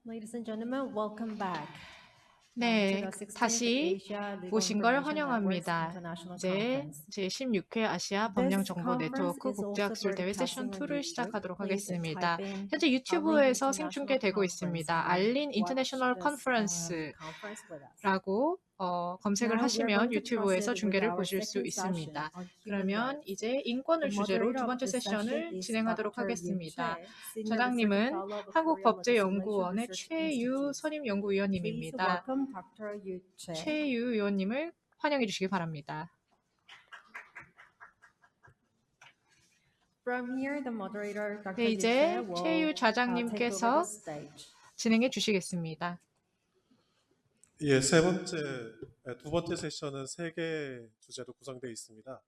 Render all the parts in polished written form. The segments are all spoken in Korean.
Ladies and gentlemen, welcome back to 네, the 16th 다시 Asia Legal 오신 걸 Information Network's 환영합니다. International 이제 Conference. 제16회 아시아 법령 This 정보 conference 네트워크 is also 국제학술 대회 세션 broadcasting on 2를 YouTube. 시작하도록 Please 하겠습니다. type in 현재 Arlene 유튜브에서 International 생중계되고 Conference 있습니다. and 알린 watch 인터내셔널 this 컨퍼런스라고 conference with us. 검색을 Now we are 하시면 going to 유튜브에서 proceed with 중계를 our 보실 수 second session 있습니다. on human 그러면 rights. 이제 The 인권을 주제로 두 moderator of 번째 this session 세션을 is 진행하도록 Dr. Yu 하겠습니다. Che, Senior Research 저장님은 Fellow of the Korea 한국법제연구원의 Legislation Research 최유 Institute. Please 선임연구위원님입니다. welcome Dr. Yu Che. 최유 의원님을 환영해 주시기 바랍니다. From here, the moderator, Dr. 네, Yu 이제 Che, will 최유 take over the 좌장님께서 stage. 진행해 주시겠습니다. 예, 두 번째 세션은 세 개 주제로 구성되어 있습니다.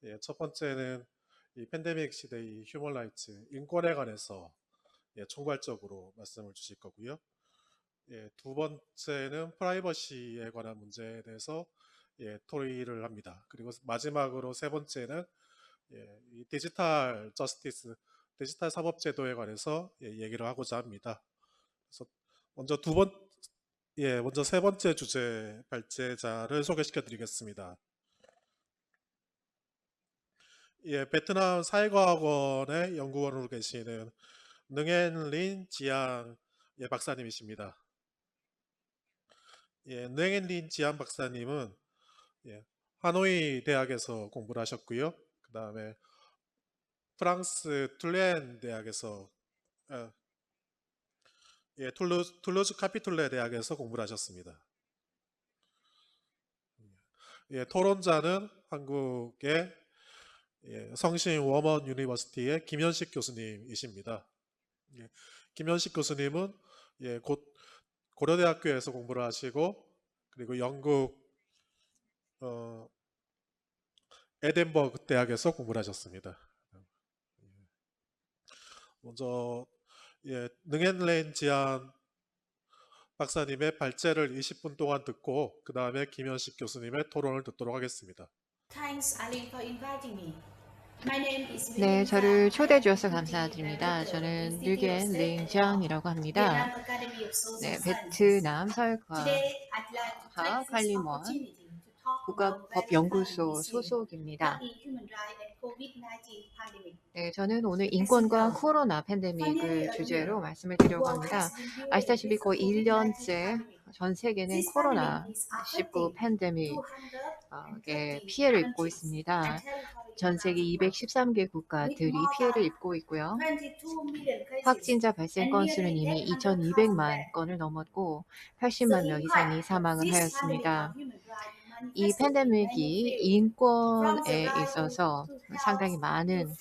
예, 첫 번째는 이 팬데믹 시대의 휴먼 라이츠, 인권에 관해서 총괄적으로 말씀을 주실 거고요. 예, 두 번째는 프라이버시에 관한 문제에 대해서 토의를 합니다. 그리고 마지막으로 세 번째는 이 디지털 저스티스, 디지털 사법제도에 관해서 얘기를 하고자 합니다. 그래서 먼저 세 번째 주제 발제자를 소개시켜 드리겠습니다. 베트남 사회과학원의 연구원으로 계시는 능엔 지안 박사님이십니다. 능엔 지안 박사님은 하노이 대학에서 공부를 하셨고요. 그 다음에 프랑스 툴렌 대학에서 툴루즈 카피툴레 대학에서 공부를 하셨습니다. 토론자는 한국의 성신 워먼 유니버시티의 김현식 교수님이십니다. 김현식 교수님은 곧 고려대학교에서 공부를 하시고 그리고 영국 에덴버그 대학에서 공부를 하셨습니다. 먼저 능엔레인 지안 박사님의 발제를 20분 동안 듣고 그 다음에 김현식 교수님의 토론을 듣도록 하겠습니다. 네, 저를 초대해 주셔서 감사드립니다. 저는 류겐 링장이라고 합니다. 네, 베트남 사회과학 관리원 국가법연구소 소속입니다. 네, 저는 오늘 인권과 코로나 팬데믹을 주제로 말씀을 드리려고 합니다. 아시다시피 거의 1년째 전 세계는 코로나19 팬데믹에 피해를 입고 있습니다. 전 세계 213개 국가들이 피해를 입고 있고요. 확진자 발생 건수는 이미 2,200만 건을 넘었고 80만 명 이상이 사망을 하였습니다. 이 팬데믹이 인권에 있어서 상당히 많은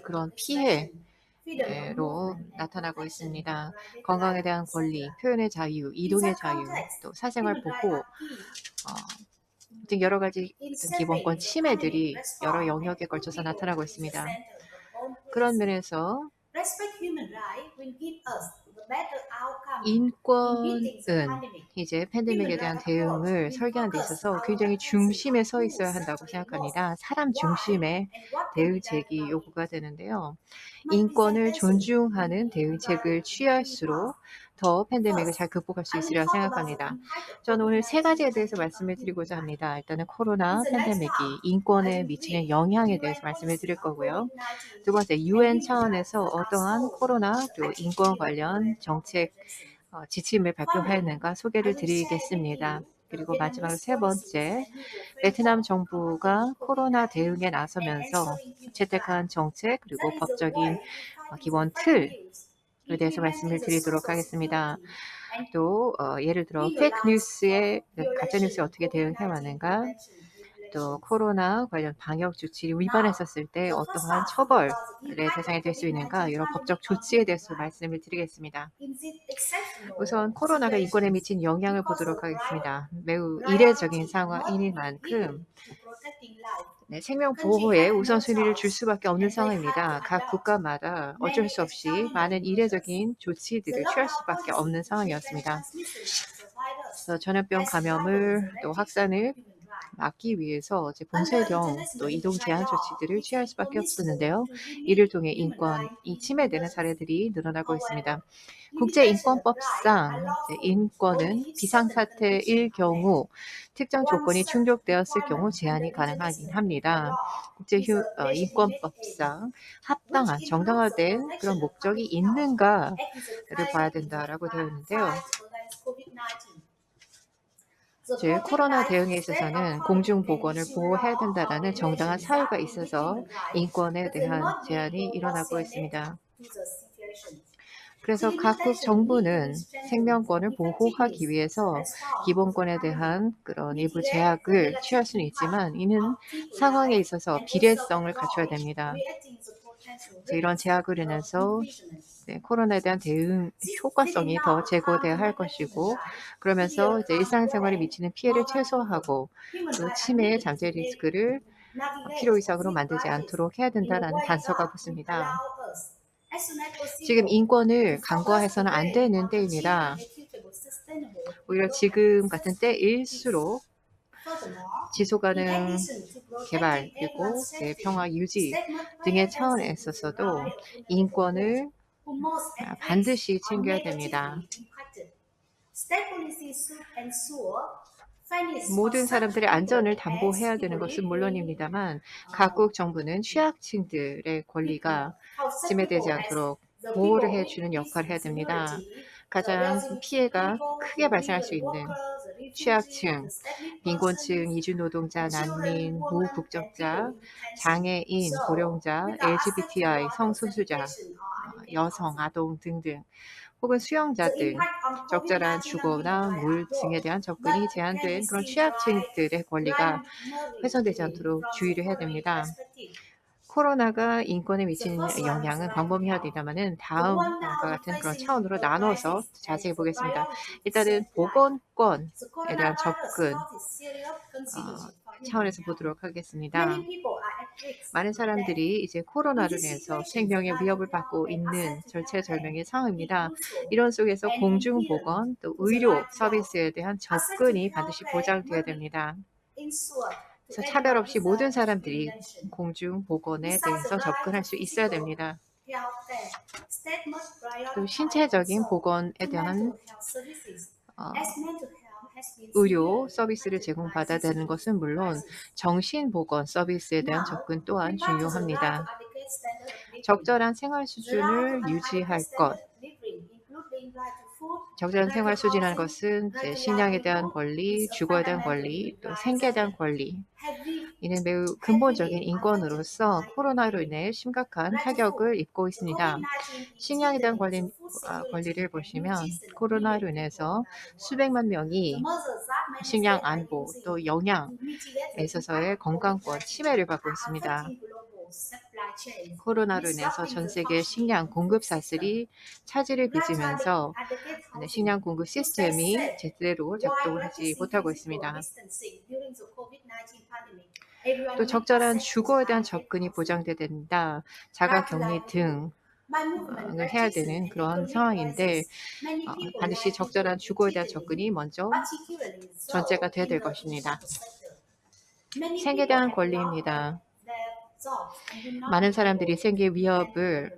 그런 피해로 나타나고 있습니다. 건강에 대한 권리, 표현의 자유, 이동의 자유, 또 사생활 보호 등 여러 가지 기본권 침해들이 여러 영역에 걸쳐서 나타나고 있습니다. 그런 면에서 인권은 이제 팬데믹에 대한 대응을 설계하는 데 있어서 굉장히 중심에 서 있어야 한다고 생각합니다. 사람 중심의 대응책이 요구가 되는데요. 인권을 존중하는 대응책을 취할수록 더 팬데믹을 잘 극복할 수 있으리라 생각합니다. 저는 오늘 세 가지에 대해서 말씀을 드리고자 합니다. 일단은 코로나 팬데믹이 인권에 미치는 영향에 대해서 말씀을 드릴 거고요. 두 번째, UN 차원에서 어떠한 코로나 또 인권 관련 정책 지침을 발표하였는가 소개를 드리겠습니다. 그리고 마지막으로 세 번째, 베트남 정부가 코로나 대응에 나서면서 채택한 정책 그리고 법적인 기본 틀에 대해서 말씀을 드리도록 하겠습니다. 또 예를 들어 페이크 뉴스에 가짜 뉴스에 어떻게 대응해 왔는가, 또 코로나 관련 방역 조치를 위반했었을 때 어떠한 처벌의 대상이 될 수 있는가, 이런 법적 조치에 대해서 말씀을 드리겠습니다. 우선 코로나가 인권에 미친 영향을 보도록 하겠습니다. 매우 이례적인 상황인 만큼 생명 보호에 우선순위를 줄 수밖에 없는 상황입니다. 각 국가마다 어쩔 수 없이 많은 이례적인 조치들을 취할 수밖에 없는 상황이었습니다. 그래서 전염병 감염을 또 확산을 막기 위해서 이제 봉쇄령 또 이동 제한 조치들을 취할 수밖에 없었는데요. 이를 통해 인권이 침해되는 사례들이 늘어나고 있습니다. 국제인권법상 이제 인권은 비상사태일 경우 특정 조건이 충족되었을 경우 제한이 가능하긴 합니다. 국제인권법상 합당한, 정당화된 그런 목적이 있는가를 봐야 된다라고 되어 있는데요. 즉 코로나 대응에 있어서는 공중보건을 보호해야 된다라는 정당한 사유가 있어서 인권에 대한 제한이 일어나고 있습니다. 그래서 각국 정부는 생명권을 보호하기 위해서 기본권에 대한 그런 일부 제약을 취할 수는 있지만 이는 상황에 있어서 비례성을 갖춰야 됩니다. 이런 제약을 인해서 코로나에 대한 대응 효과성이 더 제고되어야 할 것이고 그러면서 이제 일상생활에 미치는 피해를 최소화하고 또 치매의 잠재 리스크를 필요 이상으로 만들지 않도록 해야 된다는 단서가 붙습니다. 지금 인권을 간과해서는 안 되는 때입니다. 오히려 지금 같은 때일수록 지속가능 개발 그리고 평화 유지 등의 차원에 있어서도 인권을 반드시 챙겨야 됩니다. 모든 사람들의 안전을 담보해야 되는 것은 물론입니다만 각국 정부는 취약층들의 권리가 침해되지 않도록 보호를 해주는 역할을 해야 됩니다. 가장 피해가 크게 발생할 수 있는 취약층, 빈곤층, 이주노동자, 난민, 무국적자, 장애인, 고령자, LGBTI, 성소수자, 여성, 아동 등등 혹은 수용자 등 적절한 주거나 물 등에 대한 접근이 제한된 그런 취약층들의 권리가 훼손되지 않도록 주의를 해야 됩니다. 코로나가 인권에 미치는 영향은 광범위하디다마는 다음과 같은 그런 차원으로 나눠서 자세히 보겠습니다. 일단은 보건권에 대한 접근 차원에서 보도록 하겠습니다. 많은 사람들이 이제 코로나로 인해서 생명의 위협을 받고 있는 절체절명의 상황입니다. 이런 속에서 공중보건 또 의료 서비스에 대한 접근이 반드시 보장되어야 됩니다. 그래서 차별 없이 모든 사람들이 공중보건에 대해서 접근할 수 있어야 됩니다. 또 신체적인 보건에 대한 의료 서비스를 제공받아야 되는 것은 물론 정신보건 서비스에 대한 접근 또한 중요합니다. 적절한 생활 수준을 유지할 것. 적절한 생활 수준이라는 것은 이제 식량에 대한 권리, 주거에 대한 권리, 또 생계에 대한 권리. 이는 매우 근본적인 인권으로서 코로나로 인해 심각한 타격을 입고 있습니다. 식량에 대한 권리를 보시면 코로나로 인해서 수백만 명이 식량 안보 또 영양에 있어서의 건강권 침해를 받고 있습니다. 코로나로 인해서 전 세계 식량 공급 사슬이 차질을 빚으면서 식량 공급 시스템이 제대로 작동하지 못하고 있습니다. 또 적절한 주거에 대한 접근이 보장돼야 된다. 자가격리 등을 해야 되는 그런 상황인데 반드시 적절한 주거에 대한 접근이 먼저 전제가 돼야 될 것입니다. 생계에 대한 권리입니다. 많은 사람들이 생계 위협을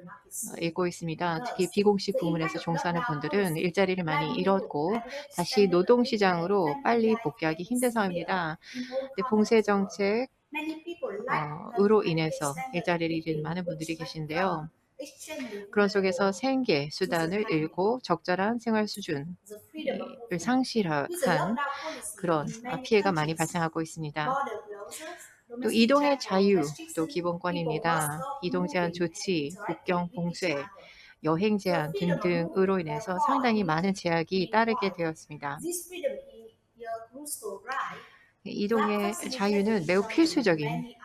잊고 있습니다. 특히 비공식 부문에서 종사하는 분들은 일자리를 많이 잃었고 다시 노동시장으로 빨리 복귀하기 힘든 상황입니다. 봉쇄 정책 으로 인해서 일자리를 잃은 많은 분들이 계신데요. 그런 속에서 생계 수단을 잃고 적절한 생활 수준을 상실한 그런 피해가 많이 발생하고 있습니다. 또 이동의 자유, 또 기본권입니다. 이동 제한 조치, 국경 봉쇄, 여행 제한 등등으로 인해서 상당히 많은 제약이 따르게 되었습니다. 이동의 자유는 매우 필수적인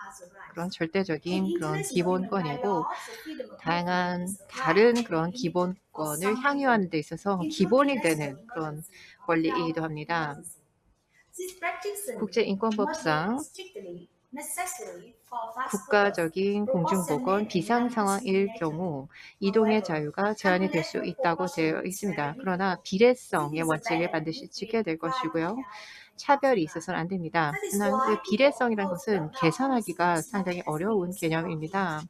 그런 절대적인 그런 기본권이고 다양한 다른 그런 기본권을 향유하는 데 있어서 기본이 되는 그런 권리이기도 합니다. 국제인권법상 국가적인 공중보건 비상상황일 경우 이동의 자유가 제한이 될 수 있다고 되어 있습니다. 그러나 비례성의 원칙을 반드시 지켜야 될 것이고요. 차별이 있어서는 안 됩니다. 하지만 그 비례성이라는 것은 계산하기가 상당히 어려운 개념입니다.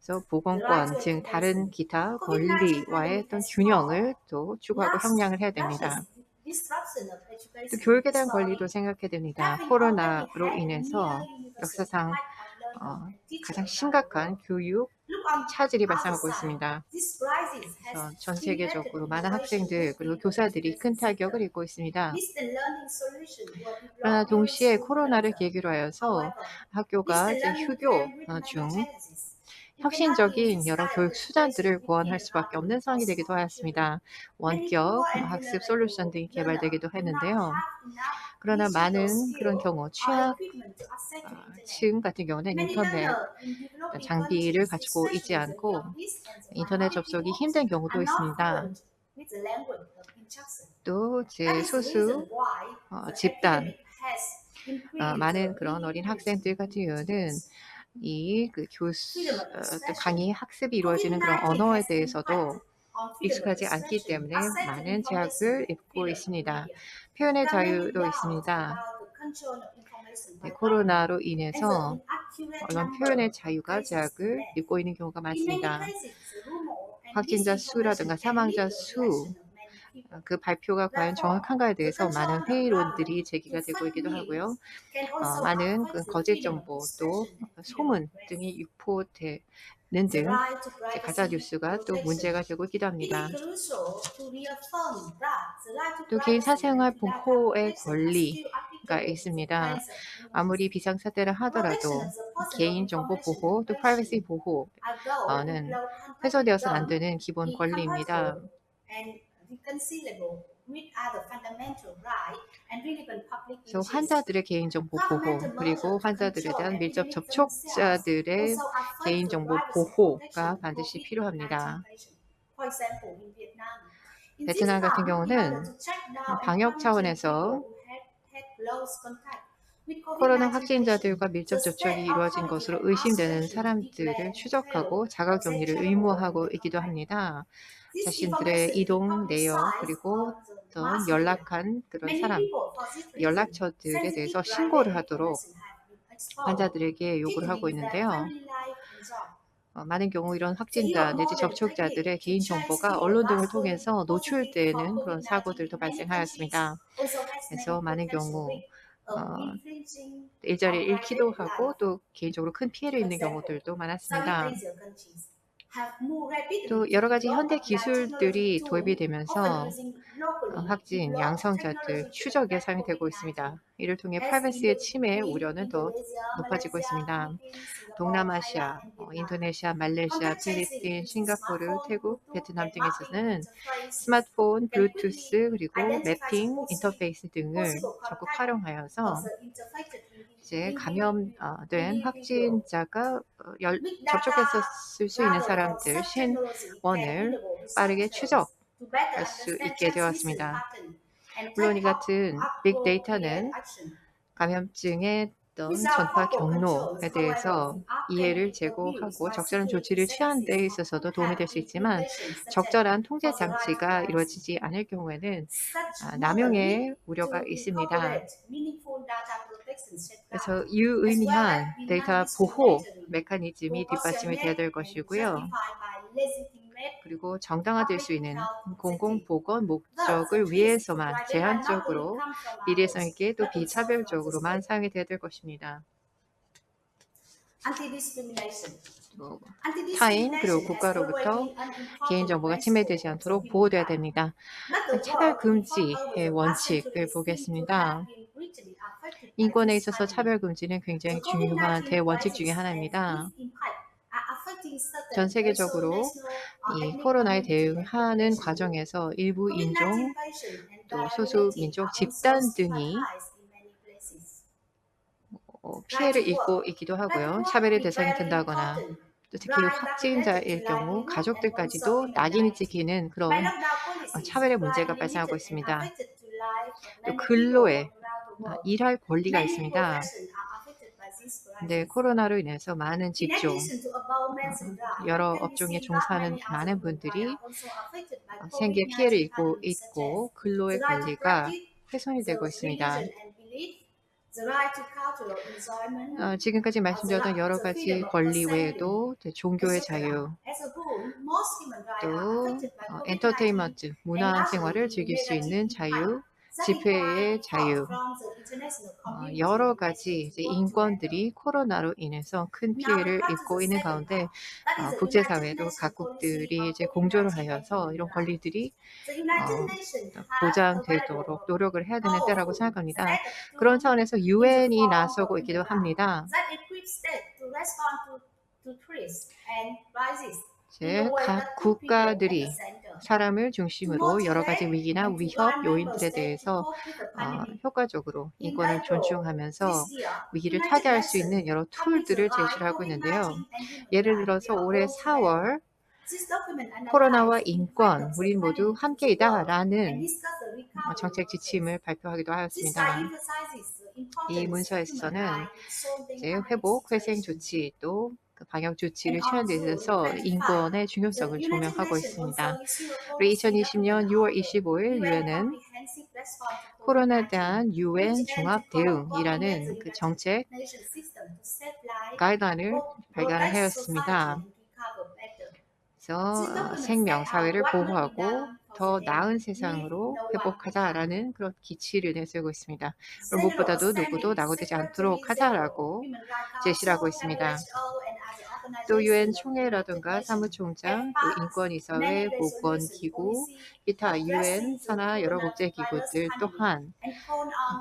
그래서 보건권, 즉 다른 기타 권리와의 어떤 균형을 또 추구하고 형량을 해야 됩니다. 또 교육에 대한 권리도 생각해야 됩니다. 코로나로 인해서 역사상 가장 심각한 교육 차질이 발생하고 있습니다. 그래서 전 세계적으로 많은 학생들 그리고 교사들이 큰 타격을 입고 있습니다. 그러나 동시에 코로나를 계기로 하여서 학교가 이제 휴교 중 혁신적인 여러 교육 수단들을 고안할 수밖에 없는 상황이 되기도 하였습니다. 원격 학습 솔루션 등이 개발되기도 했는데요. 그러나 많은 그런 경우 취약층 같은 경우는 인터넷 장비를 가지고 있지 않고 인터넷 접속이 힘든 경우도 있습니다. 또 이제 소수 집단 많은 그런 어린 학생들 같은 경우는 이 그 또 강의 학습이 이루어지는 그런 언어에 대해서도 익숙하지 않기 때문에 많은 제약을 입고 있습니다. 표현의 자유도 있습니다. 네, 코로나로 인해서 언론 표현의 자유가 제약을 입고 있는 경우가 많습니다. 확진자 수라든가 사망자 수, 그 발표가 과연 정확한가에 대해서 많은 회의론들이 제기가 되고 있기도 하고요. 많은 그 거짓 정보 또 소문 등이 유포되는 등 가짜 뉴스가 또 문제가 되고 있기도 합니다. 또 개인 사생활 보호의 권리가 있습니다. 아무리 비상사태를 하더라도 개인정보 보호 또 프라이버시 보호는 훼손되어서는 안 되는 기본 권리입니다. 그래서 환자들의 개인정보 보호 그리고 환자들에 대한 밀접 접촉자들의 개인정보 보호가 반드시 필요합니다. 베트남 같은 경우는 방역 차원에서 코로나 확진자들과 밀접 접촉이 이루어진 것으로 의심되는 사람들을 추적하고 자가격리를 의무화하고 있기도 합니다. 자신들의 이동 내역 그리고 어떤 연락한 그런 사람, 연락처들에 대해서 신고를 하도록 환자들에게 요구를 하고 있는데요. 많은 경우 이런 확진자 내지 접촉자들의 개인정보가 언론 등을 통해서 노출되는 그런 사고들도 발생하였습니다. 그래서 많은 경우 일자리를 잃기도 하고 또 개인적으로 큰 피해를 입는 경우들도 많았습니다. 또 여러 가지 현대 기술들이 도입이 되면서 확진, 양성자들 추적에 사용이 되고 있습니다. 이를 통해 프라이버시의 침해 우려는 더 높아지고 있습니다. 동남아시아, 인도네시아, 말레이시아, 필리핀, 싱가포르, 태국, 베트남 등에서는 스마트폰, 블루투스 그리고 매핑 인터페이스 등을 적극 활용하여서 이제 감염된 확진자가 접촉했었을 수 있는 사람들 5,000원을 빠르게 추적할 수 있게 되었습니다. 물론 이 같은 빅데이터는 감염증의 어떤 전파 경로에 대해서 이해를 제고하고 적절한 조치를 취하는 데 있어서도 도움이 될 수 있지만 적절한 통제 장치가 이루어지지 않을 경우에는 남용의 우려가 있습니다. 그래서 유의미한 데이터 보호 메커니즘이 뒷받침이 되어야 될 것이고요. 그리고 정당화될 수 있는 공공보건 목적을 위해서만 제한적으로 비례성 있게 또 비차별적으로만 사용이 되어야 될 것입니다. 또 타인 그리고 국가로부터 개인정보가 침해되지 않도록 보호되어야 됩니다. 차별 금지의 원칙을 보겠습니다. 인권에 있어서 차별 금지는 굉장히 중요한 대원칙 중에 하나입니다. 전 세계적으로 이 코로나에 대응하는 과정에서 일부 인종 또 소수 민족 집단 등이 피해를 입고 있기도 하고요. 차별의 대상이 된다거나 또 특히 확진자일 경우 가족들까지도 낙인이 찍히는 그런 차별의 문제가 발생하고 있습니다. 또 근로에 일할 권리가 있습니다. 근데 코로나로 인해서 많은 직종, 여러 업종에 종사하는 많은 분들이 생계 피해를 입고 있고 근로의 권리가 훼손이 되고 있습니다. 지금까지 말씀드렸던 여러 가지 권리 외에도 종교의 자유, 또 엔터테인먼트, 문화 생활을 즐길 수 있는 자유, 집회의 자유, 여러 가지 이제 인권들이 코로나로 인해서 큰 피해를 입고 있는 가운데 국제사회도 각국들이 이제 공조를 하여서 이런 권리들이 보장되도록 노력을 해야 되는 때라고 생각합니다. 그런 차원에서 유엔이 나서고 있기도 합니다. 이제 각 국가들이 사람을 중심으로 여러 가지 위기나 위협 요인들에 대해서 효과적으로 인권을 존중하면서 위기를 타개할 수 있는 여러 툴들을 제시를 하고 있는데요. 예를 들어서 올해 4월 코로나와 인권, 우린 모두 함께이다라는 정책 지침을 발표하기도 하였습니다. 이 문서에서는 이제 회복, 회생 조치 또 그 방역 조치를 취하는 데 있어서 인권의 중요성을 조명하고 있습니다. 우리 2020년 6월 25일 유엔은 코로나에 대한 유엔 종합 대응이라는 그 정책 가이드라인을 발간을 하였습니다. 그래서 생명, 사회를 보호하고 더 나은 세상으로 회복하자라는 그런 기치를 내세우고 있습니다. 무엇보다도 누구도 낙오되지 않도록 하자라고 제시를 하고 있습니다. 또 유엔 총회라든가 사무총장, 또 인권이사회, 보건기구, 기타 유엔 산하 여러 국제기구들 또한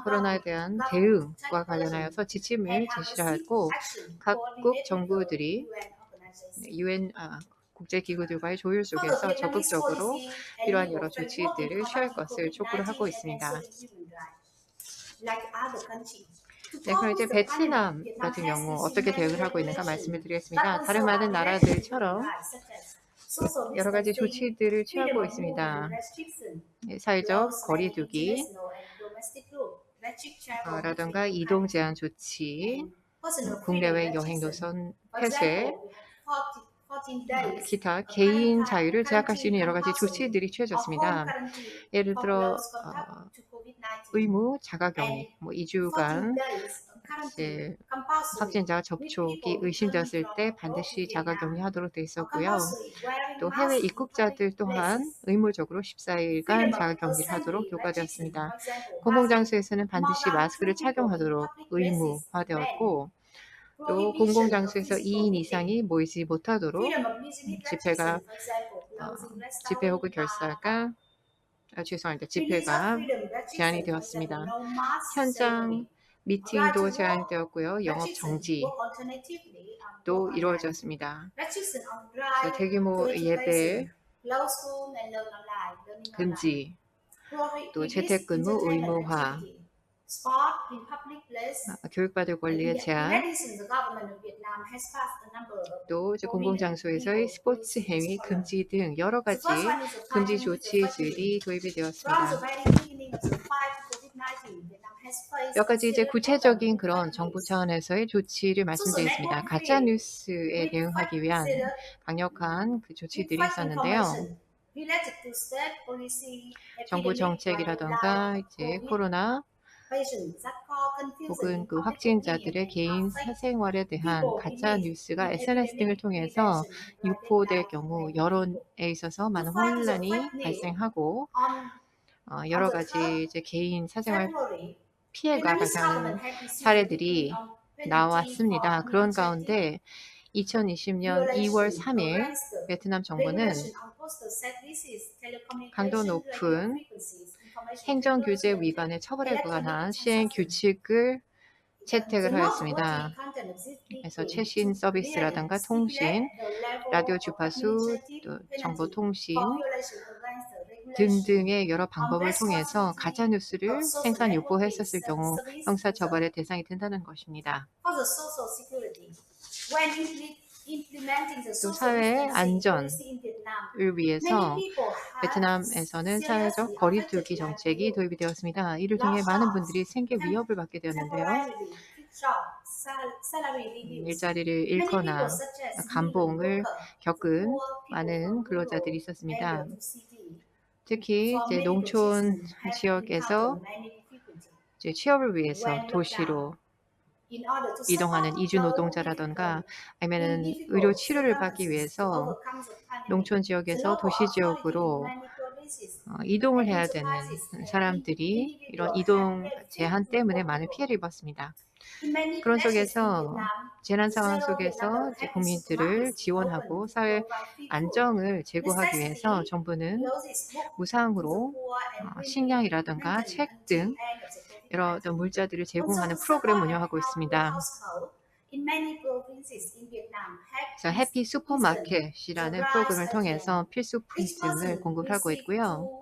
코로나에 대한 대응과 관련하여서 지침을 제시하고 각국 정부들이 유엔 국제기구들과의 조율 속에서 적극적으로 필요한 여러 조치들을 취할 것을 촉구를 하고 있습니다. 네, 그럼 이제 베트남 같은 경우 어떻게 대응을 하고 있는가 말씀을 드리겠습니다. 다른 많은 나라들처럼 여러 가지 조치들을 취하고 있습니다. 사회적 거리두기 라던가 이동 제한 조치, 국내외 여행 노선 폐쇄, 기타 개인 자유를 제약할 수 있는 여러 가지 조치들이 취해졌습니다. 예를 들어 의무 자가격리, 2주간 이제 확진자 접촉이 의심되었을 때 반드시 자가격리하도록 되어 있었고요. 또 해외 입국자들 또한 의무적으로 14일간 자가격리를 하도록 요구되었습니다. 공공장소에서는 반드시 마스크를 착용하도록 의무화되었고 또 공공장소에서 2인 이상이 모이지 못하도록 집회 혹은 결사가 집회가 제한이 되었습니다. 현장 미팅도 제한되었고요. 영업 정지도 이루어졌습니다. 대규모 예배 금지, 또 재택근무 의무화, 교육받을 권리의 제한, 또 이제 공공장소에서의 스포츠 행위 금지 등 여러 가지 금지 조치들이 도입이 되었습니다. 몇 가지 이제 구체적인 그런 정부 차원에서의 조치를 말씀드리겠습니다. 가짜 뉴스에 대응하기 위한 강력한 그 조치들이 있었는데요. 정부 정책이라던가 이제 코로나 혹은 그 확진자들의 개인 사생활에 대한 가짜 뉴스가 SNS 등을 통해서 유포될 경우 여론에 있어서 많은 혼란이 발생하고 여러 가지 이제 개인 사생활 피해가 발생하는 사례들이 나왔습니다. 그런 가운데 2020년 2월 3일 베트남 정부는 강도 높은 행정규제 위반의 처벌에 관한 시행 규칙을 채택을 하였습니다. 그래서 최신 서비스라든가 통신, 라디오 주파수, 또 정보통신 등등의 여러 방법을 통해서 가짜뉴스를 생산 유포했었을 경우 형사처벌의 대상이 된다는 것입니다. 또 사회 안전을 위해서 베트남에서는 사회적 거리두기 정책이 도입이 되었습니다. 이를 통해 많은 분들이 생계 위협을 받게 되었는데요. 일자리를 잃거나 감봉을 겪은 많은 근로자들이 있었습니다. 특히 이제 농촌 지역에서 이제 취업을 위해서 도시로 이동하는 이주 노동자라던가 아니면은 의료 치료를 받기 위해서 농촌 지역에서 도시 지역으로 이동을 해야 되는 사람들이 이런 이동 제한 때문에 많은 피해를 입었습니다. 그런 속에서 재난 상황 속에서 이제 국민들을 지원하고 사회 안정을 제고하기 위해서 정부는 무상으로 식량이라든가 책 등 여러 어떤 물자들을 제공하는 프로그램을 운영하고 있습니다. 그래서 해피 슈퍼마켓이라는 프로그램을 통해서 필수품 등을 공급하고 있고요.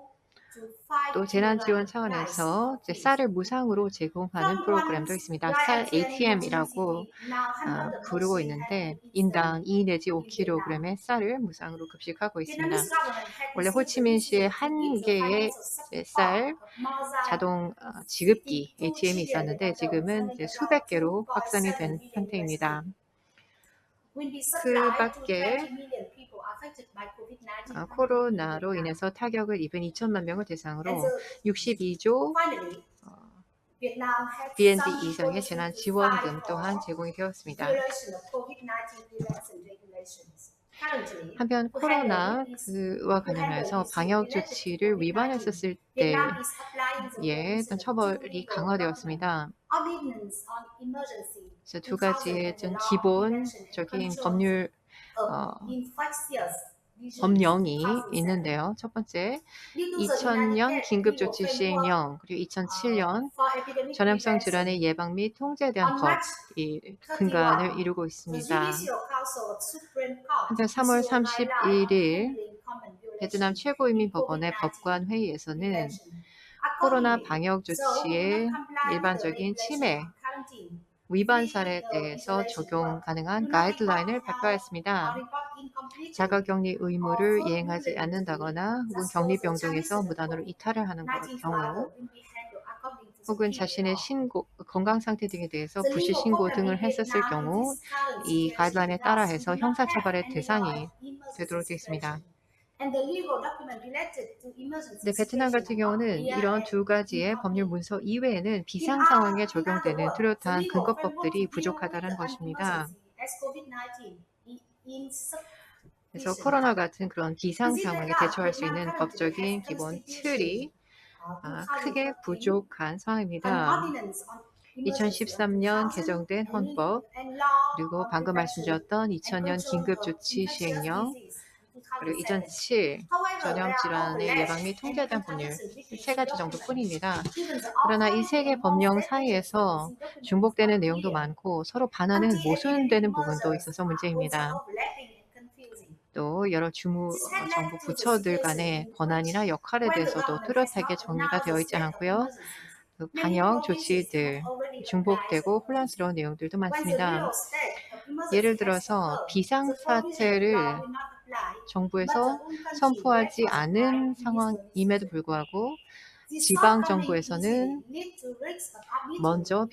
또 재난 지원 차원에서 이제 쌀을 무상으로 제공하는 프로그램도 있습니다. 쌀 ATM이라고 부르고 있는데 인당 2 내지 5kg의 쌀을 무상으로 급식하고 있습니다. 원래 호치민시에 한 개의 이제 쌀 자동 지급기 ATM이 있었는데 지금은 이제 수백 개로 확산이 된 상태입니다. 그 밖에 코로나로 인해서 타격을 입은 2천만 명을 대상으로 62조 BND 이상의 재난 지원금 또한 제공이 되었습니다. 한편 코로나와 관련해서 방역 조치를 위반했었을 때의 어떤 처벌이 강화되었습니다. 그래서 두 가지의 좀 기본적인 법령이 있는데요. 첫 번째, 2000년 긴급조치 시행령, 그리고 2007년 전염성 질환의 예방 및 통제에 대한 법이 근간을 이루고 있습니다. 한편 3월 31일 베트남 최고인민 법원의 법관 회의에서는 코로나 방역 조치의 일반적인 침해 위반 사례에 대해서 적용 가능한 가이드라인을 발표하였습니다. 자가격리 의무를 이행하지 않는다거나 혹은 격리 병동에서 무단으로 이탈을 하는 경우 혹은 자신의 건강 상태 등에 대해서 부실 신고 등을 했었을 경우 이 가이드라인에 따라 해서 형사처벌의 대상이 되도록 되어 있습니다. 네, 베트남 같은 경우는 이런 두 가지의 법률 문서 이외에는 비상 상황에 적용되는 뚜렷한 근거법들이 부족하다는 것입니다. 그래서 코로나 같은 그런 비상 상황에 대처할 수 있는 법적인 기본 틀이 크게 부족한 상황입니다. 2013년 개정된 헌법, 그리고 방금 말씀드렸던 2000년 긴급조치 시행령, 그리고 2007 전염질환의 예방 및 통제에 대한 법률 세 가지 정도뿐입니다. 그러나 이 세 개 법령 사이에서 중복되는 내용도 많고 서로 반하는 모순되는 부분도 있어서 문제입니다. 또 여러 정부 부처들 간의 권한이나 역할에 대해서도 뚜렷하게 정리가 되어 있지 않고요. 그 방역 조치들 중복되고 혼란스러운 내용들도 많습니다. 예를 들어서 비상사태를 정부에서 선포하지 않은 상황임에도 불구하고 지방정부에서는 먼저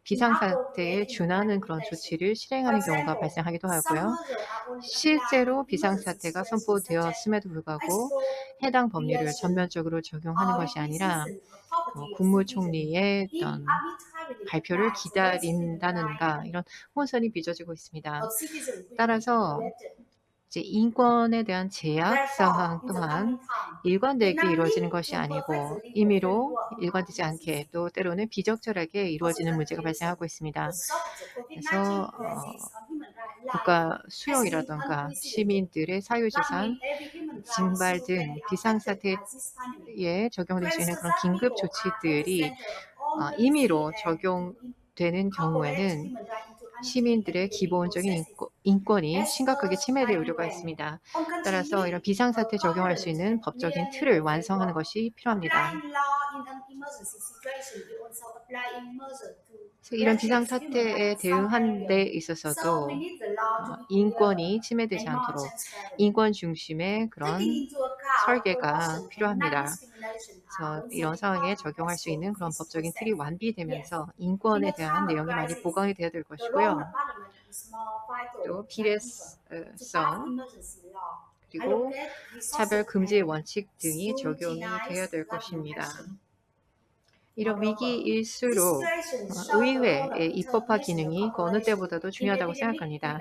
비상사태에 준하는 그런 조치를 실행하는 경우가 발생하기도 하고요. 실제로 비상사태가 선포되었음에도 불구하고 해당 법률을 전면적으로 적용하는 것이 아니라 국무총리의 어떤 발표를 기다린다는가 이런 혼선이 빚어지고 있습니다. 따라서 이제 인권에 대한 제약 사항 또한 일관되게 이루어지는 것이 아니고 임의로 일관되지 않게 또 때로는 비적절하게 이루어지는 문제가 발생하고 있습니다. 그래서 국가 수용이라던가 시민들의 사유재산 징발 등 비상사태에 적용될 수 있는 그런 긴급 조치들이 임의로 적용되는 경우에는 시민들의 기본적인 인권이 심각하게 침해될 우려가 있습니다. 따라서 이런 비상사태 적용할 수 있는 법적인 틀을 완성하는 것이 필요합니다. 이런 비상사태에 대응하는 데 있어서도 인권이 침해되지 않도록 인권 중심의 그런 설계가 필요합니다. 그래서 이런 상황에 적용할 수 있는 그런 법적인 틀이 완비되면서 인권에 대한 내용이 많이 보강이 되어야 될 것이고요. 또 비례성 그리고 차별 금지 원칙 등이 적용이 되어야 될 것입니다. 이런 위기일수록 의회의 입법화 기능이 그 어느 때보다도 중요하다고 생각합니다.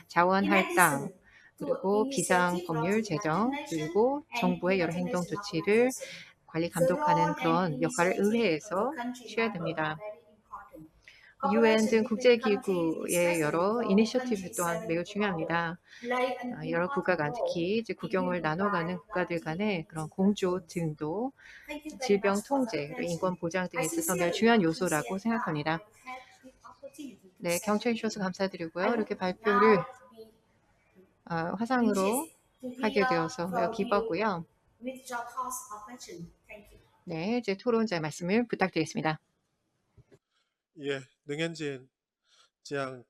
자원 할당, 그리고 비상 법률 제정, 그리고 정부의 여러 행동 조치를 관리 감독하는 그런 역할을 의회에서 취해야 됩니다. UN 등 국제기구의 여러 이니셔티브 또한 매우 중요합니다. 여러 국가 간 특히 이제 국경을 나눠가는 국가들 간의 그런 공조 등도 질병 통제, 그리고 인권 보장 등에 있어서 매우 중요한 요소라고 생각합니다. 네, 경청해 주셔서 감사드리고요. 이렇게 발표를 화상으로 하게 되어서 매우 기뻤고요. 네, 이제 토론자의 말씀을 부탁드리겠습니다. 예, 능현진 지향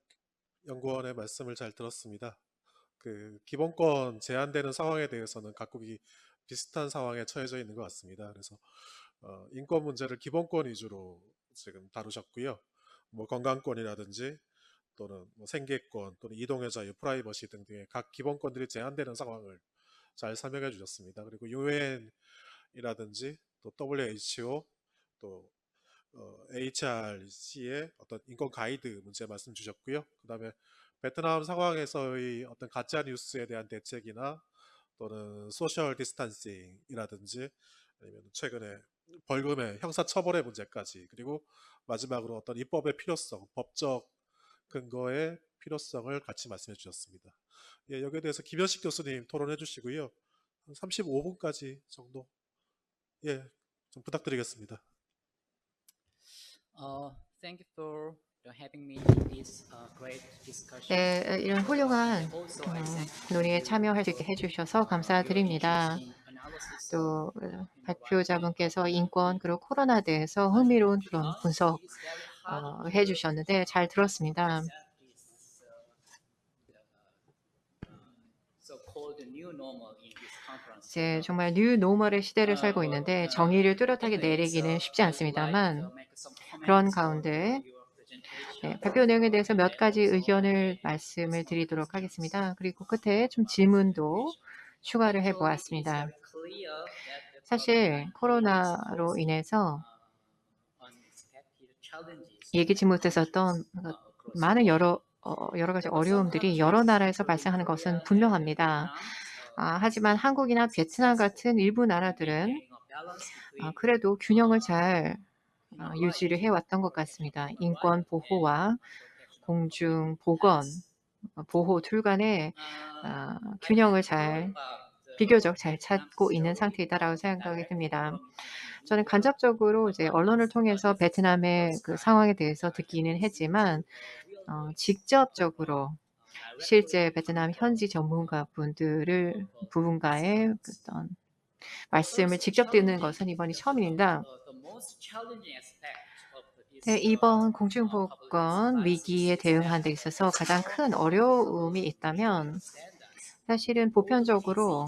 연구원의 말씀을 잘 들었습니다. 그 기본권 제한되는 상황에 대해서는 각국이 비슷한 상황에 처해져 있는 것 같습니다. 그래서 인권 문제를 기본권 위주로 지금 다루셨고요. 뭐 건강권이라든지 또는 뭐 생계권 또는 이동의 자유, 프라이버시 등등의 각 기본권들이 제한되는 상황을 잘 설명해 주셨습니다. 그리고 UN이라든지 또 WHO 또 HRC의 어떤 인권 가이드 문제 말씀 주셨고요. 그 다음에 베트남 상황에서의 어떤 가짜 뉴스에 대한 대책이나 또는 소셜 디스탄싱이라든지 아니면 최근에 벌금의 형사 처벌의 문제까지 그리고 마지막으로 어떤 입법의 필요성, 법적 근거의 필요성을 같이 말씀해 주셨습니다. 예, 여기에 대해서 김현식 교수님 토론해 주시고요. 35분까지 정도 예, 좀 부탁드리겠습니다. Thank you for having me in this great discussion. 네, 이런 훌륭한 Also, I thank 논의에 참여할 수 있게 해주셔서 감사드립니다. 또 발표자분께서 인권 그리고 코로나에 대해서 흥미로운 그런 분석 해주셨는데 잘 들었습니다. 이제 정말 뉴 노멀의 시대를 살고 있는데 정의를 뚜렷하게 내리기는 쉽지 않습니다만 그런 가운데 네, 발표 내용에 대해서 몇 가지 의견을 말씀을 드리도록 하겠습니다. 그리고 끝에 좀 질문도 추가를 해보았습니다. 사실 코로나로 인해서 예기치 못했었던 많은 여러 가지 어려움들이 여러 나라에서 발생하는 것은 분명합니다. 하지만 한국이나 베트남 같은 일부 나라들은 그래도 균형을 잘 유지를 해왔던 것 같습니다. 인권 보호와 공중 보건 보호 둘 간의 균형을 비교적 잘 찾고 있는 상태이다라고 생각이 듭니다. 저는 간접적으로 이제 언론을 통해서 베트남의 그 상황에 대해서 듣기는 했지만 직접적으로 실제 베트남 현지 부분과의 어떤 말씀을 직접 듣는 것은 이번이 처음입니다. 네, 이번 공중보건 위기에 대응하는 데 있어서 가장 큰 어려움이 있다면 사실은 보편적으로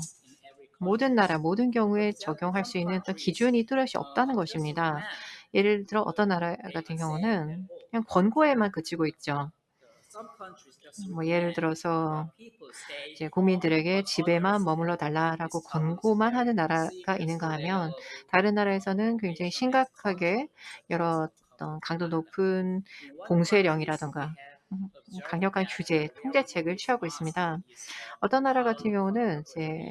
모든 나라, 모든 경우에 적용할 수 있는 어떤 기준이 뚜렷이 없다는 것입니다. 예를 들어 어떤 나라 같은 경우는 그냥 권고에만 그치고 있죠. 뭐 예를 들어서 이제 국민들에게 집에만 머물러 달라라고 권고만 하는 나라가 있는가 하면 다른 나라에서는 굉장히 심각하게 여러 어떤 강도 높은 봉쇄령이라던가 강력한 규제, 통제책을 취하고 있습니다. 어떤 나라 같은 경우는 이제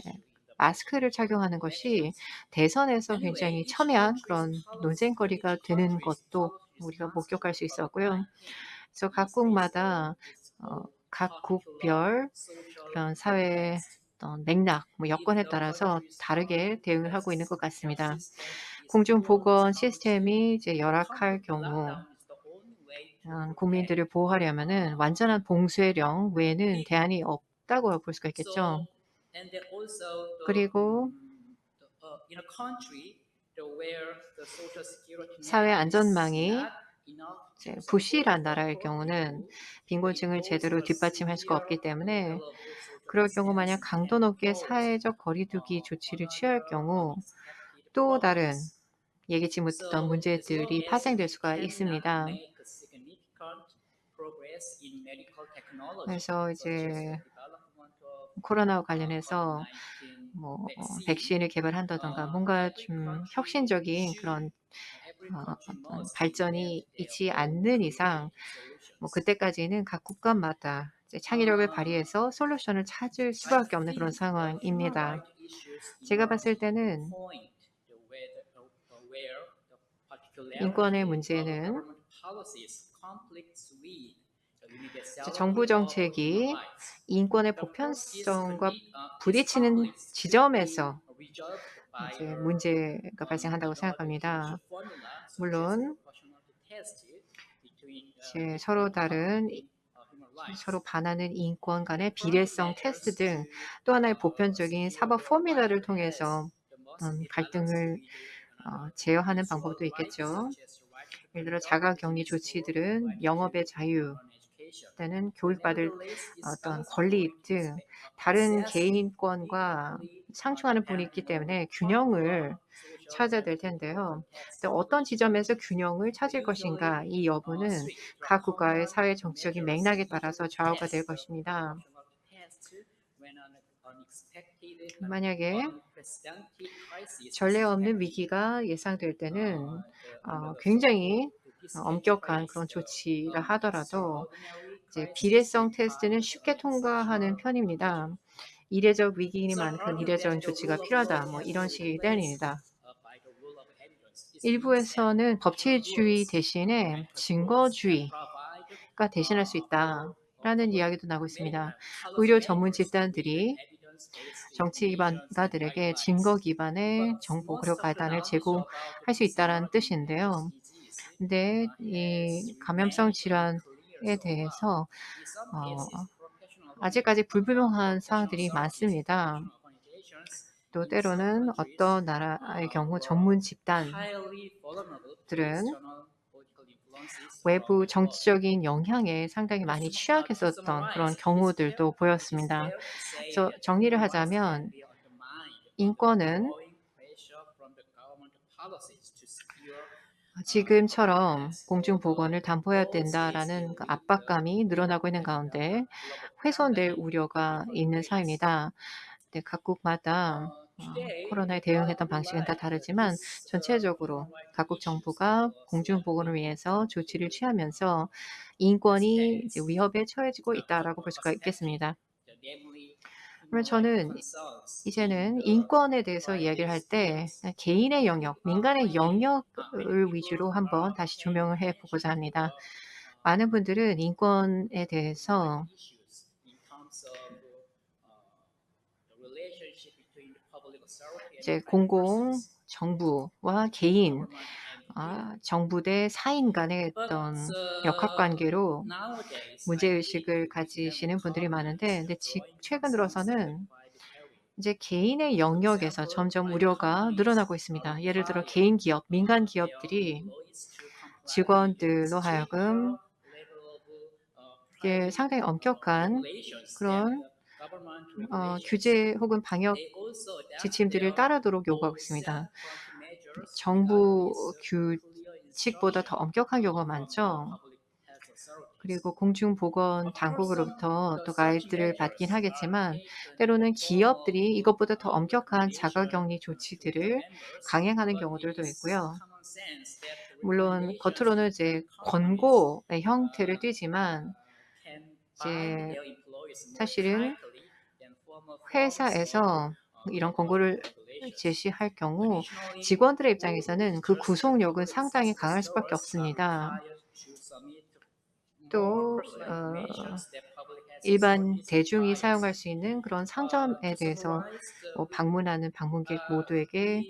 마스크를 착용하는 것이 대선에서 굉장히 첨예한 그런 논쟁거리가 되는 것도 우리가 목격할 수 있었고요. 그래서 각국마다 각국별 그런 사회 맥락, 여건에 따라서 다르게 대응을 하고 있는 것 같습니다. 공중보건 시스템이 이제 열악할 경우 국민들을 보호하려면은 완전한 봉쇄령 외에는 대안이 없다고 볼 수가 있겠죠. 그리고 사회 안전망이 부실한 나라의 경우는 빈곤층을 제대로 뒷받침할 수가 없기 때문에 그럴 경우 만약 강도 높게 사회적 거리두기 조치를 취할 경우 또 다른 예기치 못했던 문제들이 파생될 수가 있습니다. 그래서 이제 코로나와 관련해서 백신을 개발한다던가 뭔가 좀 혁신적인 그런 어떤 발전이 있지 않는 이상 뭐 그때까지는 각 국가마다 이제 창의력을 발휘해서 솔루션을 찾을 수밖에 없는 그런 상황입니다. 제가 봤을 때는 인권의 문제는 이제 정부 정책이 인권의 보편성과 부딪히는 지점에서 이제 문제가 발생한다고 생각합니다. 물론 이제 서로 반하는 인권 간의 비례성 테스트 등 또 하나의 보편적인 사법 포뮬러를 통해서 갈등을 제어하는 방법도 있겠죠. 예를 들어 자가격리 조치들은 영업의 자유 또는 교육받을 어떤 권리 등 다른 개인권과 상충하는 부분이 있기 때문에 균형을 찾아야 될 텐데요. 근데 어떤 지점에서 균형을 찾을 것인가 이 여부는 각 국가의 사회 정치적인 맥락에 따라서 좌우가 될 것입니다. 만약에 전례 없는 위기가 예상될 때는 굉장히 엄격한 그런 조치라 하더라도 이제 비례성 테스트는 쉽게 통과하는 편입니다. 이례적 위기이니만큼 이례적인 조치가 필요하다. 뭐 이런 식이 때문입니다. 일부에서는 법치주의 대신에 증거주의가 대신할 수 있다라는 이야기도 나오고 있습니다. 의료 전문 집단들이 정치 기반가들에게 증거 기반의 정보 그리고 가이드라인을 제공할 수 있다는 뜻인데요. 근데 이 감염성 질환에 대해서 아직까지 불분명한 사항들이 많습니다. 또 때로는 어떤 나라의 경우 전문 집단들은 외부 정치적인 영향에 상당히 많이 취약했었던 그런 경우들도 보였습니다. 그래서 정리를 하자면 인권은 지금처럼 공중보건을 담보해야 된다라는 그 압박감이 늘어나고 있는 가운데 훼손될 우려가 있는 사회입니다. 네, 각국마다 코로나에 대응했던 방식은 다 다르지만 전체적으로 각국 정부가 공중보건을 위해서 조치를 취하면서 인권이 이제 위협에 처해지고 있다라고 볼 수가 있겠습니다. 그러면 저는 이제는 인권에 대해서 이야기를 할 때 개인의 영역, 민간의 영역을 위주로 한번 다시 조명을 해보고자 합니다. 많은 분들은 인권에 대해서 이제 공공, 정부와 개인, 정부 대 사인 간의 어떤 역학관계로 문제의식을 가지시는 분들이 많은데, 근데 최근 들어서는 이제 개인의 영역에서 점점 우려가 늘어나고 있습니다. 예를 들어 개인 기업, 민간 기업들이 직원들로 하여금 이게 상당히 엄격한 그런 규제 혹은 방역 지침들을 따르도록 요구하고 있습니다. 정부 규칙보다 더 엄격한 경우가 많죠. 그리고 공중보건 당국으로부터 또 가이드를 받긴 하겠지만 때로는 기업들이 이것보다 더 엄격한 자가격리 조치들을 강행하는 경우들도 있고요. 물론 겉으로는 이제 권고의 형태를 띠지만 이제 사실은 회사에서 이런 권고를 제시할 경우 직원들의 입장에서는 그 구속력은 상당히 강할 수밖에 없습니다. 또 일반 대중이 사용할 수 있는 그런 상점에 대해서 방문하는 방문객 모두에게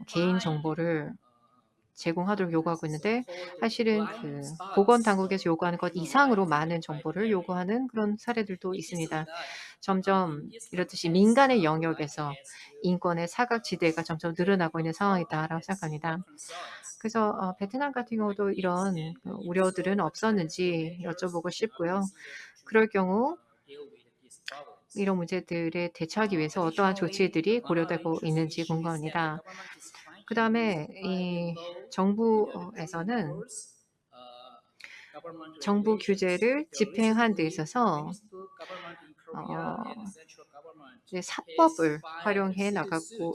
개인 정보를 제공하도록 요구하고 있는데 사실은 그 보건당국에서 요구하는 것 이상으로 많은 정보를 요구하는 그런 사례들도 있습니다. 점점 이렇듯이 민간의 영역에서 인권의 사각지대가 점점 늘어나고 있는 상황이다라고 생각합니다. 그래서 베트남 같은 경우도 이런 우려들은 없었는지 여쭤보고 싶고요. 그럴 경우 이런 문제들에 대처하기 위해서 어떠한 조치들이 고려되고 있는지 궁금합니다. 그 다음에 이 정부에서는 정부 규제를 집행한 데 있어서 이제 사법을 활용해 나가고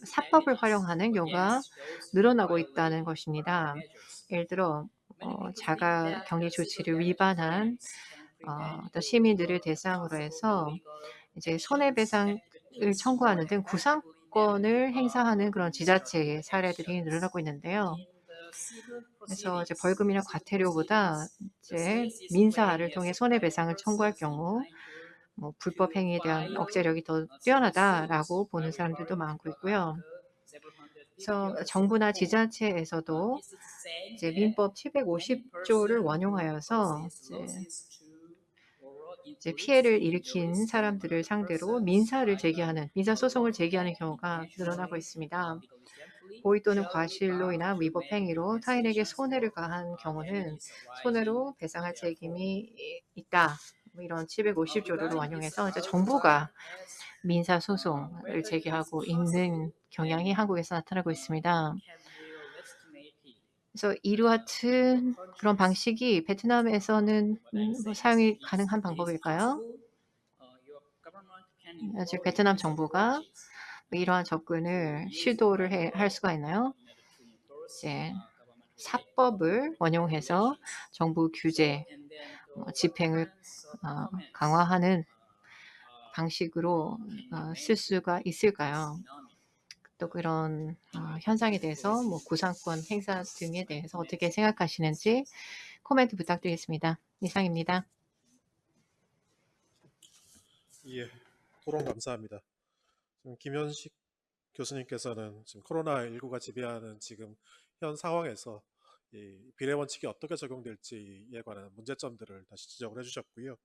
사법을 활용하는 경우가 늘어나고 있다는 것입니다. 예를 들어 자가 격리 조치를 위반한 어떤 시민들을 대상으로 해서 이제 손해배상을 청구하는 등 구상권을 행사하는 그런 지자체의 사례들이 늘어나고 있는데요. 그래서 이제 벌금이나 과태료보다 이제 민사를 통해 손해배상을 청구할 경우 뭐 불법 행위에 대한 억제력이 더 뛰어나다라고 보는 사람들도 많고 있고요. 그래서 정부나 지자체에서도 이제 민법 750조를 원용하여서 이제 피해를 일으킨 사람들을 상대로 민사를 제기하는 민사 소송을 제기하는 경우가 늘어나고 있습니다. 고의 또는 과실로 인한 위법 행위로 타인에게 손해를 가한 경우는 손해로 배상할 책임이 있다. 뭐 이런 750조를 원용해서 이제 정부가 민사 소송을 제기하고 있는 경향이 한국에서 나타나고 있습니다. 그래서 이와 같은 그런 방식이 베트남에서는 뭐 사용이 가능한 방법일까요? 아직 베트남 정부가 이러한 접근을 시도를 할 수가 있나요? 이제 사법을 원용해서 정부 규제, 집행을 강화하는 방식으로 쓸 수가 있을까요? 또 그런 현상에 대해서 뭐 구상권 행사 등에 대해서 어떻게 생각하시는지 코멘트 부탁드리겠습니다. 이상입니다. 예, 토론 감사합니다. 지금 김현식 교수님께서는 지금 코로나19가 지배하는 지금 현 상황에서 이 비례 원칙이 어떻게 적용될지에 관한 문제점들을 다시 지적을 해주셨고요.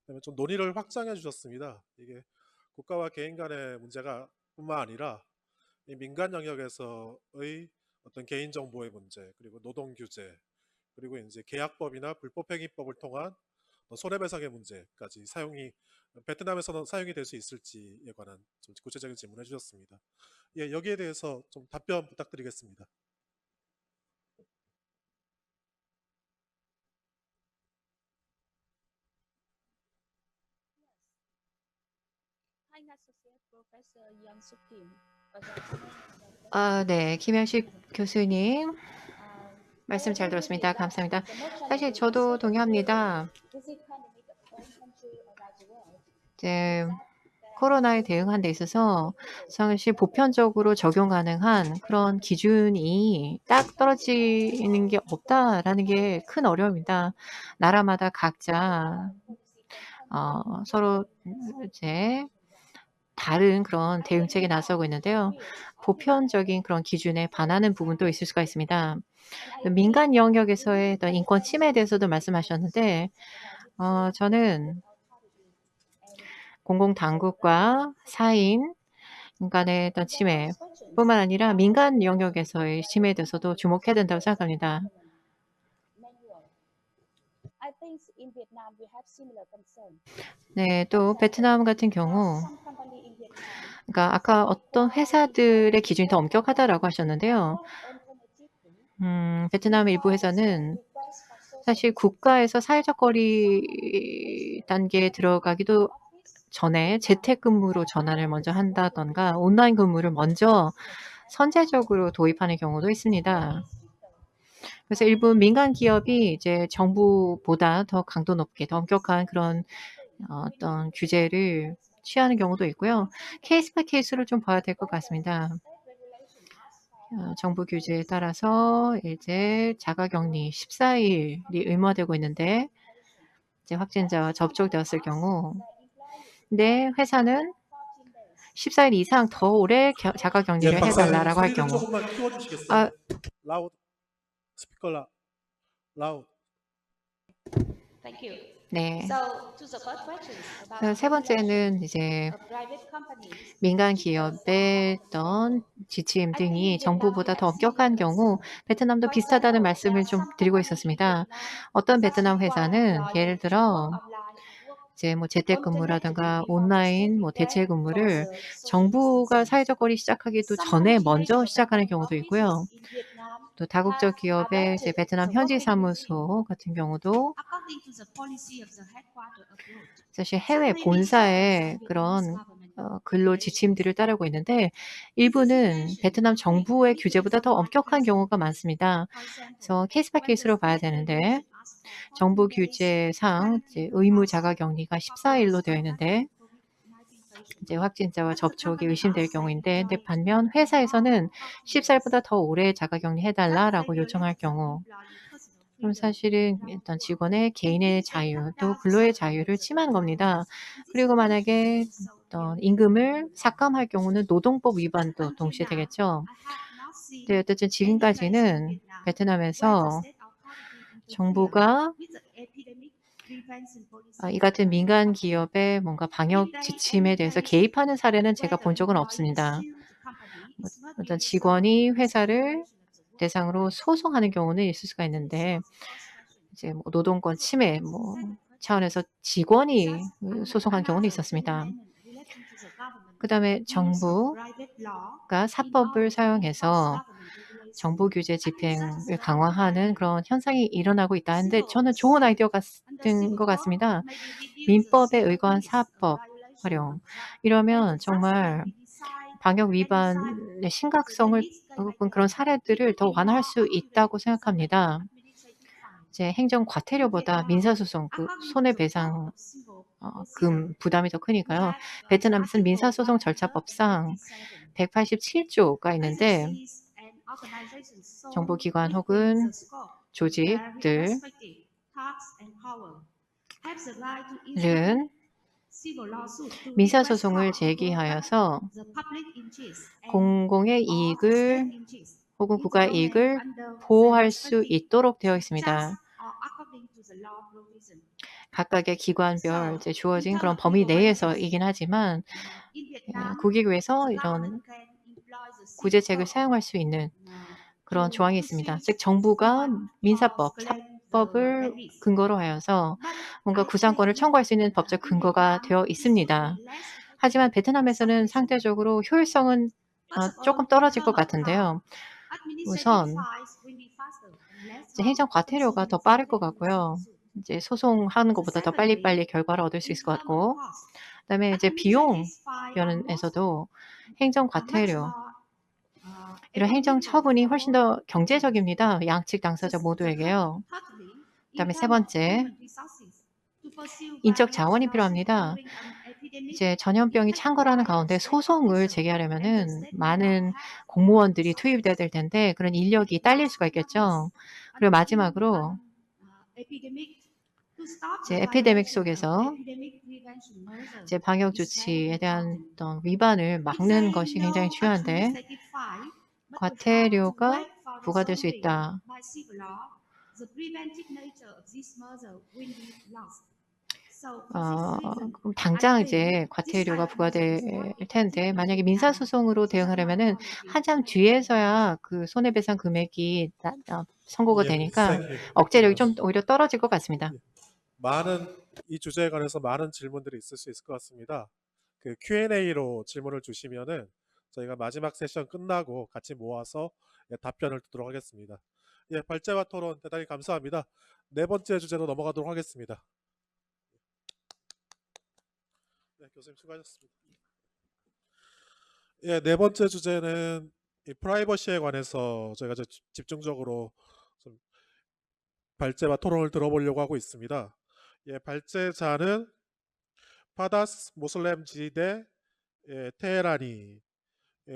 그다음에 좀 논의를 확장해 주셨습니다. 이게 국가와 개인 간의 문제가 뿐만 아니라 이 민간 영역에서의 어떤 개인 정보의 문제, 그리고 노동 규제, 그리고 이제 계약법이나 불법행위법을 통한 손해배상의 문제까지 베트남에서는 사용이 될 수 있을지에 관한 좀 구체적인 질문을 해주셨습니다. 예, 여기에 대해서 좀 답변 부탁드리겠습니다. 네, 김현식 교수님 말씀 잘 들었습니다. 감사합니다. 사실 저도 동의합니다. 이제 코로나에 대응하는 데 있어서 사실 보편적으로 적용 가능한 그런 기준이 딱 떨어지는 게 없다라는 게 큰 어려움입니다. 나라마다 각자 서로 이제 다른 그런 대응책에 나서고 있는데요. 보편적인 그런 기준에 반하는 부분도 있을 수가 있습니다. 민간 영역에서의 어떤 인권 침해에 대해서도 말씀하셨는데 저는 공공당국과 사인 간의 어떤 침해뿐만 아니라 민간 영역에서의 침해에 대해서도 주목해야 된다고 생각합니다. 네, 또 베트남 같은 경우 그러니까 아까 어떤 회사들의 기준이 더 엄격하다라고 하셨는데요. 베트남 일부 회사는 사실 국가에서 사회적 거리 단계에 들어가기도 전에 재택근무로 전환을 먼저 한다던가 온라인 근무를 먼저 선제적으로 도입하는 경우도 있습니다. 그래서 일부 민간 기업이 이제 정부보다 더 강도 높게 더 엄격한 그런 어떤 규제를 취하는 경우도 있고요. 케이스 바이 케이스로 좀 봐야 될 것 같습니다. 정부 규제에 따라서 이제 자가격리 14일이 의무화되고 있는데 이제 확진자와 접촉되었을 경우 내 회사는 14일 이상 더 오래 자가격리를 해달라고 할 경우. 조금만 키워주시겠어요? 라우드 스피커 라우드. 네. 세 번째는 이제 민간 기업의 어떤 지침 등이 정부보다 더 엄격한 경우 베트남도 비슷하다는 말씀을 좀 드리고 있었습니다. 어떤 베트남 회사는 예를 들어 이제 뭐 재택근무라든가 온라인 뭐 대체 근무를 정부가 사회적 거리 시작하기도 전에 먼저 시작하는 경우도 있고요. 또 다국적 기업의 이제 베트남 현지 사무소 같은 경우도 사실 해외 본사의 그런 근로 지침들을 따르고 있는데 일부는 베트남 정부의 규제보다 더 엄격한 경우가 많습니다. 그래서 케이스 바이 케이스로 봐야 되는데 정부 규제상 이제 의무 자가 격리가 14일로 되어 있는데 이제 확진자와 접촉이 의심될 경우인데 근데 반면 회사에서는 14일보다 더 오래 자가 격리해달라라고 요청할 경우 그럼 사실은 일단 직원의 개인의 자유 또 근로의 자유를 침해하는 겁니다. 그리고 만약에 어떤 임금을 삭감할 경우는 노동법 위반도 동시에 되겠죠. 네, 어쨌든 지금까지는 베트남에서 정부가 이 같은 민간 기업의 뭔가 방역 지침에 대해서 개입하는 사례는 제가 본 적은 없습니다. 어떤 직원이 회사를 대상으로 소송하는 경우는 있을 수가 있는데 이제 뭐 노동권 침해 차원에서 직원이 소송한 경우는 있었습니다. 그다음에 정부가 사법을 사용해서 정부 규제 집행을 강화하는 그런 현상이 일어나고 있다. 근데 저는 좋은 아이디어 같은 것 같습니다. 민법에 의거한 사법 활용. 이러면 정말 방역 위반의 심각성을 혹은 그런 사례들을 더 완화할 수 있다고 생각합니다. 이제 행정 과태료보다 민사소송 그 손해배상 금 부담이 더 크니까요. 베트남에서는 민사소송 절차법상 187조가 있는데 정부기관 혹은 조직들은 민사소송을 제기하여서 공공의 이익을 혹은 국가의 이익을 보호할 수 있도록 되어 있습니다. 각각의 기관별 이제 주어진 그런 범위 내에서이긴 하지만 국익위에서 이런 구제책을 사용할 수 있는 그런 조항이 있습니다. 즉 정부가 민사법, 사법을 근거로 하여서 뭔가 구상권을 청구할 수 있는 법적 근거가 되어 있습니다. 하지만 베트남에서는 상대적으로 효율성은 조금 떨어질 것 같은데요. 우선 이제 행정 과태료가 더 빠를 것 같고요. 이제 소송하는 것보다 더 빨리빨리 결과를 얻을 수 있을 것 같고, 그다음에 이제 비용 면에서도 행정 과태료 이런 행정 처분이 훨씬 더 경제적입니다. 양측 당사자 모두에게요. 그다음에 세 번째, 인적 자원이 필요합니다. 이제 전염병이 창궐하는 가운데 소송을 제기하려면은 많은 공무원들이 투입돼야 될 텐데 그런 인력이 딸릴 수가 있겠죠. 그리고 마지막으로 이제 에피데믹 속에서 이제 방역 조치에 대한 어떤 위반을 막는 것이 굉장히 중요한데 과태료가 부과될 수 있다. 그럼 당장 이제 과태료가 부과될 텐데 만약에 민사소송으로 대응하려면은 한참 뒤에서야 그 손해배상 금액이 선고가 예, 되니까 thank you. 억제력이 좀 오히려 떨어질 것 같습니다. 이 주제에 관해서 많은 질문들이 있을 수 있을 것 같습니다. 그 Q&A로 질문을 주시면은 저희가 마지막 세션 끝나고 같이 모아서 답변을 듣도록 하겠습니다. 예, 발제와 토론 대단히 감사합니다. 네 번째 주제로 넘어가도록 하겠습니다. 네, 교수님 수고하셨습니다. 예, 네 번째 주제는 이 프라이버시에 관해서 저희가 집중적으로 좀 발제와 토론을 들어보려고 하고 있습니다. 예, 발제자는 파다스 모슬렘 지대 테헤라니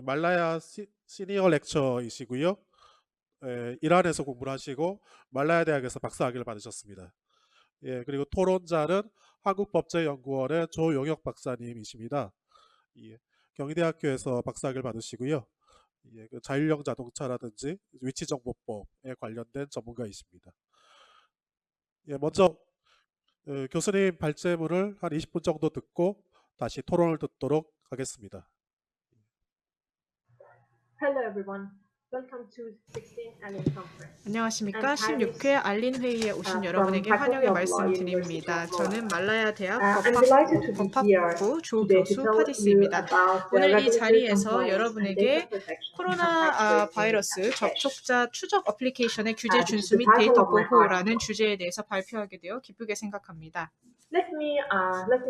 말라야 시니어 렉처이시고요. 이란에서 공부를 하시고 말라야 대학에서 박사학위를 받으셨습니다. 예, 그리고 토론자는 한국법제연구원의 조용혁 박사님이십니다. 예, 경희대학교에서 박사학위를 받으시고요. 예, 그 자율형 자동차라든지 위치정보법에 관련된 전문가이십니다. 예, 먼저 교수님 발제문을 한 20분 정도 듣고 다시 토론을 듣도록 하겠습니다. Hello everyone. Welcome to 16th Allen Conference. 안녕하십니까. 16회 알린 회의에 오신 여러분에게 환영의 말씀드립니다. 저는 말라야 대학 법학부 조교수 파디스입니다. 오늘 이 자리에서 여러분에게 코로나 바이러스 접촉자 추적 어플리케이션의 규제 준수 및 데이터 보호라는 주제에 대해서 발표하게 되어 기쁘게 생각합니다. Let me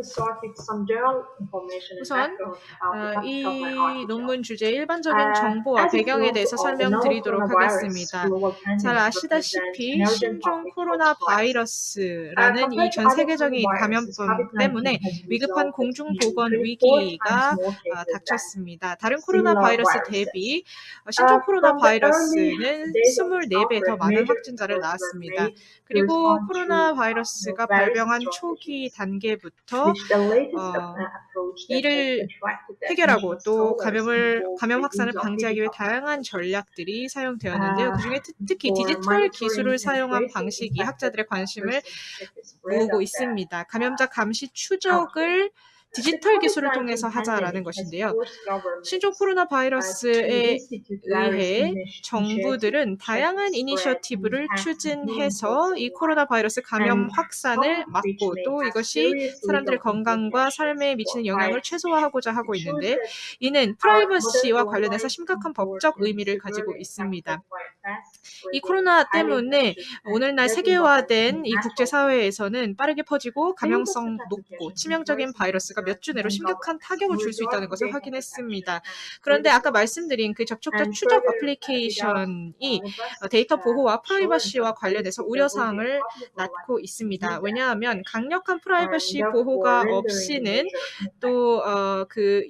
start with some general information and 우선 background about the 이 topic of my article. 논문 주제 일반적인 정보와 As it 배경에 knows, 대해서 the novel 설명드리도록 coronavirus 하겠습니다. global 잘 pandemic represents 아시다시피 emerging 신종 public 코로나 health crisis. 바이러스라는 이 Compared to 전 other 세계적인 coronaviruses, 감염병 COVID-19 때문에 has 위급한 resulted in 공중보건 24 times 위기가 more cases than 닥쳤습니다. 다른 코로나 similar 바이러스 viruses. 대비 신종 코로나 From the early 바이러스는 days of this 24배 더 outbreak, 많은 major 확진자를 efforts were 낳았습니다. made to 그리고 respond 코로나 to 바이러스가 various 발병한 strategies, 초기 단계부터 which the latest approach that has 이를 attracted the 해결하고 attention of 또 scholars involves 감염 the 확산을 use of 방지하기 위해 digital 다양한 전략들이 사용되었는데요. 그중에 특히 for 디지털 기술을 monitoring and 사용한 tracing 방식이 infected 학자들의 관심을 persons to check the spread 모으고 of the 있습니다. 감염자 감시 outbreak. 추적을 The 디지털 기술을 COVID-19 통해서 하자라는 pandemic has 것인데요. forced governments 신종 코로나 to 바이러스에 institute various 의해 initiatives 정부들은 to check the 다양한 spread and 이니셔티브를 impact of human 추진해서 health 이 and 코로나 바이러스 감염 and 확산을 some which 막고 may 또 have 이것이 serious 사람들의 legal 건강과 implications 삶에 for 미치는 영향을 privacy. 최소화하고자 하고 It shows 있는데 that 이는 our modern 프라이버시와 관련해서 globalized 심각한 world 법적 can be 의미를 가지고 severely 있습니다. affected by a fast 이 spreading, 코로나 highly 때문에 infectious and 오늘날 deadly virus 세계화된 이 natural 국제사회에서는 빠르게 퍼지고 Single 가명성 such 높고 application has 치명적인 raised 바이러스가 몇 주 내로 concerns 심각한 among 타격을 줄 수 있다는 governments 것을 with regard to 확인했습니다. data protection 그런데 and 아까 말씀드린 그 접촉자 and 추적 further, 어플리케이션이 robust 데이터 보호와 assurance 프라이버시와 of 관련해서 privacy, there will be a 우려사항을 public 낳고 license to 있습니다. use the 왜냐하면 application. 강력한 And 프라이버시 therefore, 보호가 rendering the 없이는 measure 또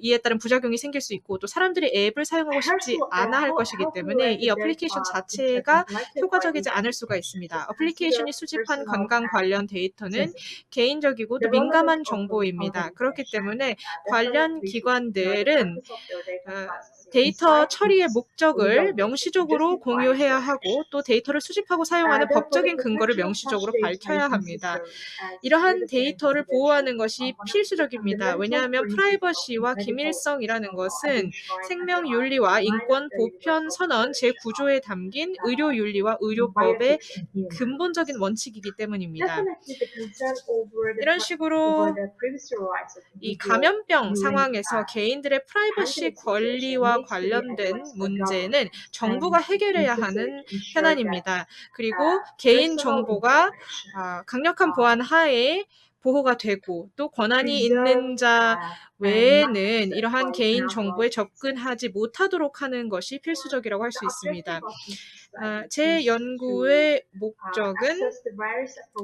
이에 따른 부작용이 생길 수 있고 또 사람들이 앱을 사용하고 싶지 않아 할 것이기 때문에 이 어플리케이션 자체가 효과적이지 않을 수가 있습니다. 어플리케이션이 수집한 건강 관련 데이터는 개인적이고 또 민감한 정보입니다. 그렇기 때문에 관련 기관들은 데이터 처리의 목적을 명시적으로 공유해야 하고 또 데이터를 수집하고 사용하는 법적인 근거를 명시적으로 밝혀야 합니다. 이러한 데이터를 보호하는 것이 필수적입니다. 왜냐하면 프라이버시와 기밀성이라는 것은 생명 윤리와 인권 보편 선언 제9조에 담긴 의료 윤리와 의료법의 근본적인 원칙이기 때문입니다. 이런 식으로 이 감염병 상황에서 개인들의 프라이버시 권리와 관련된 문제는 정부가 해결해야 하는 현안입니다. 그리고 개인 정보가 강력한 보안 하에 보호가 되고 또 권한이 있는 자 외에는 이러한 개인 정보에 접근하지 못하도록 하는 것이 필수적이라고 할 수 있습니다. 제 연구의 목적은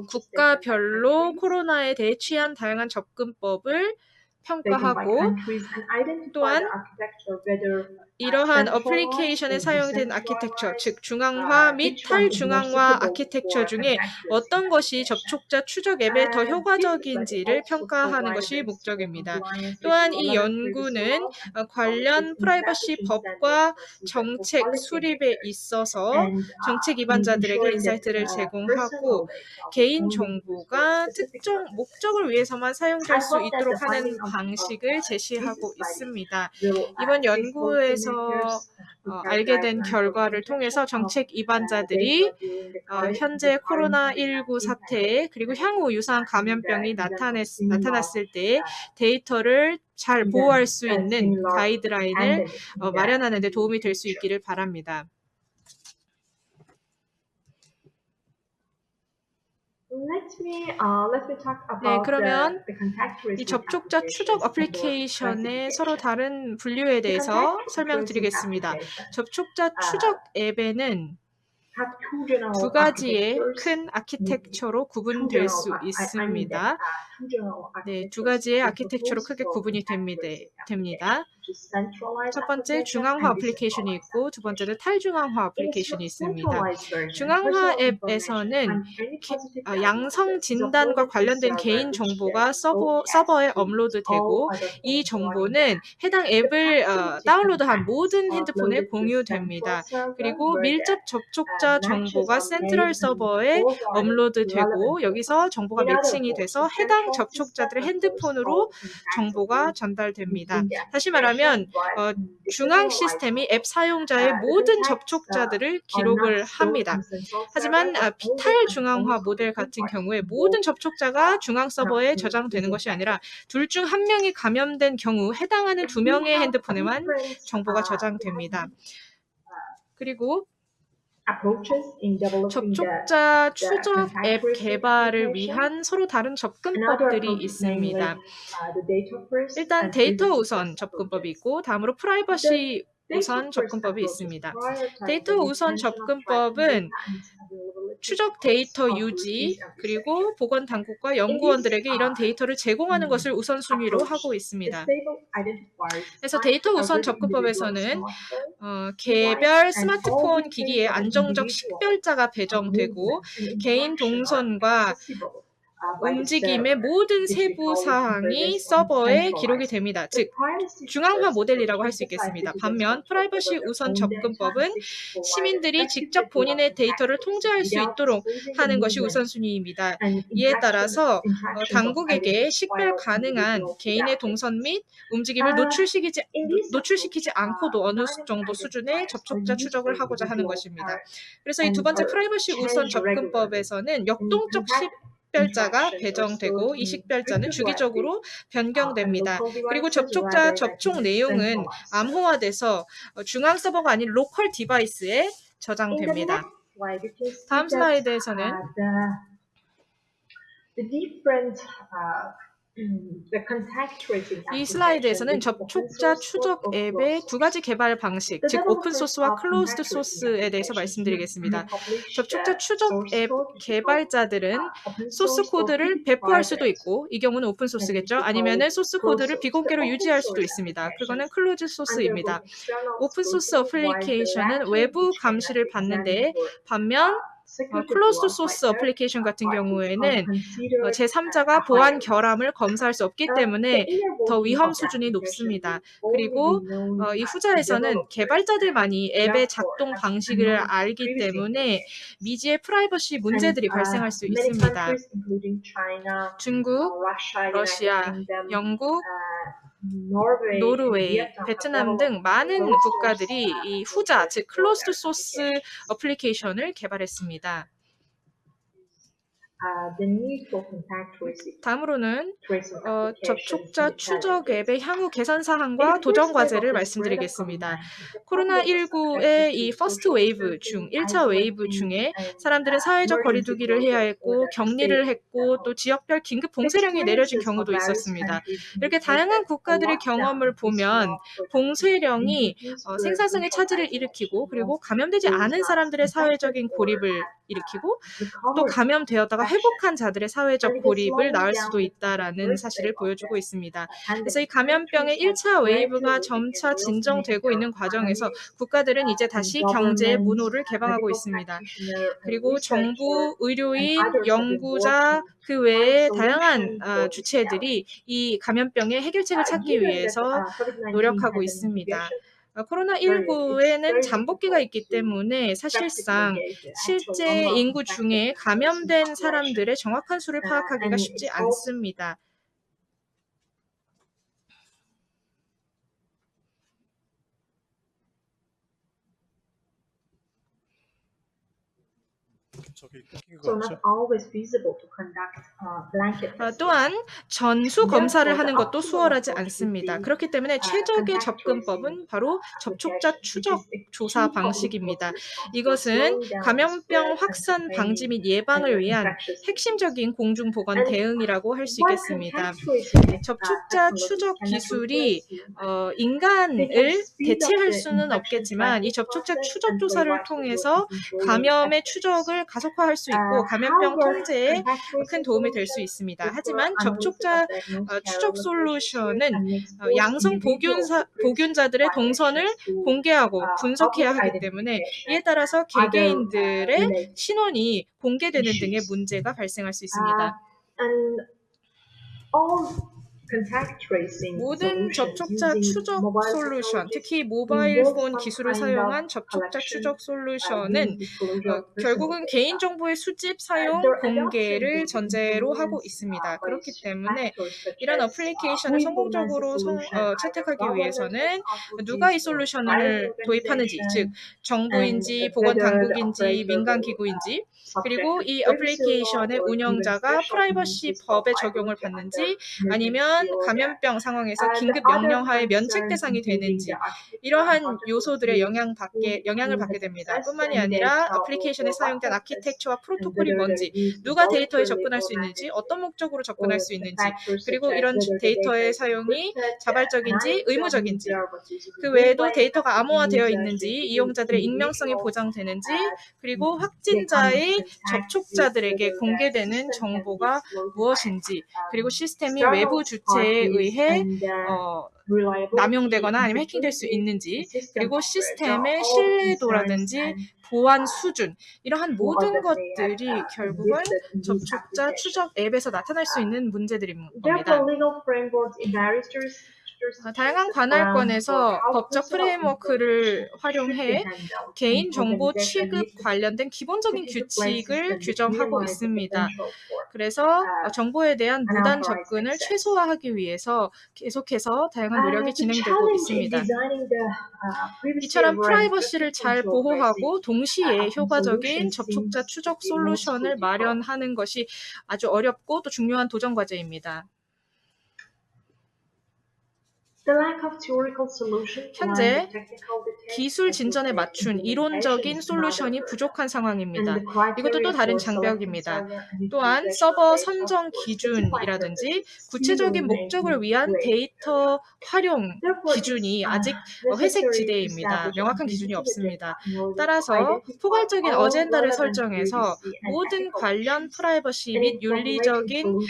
국가별로 코로나에 대해 취한 다양한 접근법을 평가하고 또한 이러한 어플리케이션에 사용된 아키텍처, 즉 중앙화 및 탈중앙화 아키텍처 중에 어떤 것이 접촉자 추적 앱에 더 효과적인지를 평가하는 것이 목적입니다. 또한 이 연구는 관련 프라이버시 법과 정책 수립에 있어서 정책 위반자들에게 인사이트를 제공하고 개인 정보가 특정 목적을 위해서만 사용될 수 있도록 하는 방식을 제시하고 있습니다. 이번 연구에서 알게 된 결과를 통해서 정책 위반자들이 현재 코로나19 사태에 그리고 향후 유사한 감염병이 나타났을 때 데이터를 잘 보호할 수 있는 가이드라인을 마련하는 데 도움이 될 수 있기를 바랍니다. 네, 그러면 이 접촉자 추적 어플리케이션의 서로 다른 분류에 대해서 설명드리겠습니다. 접촉자 추적 앱에는 두 가지의 큰 아키텍처로 구분될 수 있습니다. 네, 두 가지의 아키텍처로 크게 구분이 됩니다. 첫 번째 중앙화 어플리케이션이 있고 두 번째는 탈중앙화 어플리케이션이 있습니다. 중앙화 앱에서는 양성 진단과 관련된 개인 정보가 서버에 업로드되고 이 정보는 해당 앱을 다운로드한 모든 핸드폰에 공유됩니다. 그리고 밀접 접촉자 정보가 센트럴 서버에 업로드되고 여기서 정보가 매칭이 돼서 해당 접촉자들의 핸드폰으로 정보가 전달됩니다. 다시 말하면 중앙 시스템이 앱 사용자의 모든 접촉자들을 기록을 합니다. 하지만 탈중앙화 모델 같은 경우에 모든 접촉자가 중앙 서버에 저장되는 것이 아니라 둘 중 한 명이 감염된 경우 해당하는 2명의 핸드폰에만 정보가 저장됩니다. 그리고 approaches in developing 접촉자 the 추적 contact 앱 tracing 개발을 application. 위한 서로 다른 Another 접근법들이 approach is namely 있습니다. the data first 일단 and 데이터 privacy 우선 first 접근법이 approaches. 있고 다음으로 The 프라이버시 data 우선 first 접근법이 approaches 있습니다. prioritize 데이터 the 우선 retention of tracking 접근법은 data and availability 추적 of 데이터 routine 유지 research. 그리고 보건 당국과 In this 연구원들에게 이런 데이터를 제공하는 것을 approach, 우선순위로 하고 the 있습니다. stable identifiers 그래서 find 데이터 우선 every individual 접근법에서는 smartphone, 개별 device, and all 스마트폰 details 기기에 of an 안정적 individual 식별자가 배정되고 movement and 개인 interaction are 동선과 accessible by the 움직임의 server, 모든 which we 세부 call it 사항이 convergence on 서버에 기록이 centralized. 됩니다. The 즉 privacy 중앙화 first 모델이라고 할 approach 수 있겠습니다. emphasizes 반면 citizens' control 프라이버시 over their 우선 own data and 접근법은 seeks to provide 시민들이 effective 직접 data 본인의 데이터를 methods 통제할 수 without 있도록 exposing the 하는 것이 movement 우선순위입니다. and 이에 따라서 interactions of 당국에게 식별 identifiable 가능한 individuals 개인의 without 동선 it. 및 움직임을 In this 노출시키지 approach, 않고도 어느 dynamic 정도 수준의 identifiers 접촉자 are used 추적을 for 하고자 하는 individual 것입니다. 그래서 이 두 and 번째 are 프라이버시 우선 changed regularly. 접근법에서는 And 역동적 contact 식별자가 interactions are 배정되고 stored 이 in 식별자는 cryptographic 주기적으로 and 변경됩니다. local 그리고 devices 접촉자 rather than 접촉 in 내용은 centralized servers. 암호화돼서 중앙 서버가 아닌 로컬 디바이스에 In the 저장됩니다. next slide, you can see 다음 that 슬라이드에서는 the different the contact tracing 이 application 슬라이드에서는 with open 접촉자 source 추적 or 앱의 closed 두 source. 가지 개발 방식, The 즉 오픈 developers 소스와 of 클로즈드 contact tracing 소스에 대해서 applications 말씀드리겠습니다. publish 접촉자 the 추적 source 앱 code because 개발자들은 open 소스 source or 코드를 배포할 수도 private. 있고 이 경우는 오픈 소스겠죠. And we call 아니면은 it 소스 closed 코드를 source. 비공개로 The open 유지할 수도 source 있습니다. applications 그거는 클로즈 undergo 소스입니다. external 오픈 소스 scrutiny, while the 어플리케이션은 latter, 외부 which can 감시를 be 받는데 examined for 반면 security 클로즈드 flaws 소스 like that, 어플리케이션 같은 are 경우에는 considered 제3자가 a 보안 higher risk. 결함을 검사할 수 없기 The 때문에 inner 더 working 위험 of the 수준이 application 높습니다. will only 그리고 be known 이 to 후자에서는 developers 개발자들만이 앱의 therefore 작동 have 방식을 unknown 알기 privacy 때문에 implications. 미지의 프라이버시 And 문제들이 발생할 수 many 있습니다. countries, including China, 중국, Russia, United 러시아, Kingdom, 영국, Norway, and 노르웨이, Vietnam have 베트남 developed 등 많은 closed source 국가들이 이 후자, 즉 클로즈드 소스 어플리케이션을 개발했습니다. the need for contact tracing 다음으로는 applications 접촉자 in the 추적 challenges. 앱의 향후 개선 In 사항과 the 도전 first wave of 과제를 the spread of 말씀드리겠습니다. COVID-19, 코로나19의 이 퍼스트 웨이브 중 1차 웨이브 중에 사람들은 사회적 거리두기를 해야 했고 격리를 했고 또 지역별 긴급 봉쇄령이 내려진 경우도 있었습니다. 이렇게 다양한 국가들의 경험을 보면 봉쇄령이 생산성의 차질을 일으키고 그리고 감염되지 않은 사람들의 사회적인 고립을 일으키고 또 감염되었다가 회복한 자들의 사회적 고립을 낳을 수도 있다라는 사실을 보여주고 있습니다. 그래서 이 감염병의 1차 웨이브가 점차 진정되고 있는 과정에서 국가들은 이제 다시 경제의 문호를 개방하고 있습니다. 그리고 정부, 의료인, 연구자, 그 외에 다양한 주체들이 이 감염병의 해결책을 찾기 위해서 노력하고 있습니다. 코로나19에는 잠복기가 있기 때문에 사실상 실제 인구 중에 감염된 사람들의 정확한 수를 파악하기가 쉽지 않습니다. 저기 끊긴 So 거 not 같죠? always feasible to conduct blanket testing. 또한 전수 검사를 하는 것도 수월하지 않습니다. 그렇기 때문에 최적의 접근법은 바로 접촉자 추적 조사 방식입니다. 이것은 감염병 확산 방지 및 예방을 위한 핵심적인 공중보건 대응이라고 할 수 있겠습니다. 접촉자 추적 기술이 인간을 대체할 수는 없겠지만 이 접촉자 추적 조사를 통해서 감염의 추적을 가속화할 수 있고 감염병 통제에 큰 도움이 될 수 있습니다. 하지만 접촉자 추적 솔루션은 양성 보균자들의 동선을 공개하고 분석해야 하기 때문에 이에 따라서 개개인들의 신원이 공개되는 등의 문제가 발생할 수 있습니다. 모든 접촉자 추적 솔루션, 특히 모바일 폰 기술을 사용한 접촉자 추적 솔루션은 결국은 개인정보의 수집, 사용, 공개를 전제로 하고 있습니다. 그렇기 때문에 이런 어플리케이션을 성공적으로 채택하기 위해서는 누가 이 솔루션을 도입하는지, 즉 정부인지, 보건당국인지, 민간기구인지, 그리고 이 어플리케이션의 운영자가 프라이버시 법의 적용을 받는지 아니면 이러한 감염병 상황에서 긴급 명령하에 면책 대상이 되는지 이러한 요소들의 영향을 받게 됩니다. 뿐만이 아니라 애플리케이션에 사용된 아키텍처와 프로토콜이 뭔지, 누가 데이터에 접근할 수 있는지, 어떤 목적으로 접근할 수 있는지, 그리고 이런 데이터의 사용이 자발적인지 의무적인지, 그 외에도 데이터가 암호화되어 있는지, 이용자들의 익명성이 보장되는지, 그리고 확진자의 접촉자들에게 공개되는 정보가 무엇인지, 그리고 시스템이 외부 주체에 의해 남용되거나 아니면 해킹될 수 있는지, 그리고 시스템의 신뢰도라든지 보안 수준, 이러한 모든 것들이 결국은 접촉자 추적 앱에서 나타날 수 있는 문제들인 겁니다. 다양한 관할권에서 법적 프레임워크를 활용해 개인정보 취급 관련된 기본적인 규칙을 규정하고 있습니다. 그래서 정보에 대한 무단 접근을 최소화하기 위해서 계속해서 다양한 노력이 진행되고 있습니다. 이처럼 프라이버시를 잘 보호하고 동시에 효과적인 접촉자 추적 솔루션을 마련하는 것이 아주 어렵고 또 중요한 도전 과제입니다. 현재 기술 진전에 맞춘 이론적인 솔루션이 부족한 상황입니다. 이것도 또 다른 장벽입니다. 또한 서버 선정 기준이라든지 구체적인 목적을 위한 데이터 활용 기준이 아직 회색 지대입니다. 명확한 기준이 없습니다. 따라서 포괄적인 어젠다를 설정해서 모든 관련 프라이버시 및 윤리적인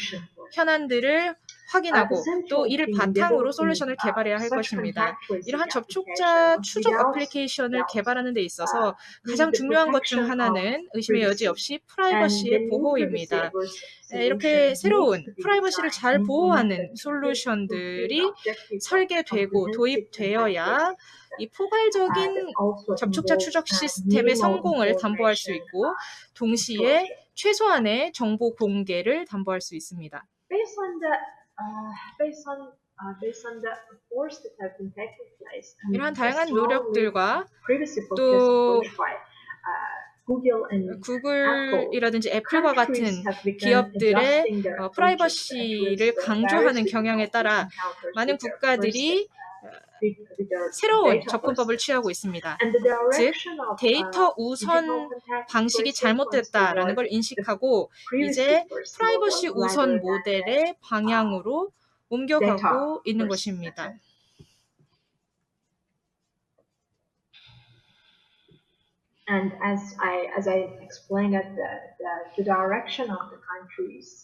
현안들을 확인하고 또 이를 바탕으로 솔루션을 개발해야 할 것입니다. 이러한 접촉자 추적 애플리케이션을 개발하는 데 있어서 가장 중요한 것 중 하나는 의심의 여지 없이 프라이버시의 보호입니다. 이렇게 새로운 프라이버시를 잘 보호하는 솔루션들이 설계되고 도입되어야 이 포괄적인 접촉자 추적 시스템의 성공을 담보할 수 있고 동시에 최소한의 정보 공개를 담보할 수 있습니다. 이러한 다양한 노력들과 또 구글이라든지 애플과 같은 기업들의 프라이버시를 강조하는 경향에 따라 많은 국가들이 새로운 접근법을 취하고 있습니다. 즉, 데이터 우선 방식이 잘못됐다라는 걸 인식하고 이제 프라이버시 우선 모델의 방향으로 옮겨가고 있는 것입니다.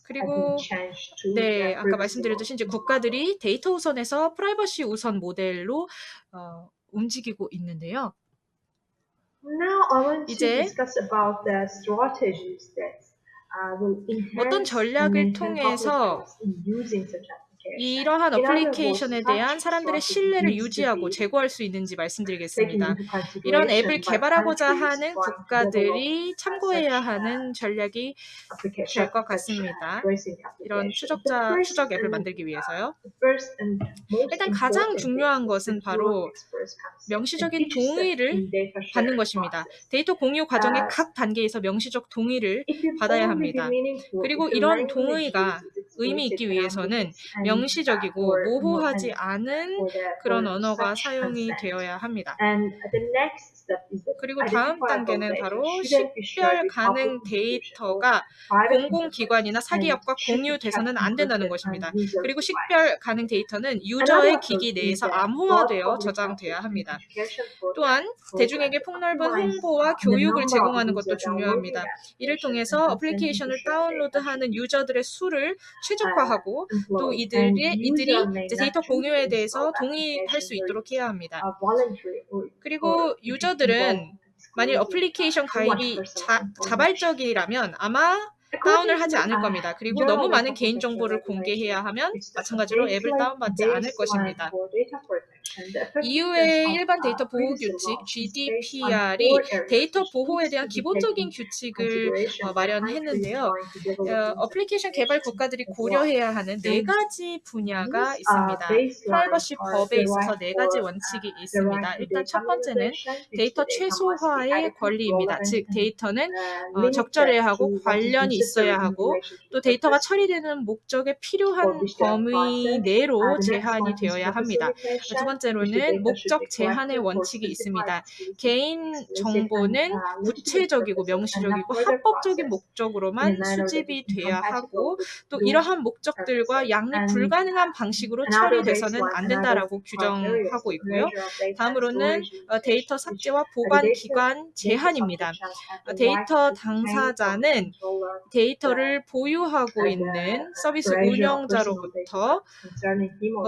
그리고 아까 말씀드렸듯이 이제 국가들이 데이터 우선에서 프라이버시 우선 모델로 움직이고 있는데요. 이제 어떤 전략을 통해서 이러한 어플리케이션에 대한 사람들의 신뢰를 유지하고 제고할 수 있는지 말씀드리겠습니다. 이런 앱을 개발하고자 하는 국가들이 참고해야 하는 전략이 될 것 같습니다. 이런 추적 앱을 만들기 위해서요. 일단 가장 중요한 것은 바로 명시적인 동의를 받는 것입니다. 데이터 공유 과정의 각 단계에서 명시적 동의를 받아야 합니다. 그리고 이런 동의가 의미 있기 위해서는 명시적이고 모호하지 않은 그런 언어가 사용이 되어야 합니다. 그리고 다음 단계는 바로 식별 가능 데이터가 공공기관이나 사기업과 공유돼서는 안 된다는 것입니다. 그리고 식별 가능 데이터는 유저의 기기 내에서 암호화되어 저장돼야 합니다. 또한 대중에게 폭넓은 홍보와 교육을 제공하는 것도 중요합니다. 이를 통해서 어플리케이션을 다운로드하는 유저들의 수를 최적화하고 또 이들이 이제 데이터 공유에 대해서 동의할 수 있도록 해야 합니다. 그리고 유저들은 만일 어플리케이션 가입이 자발적이라면 아마 다운을 하지 않을 겁니다. 그리고 너무 많은 개인정보를 공개해야 하면 마찬가지로 앱을 다운받지 않을 것입니다. EU의 일반 데이터 보호 규칙 GDPR이 데이터 보호에 대한 기본적인 규칙을 마련했는데요. 어플리케이션 개발 국가들이 고려해야 하는 4가지 분야가 있습니다. 프라이버시 법에 있어서 4가지 원칙이 있습니다. 일단 첫 번째는 데이터 최소화의 권리입니다. 즉 데이터는 적절해야 하고 관련이 있어야 하고 또 데이터가 처리되는 목적에 필요한 범위 내로 제한이 되어야 합니다. 두 번째로는 목적 제한의 원칙이 있습니다. 개인 정보는 구체적이고 명시적이고 합법적인 목적으로만 수집이 돼야 하고 또 이러한 목적들과 양립 불가능한 방식으로 처리돼서는 안 된다라고 규정하고 있고요. 다음으로는 데이터 삭제와 보관 기간 제한입니다. 데이터 당사자는 데이터를 보유하고 있는 서비스 운영자로부터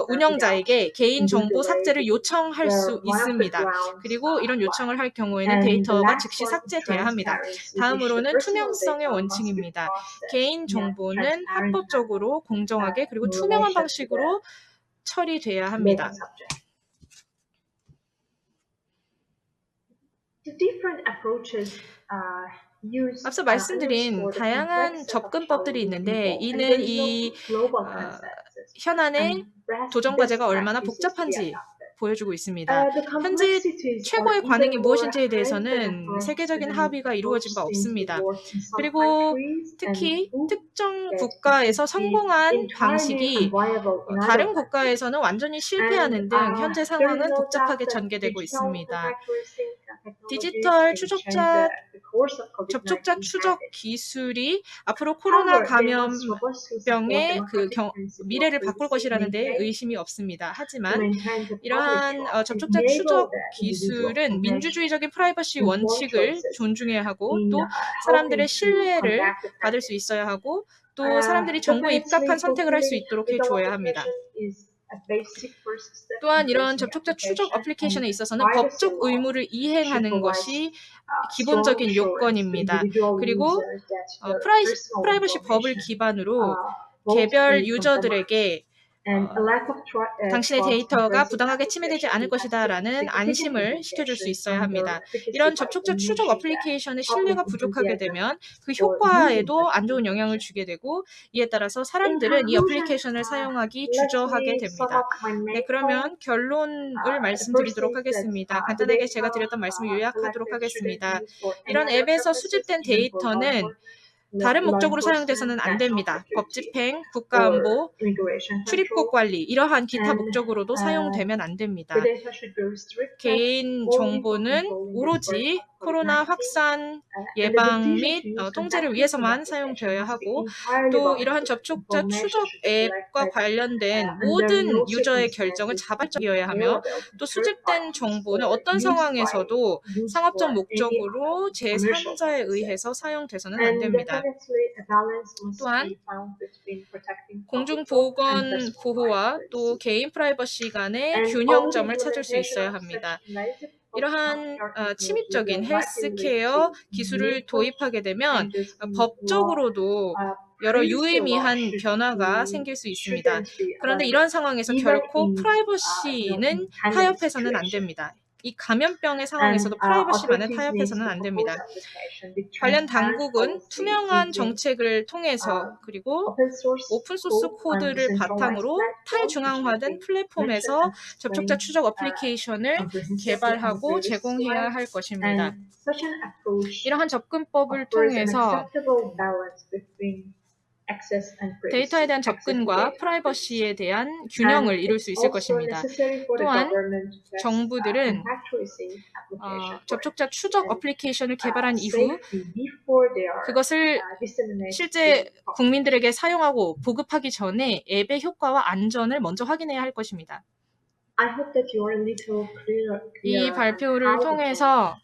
운영자에게 개인 정보 삭제를 요청할 수 있습니다. 그리고 이런 요청을 할 경우에는 데이터가 즉시 삭제돼야 합니다. 다음으로는 투명성의 원칙입니다. 개인 정보는 합법적으로 공정하게 그리고 투명한 방식으로 처리돼야 합니다. 앞서 말씀드린 다양한 접근법들이 있는데 이는 이 현안의 도전 과제가 얼마나 복잡한지 보여주고 있습니다. 현재 최고의 관행이 무엇인지에 대해서는 세계적인 합의가 이루어진 바 없습니다. 그리고 특히 특정 국가에서 성공한 방식이 다른 국가에서는 완전히 실패하는 등 현재 상황은 복잡하게 전개되고 있습니다. 디지털 접촉자 추적 기술이 앞으로 코로나 감염병의 미래를 바꿀 것이라는 데 의심이 없습니다. 하지만 이러한 접촉자 추적 기술은 민주주의적인 프라이버시 원칙을 존중해야 하고 또 사람들의 신뢰를 받을 수 있어야 하고 또 사람들이 정보에 입각한 선택을 할 수 있도록 해줘야 합니다. 또한 이런 접촉자 추적 어플리케이션에 있어서는 법적 의무를 이행하는 것이 기본적인 요건입니다. 그리고 프라이버시 법을 기반으로 개별 유저들에게 당신의 데이터가 부당하게 침해되지 않을 것이다 라는 안심을 시켜줄 수 있어야 합니다. 이런 접촉자 추적 어플리케이션의 신뢰가 부족하게 되면 그 효과에도 안 좋은 영향을 주게 되고 이에 따라서 사람들은 이 어플리케이션을 사용하기 주저하게 됩니다. 네, 그러면 결론을 말씀드리도록 하겠습니다. 간단하게 제가 드렸던 말씀을 요약하도록 하겠습니다. 이런 앱에서 수집된 데이터는 다른 목적으로 사용돼서는 안 됩니다. 법 집행, 국가안보, 출입국 관리 이러한 기타 목적으로도 사용되면 안 됩니다. 개인 정보는 오로지 코로나 확산 예방 및 통제를 위해서만 사용되어야 하고 또 이러한 접촉자 추적 앱과 관련된 모든 유저의 결정은 자발적이어야 하며 또 수집된 정보는 어떤 상황에서도 상업적 목적으로 제3자에 의해서 사용돼서는 안 됩니다. 또한 공중보건 보호와 또 개인 프라이버시 간의 균형점을 찾을 수 있어야 합니다. 이러한 침입적인 헬스케어 기술을 도입하게 되면 법적으로도 여러 유의미한 변화가 생길 수 있습니다. 그런데 이런 상황에서 결코 프라이버시는 타협해서는 안 됩니다. 이 감염병의 상황에서도 프라이버시만은 타협해서는 안 됩니다. 관련 당국은 투명한 정책을 통해서 그리고 오픈소스 코드를 바탕으로 탈중앙화된 플랫폼에서 접촉자 추적 어플리케이션을 개발하고 제공해야 할 것입니다. 이러한 접근법을 통해서 데이터에 대한 접근과 프라이버시에 대한 균형을 이룰 수 있을 것입니다. 또한 정부들은 접촉자 추적 어플리케이션을 개발한 이후 그것을 실제 국민들에게 사용하고 보급하기 전에 앱의 효과와 안전을 먼저 확인해야 할 것입니다. 이 발표를 통해서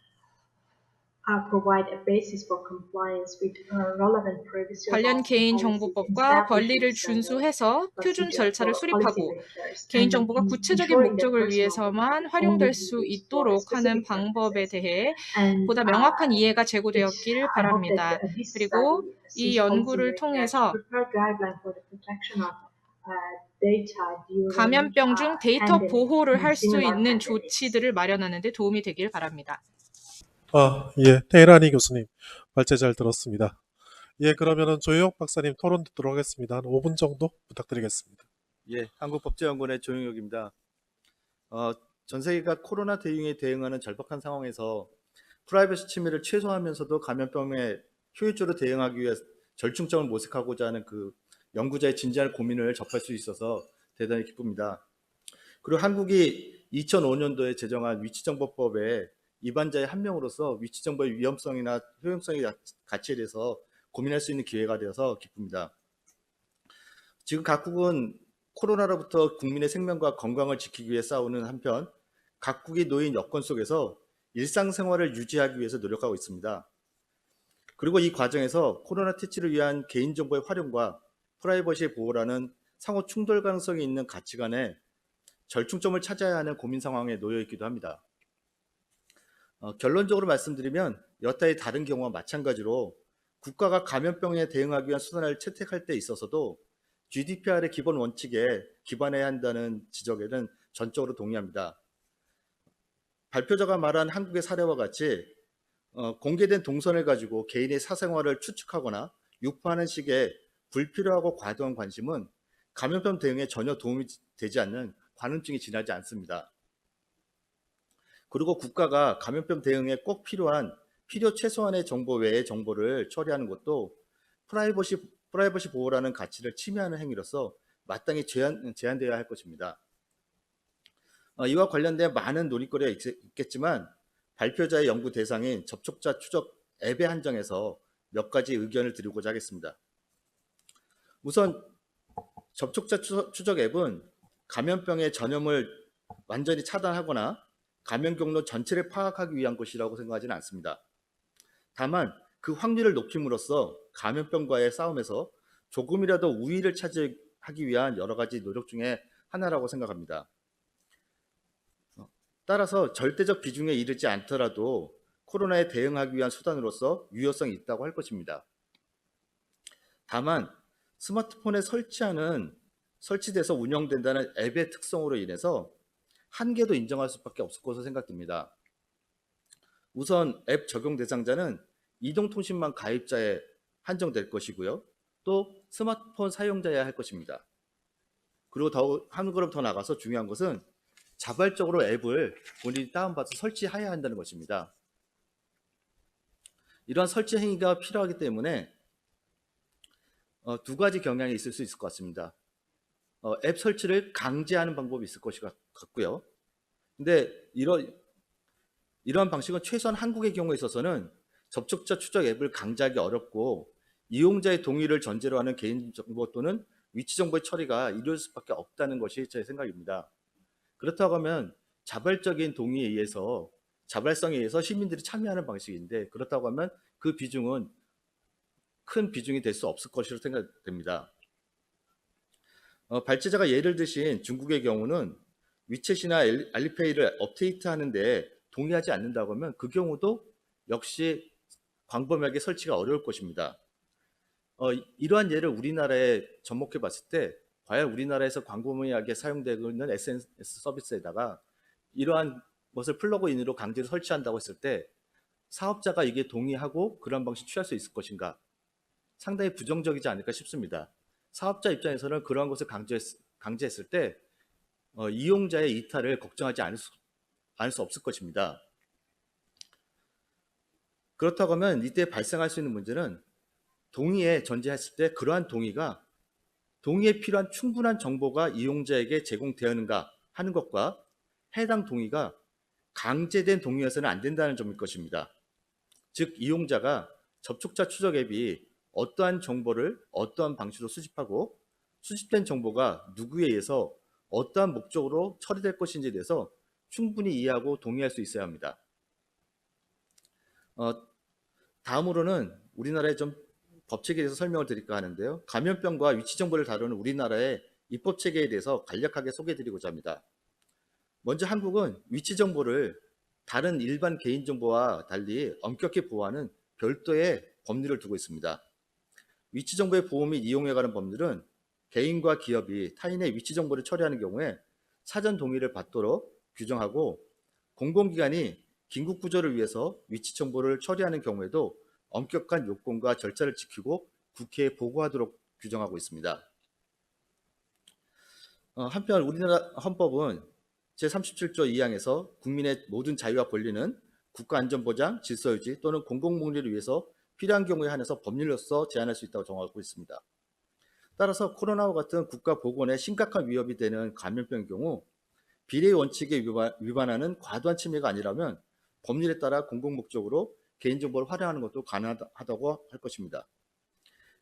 관련 개인정보법과 권리를 준수해서 표준 절차를 수립하고 개인정보가 구체적인 목적을 위해서만 활용될 수 있도록 하는 방법에 대해 보다 명확한 이해가 제고되었길 바랍니다. 그리고 이 연구를 통해서 감염병 중 데이터 보호를 할 수 있는 조치들을 마련하는 데 도움이 되길 바랍니다. 예, 테헤라니 교수님 발제 잘 들었습니다. 예, 그러면은 조영혁 박사님 토론 듣도록 하겠습니다. 한 5분 정도 부탁드리겠습니다. 예, 한국법제연구원의 조영혁입니다. 전 세계가 코로나 대응에 대응하는 절박한 상황에서 프라이버시 침해를 최소화하면서도 감염병에 효율적으로 대응하기 위해 절충점을 모색하고자 하는 그 연구자의 진지한 고민을 접할 수 있어서 대단히 기쁩니다. 그리고 한국이 2005년도에 제정한 위치정보법에 입안자의 한 명으로서 위치정보의 위험성이나 효용성의 가치에 대해서 고민할 수 있는 기회가 되어서 기쁩니다. 지금 각국은 코로나로부터 국민의 생명과 건강을 지키기 위해 싸우는 한편 각국이 놓인 여건 속에서 일상생활을 유지하기 위해서 노력하고 있습니다. 그리고 이 과정에서 코로나 퇴치를 위한 개인정보의 활용과 프라이버시의 보호라는 상호 충돌 가능성이 있는 가치 간에 절충점을 찾아야 하는 고민 상황에 놓여 있기도 합니다. 결론적으로 말씀드리면 여타의 다른 경우와 마찬가지로 국가가 감염병에 대응하기 위한 수단을 채택할 때 있어서도 GDPR의 기본 원칙에 기반해야 한다는 지적에는 전적으로 동의합니다. 발표자가 말한 한국의 사례와 같이 공개된 동선을 가지고 개인의 사생활을 추측하거나 유포하는 식의 불필요하고 과도한 관심은 감염병 대응에 전혀 도움이 되지 않는 관음증이 지나지 않습니다. 그리고 국가가 감염병 대응에 꼭 필요한 필요 최소한의 정보 외의 정보를 처리하는 것도 프라이버시 보호라는 가치를 침해하는 행위로서 마땅히 제한되어야 할 것입니다. 이와 관련된 많은 논의거리가 있겠지만 발표자의 연구 대상인 접촉자 추적 앱에 한정해서 몇 가지 의견을 드리고자 하겠습니다. 우선 접촉자 추적 앱은 감염병의 전염을 완전히 차단하거나 감염 경로 전체를 파악하기 위한 것이라고 생각하지는 않습니다. 다만 그 확률을 높임으로써 감염병과의 싸움에서 조금이라도 우위를 차지하기 위한 여러 가지 노력 중에 하나라고 생각합니다. 따라서 절대적 비중에 이르지 않더라도 코로나에 대응하기 위한 수단으로서 유효성이 있다고 할 것입니다. 다만 스마트폰에 설치돼서 운영된다는 앱의 특성으로 인해서 한계도 인정할 수밖에 없을 것으로 생각됩니다. 우선 앱 적용 대상자는 이동통신망 가입자에 한정될 것이고요. 또 스마트폰 사용자여야 할 것입니다. 그리고 한 걸음 더 나가서 중요한 것은 자발적으로 앱을 본인이 다운받아서 설치해야 한다는 것입니다. 이러한 설치 행위가 필요하기 때문에 두 가지 경향이 있을 수 있을 것 같습니다. 앱 설치를 강제하는 방법이 있을 것 같고요. 근데 이러한 방식은 최소한 한국의 경우에 있어서는 접촉자 추적 앱을 강제하기 어렵고 이용자의 동의를 전제로 하는 개인정보 또는 위치정보의 처리가 이루어질 수밖에 없다는 것이 제 생각입니다. 그렇다고 하면 자발적인 동의에 의해서 자발성에 의해서 시민들이 참여하는 방식인데 그렇다고 하면 그 비중은 큰 비중이 될 수 없을 것으로 생각됩니다. 발제자가 예를 드신 중국의 경우는 위챗이나 알리페이를 업데이트하는데 동의하지 않는다고 하면 그 경우도 역시 광범위하게 설치가 어려울 것입니다. 이러한 예를 우리나라에 접목해 봤을 때 과연 우리나라에서 광범위하게 사용되고 있는 SNS 서비스에다가 이러한 것을 플러그인으로 강제로 설치한다고 했을 때 사업자가 이게 동의하고 그런 방식 취할 수 있을 것인가? 상당히 부정적이지 않을까 싶습니다. 사업자 입장에서는 그러한 것을 강제했을 때 이용자의 이탈을 걱정하지 않을 수 없을 것입니다. 그렇다고 하면 이때 발생할 수 있는 문제는 동의에 전제했을 때 그러한 동의에 필요한 충분한 정보가 이용자에게 제공되었는가 하는 것과 해당 동의가 강제된 동의여서는 안 된다는 점일 것입니다. 즉 이용자가 접촉자 추적 앱이 어떠한 정보를 어떠한 방식으로 수집하고 수집된 정보가 누구에 의해서 어떠한 목적으로 처리될 것인지에 대해서 충분히 이해하고 동의할 수 있어야 합니다. 다음으로는 우리나라의 좀 법체계에 대해서 설명을 드릴까 하는데요. 감염병과 위치정보를 다루는 우리나라의 입법체계에 대해서 간략하게 소개해드리고자 합니다. 먼저 한국은 위치정보를 다른 일반 개인정보와 달리 엄격히 보호하는 별도의 법률을 두고 있습니다. 위치정보의 보호 및 이용에 관한 법률은 개인과 기업이 타인의 위치 정보를 처리하는 경우에 사전 동의를 받도록 규정하고, 공공기관이 긴급 구조를 위해서 위치 정보를 처리하는 경우에도 엄격한 요건과 절차를 지키고 국회에 보고하도록 규정하고 있습니다. 한편 우리나라 헌법은 제37조 2항에서 국민의 모든 자유와 권리는 국가안전보장, 질서유지 또는 공공복리를 위해서 필요한 경우에 한해서 법률로서 제한할 수 있다고 정하고 있습니다. 따라서 코로나와 같은 국가 보건에 심각한 위협이 되는 감염병의 경우 비례의 원칙에 위반하는 과도한 침해가 아니라면 법률에 따라 공공목적으로 개인정보를 활용하는 것도 가능하다고 할 것입니다.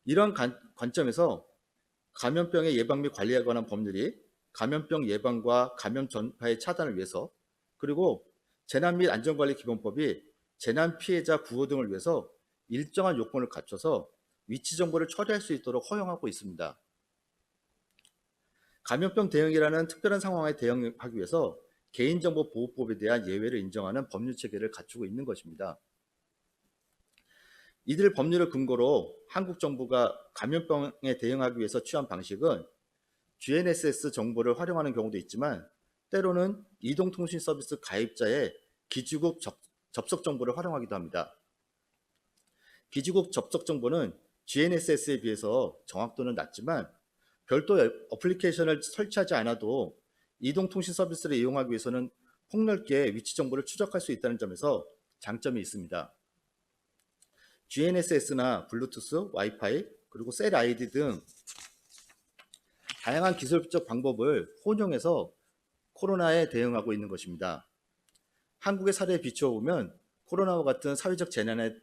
이런 관점에서 감염병의 예방 및 관리에 관한 법률이 감염병 예방과 감염 전파의 차단을 위해서, 그리고 재난 및 안전관리기본법이 재난 피해자 구호 등을 위해서 일정한 요건을 갖춰서 위치 정보를 처리할 수 있도록 허용하고 있습니다. 감염병 대응이라는 특별한 상황에 대응하기 위해서 개인정보보호법에 대한 예외를 인정하는 법률 체계를 갖추고 있는 것입니다. 이들 법률을 근거로 한국 정부가 감염병에 대응하기 위해서 취한 방식은 GNSS 정보를 활용하는 경우도 있지만, 때로는 이동통신 서비스 가입자의 기지국 접속 정보를 활용하기도 합니다. 기지국 접속 정보는 GNSS에 비해서 정확도는 낮지만 별도 어플리케이션을 설치하지 않아도 이동통신 서비스를 이용하기 위해서는 폭넓게 위치 정보를 추적할 수 있다는 점에서 장점이 있습니다. GNSS나 블루투스, 와이파이, 그리고 셀 아이디 등 다양한 기술적 방법을 혼용해서 코로나에 대응하고 있는 것입니다. 한국의 사례에 비추어 보면 코로나와 같은 사회적 재난에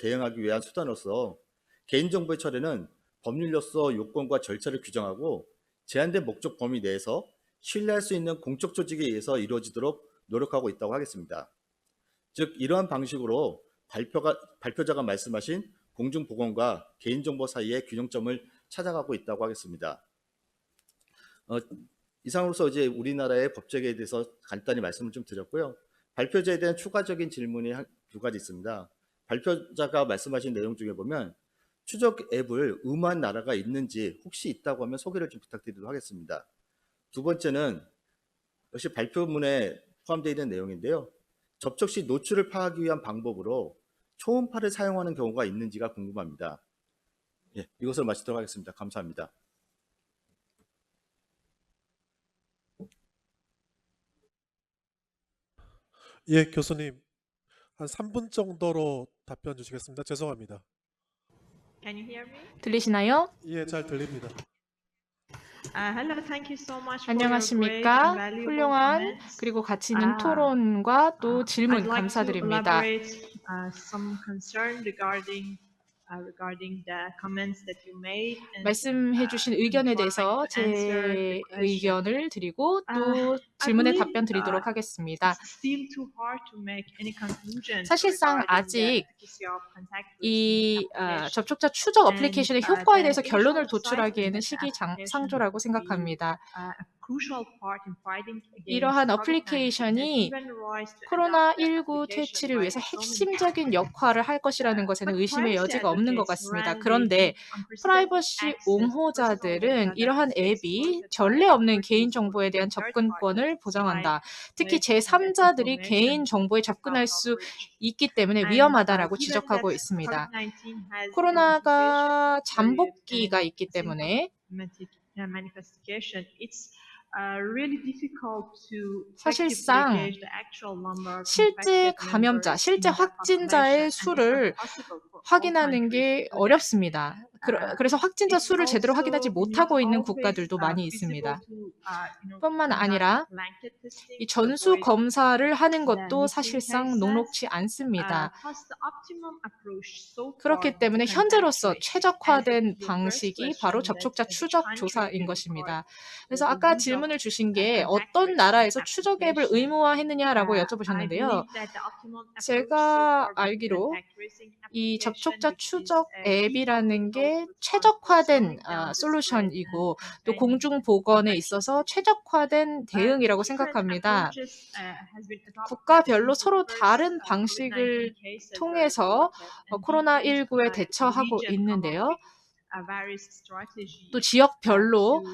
대응하기 위한 수단으로서 개인정보의 처리는 법률로서 요건과 절차를 규정하고 제한된 목적 범위 내에서 신뢰할 수 있는 공적 조직에 의해서 이루어지도록 노력하고 있다고 하겠습니다. 즉 이러한 방식으로 발표자가 말씀하신 공중보건과 개인정보 사이의 균형점을 찾아가고 있다고 하겠습니다. 이상으로서 이제 우리나라의 법제계에 대해서 간단히 말씀을 좀 드렸고요. 발표자에 대한 추가적인 질문이 두 가지 있습니다. 발표자가 말씀하신 내용 중에 보면 추적 앱을 의무한 나라가 있는지 혹시 있다고 하면 소개를 좀 부탁드리도록 하겠습니다. 두 번째는 역시 발표문에 포함되어 있는 내용인데요. 접촉 시 노출을 파악하기 위한 방법으로 초음파를 사용하는 경우가 있는지가 궁금합니다. 예, 이것을 마치도록 하겠습니다. 감사합니다. 예, 교수님. 한 3분 정도로 답변 주시겠습니다. 죄송합니다. Can you hear me? 들리시나요? 예, 잘 들립니다. Hello, thank you so much for your great and 안녕하십니까? valuable 훌륭한 comments. 그리고 가치 있는 토론과 또 질문 I'd like to 감사드립니다. elaborate some concern regarding the comments that you made. 말씀해 주신 의견에 대해서 제 의견을 드리고 또 질문에 답변 드리도록 하겠습니다. 사실상 아직 이 접촉자 추적 어플리케이션의 효과에 대해서 결론을 도출하기에는 시기상조라고 생각합니다. 이러한 어플리케이션이 코로나19 퇴치를 위해서 핵심적인 역할을 할 것이라는 것에는 의심의 여지가 없는 것 같습니다. 그런데 프라이버시 옹호자들은 이러한 앱이 전례 없는 개인정보에 대한 접근권을 보장한다. 특히 제3자들이 개인정보에 접근할 수 있기 때문에 위험하다라고 지적하고 있습니다. 코로나가 잠복기가 있기 때문에 사실상 실제 감염자, 실제 확진자의 수를 확인하는 게 어렵습니다. 그래서 확진자 수를 제대로 확인하지 못하고 있는 국가들도 많이 있습니다. 뿐만 아니라 이 전수 검사를 하는 것도 사실상 녹록지 않습니다. 그렇기 때문에 현재로서 최적화된 방식이 바로 접촉자 추적 조사인 것입니다. 그래서 아까 질문을 주신 게 어떤 나라에서 추적 앱을 의무화했느냐라고 여쭤보셨는데요. 제가 알기로 이 접촉자 추적 앱이라는 게 최적화된 솔루션이고 또 공중보건에 있어서 최적화된 대응이라고 생각합니다. 국가별로 서로 다른 방식을 통해서 코로나19에 대처하고 있는데요. 또 지역별로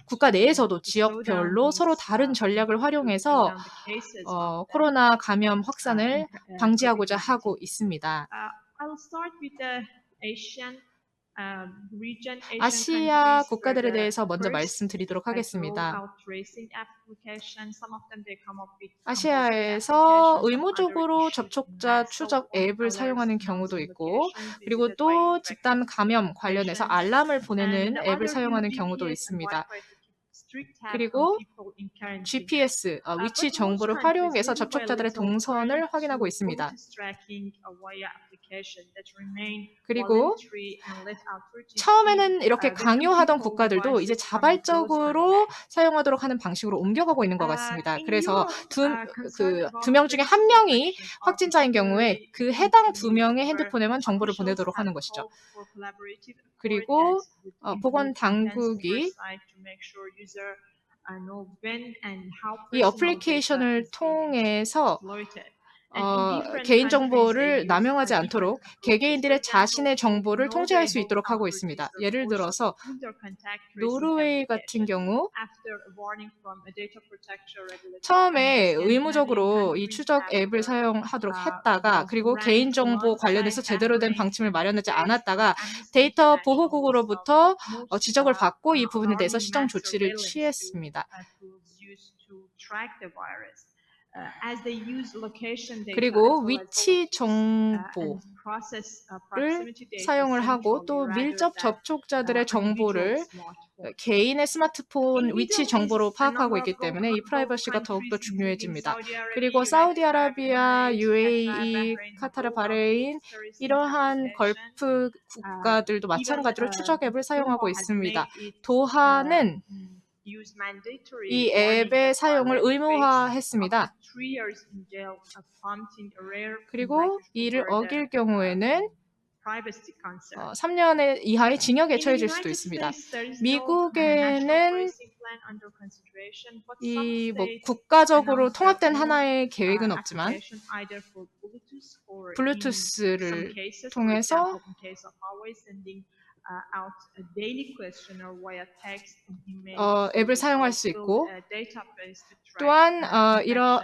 국가 내에서도 지역별로 서로 다른 전략을 활용해서 코로나 감염 확산을 방지하고자 하고 있습니다. 아시아 국가들에 대해서 먼저 말씀드리도록 하겠습니다. 아시아에서 의무적으로 접촉자 추적 앱을 사용하는 경우도 있고, 그리고 또 집단 감염 관련해서 알람을 보내는 앱을 사용하는 경우도 있습니다. 그리고 GPS, 위치 정보를 활용해서 접촉자들의 동선을 확인하고 있습니다. 그리고 처음에는 이렇게 강요하던 국가들도 이제 자발적으로 사용하도록 하는 방식으로 옮겨가고 있는 것 같습니다. 그래서 두 명 중에 한 명이 확진자인 경우에 그 해당 2명의 핸드폰에만 정보를 보내도록 하는 것이죠. 그리고 보건 당국이 이 어플리케이션을 통해서 개인정보를 남용하지 않도록 개개인들의 자신의 정보를 통제할 수 있도록 하고 있습니다. 예를 들어서 노르웨이 같은 경우 처음에 의무적으로 이 추적 앱을 사용하도록 했다가, 그리고 개인정보 관련해서 제대로 된 방침을 마련하지 않았다가 데이터 보호국으로부터 지적을 받고 이 부분에 대해서 시정 조치를 취했습니다. 그리고 위치 정보를 사용을 하고 또 밀접 접촉자들의 정보를 개인의 스마트폰 위치 정보로 파악하고 있기 때문에 이 프라이버시가 더욱더 중요해집니다. 그리고 사우디아라비아, UAE, 카타르, 바레인 이러한 걸프 국가들도 마찬가지로 추적 앱을 사용하고 있습니다. 도하는 이 앱의 사용을 의무화했습니다. 그리고 이를 어길 경우에는 3년 이하의 징역에 처해질 수도 있습니다. 미국에는 이 국가적으로 통합된 하나의 계획은 없지만 블루투스를 통해서 앱을 사용할 수 있고, 또한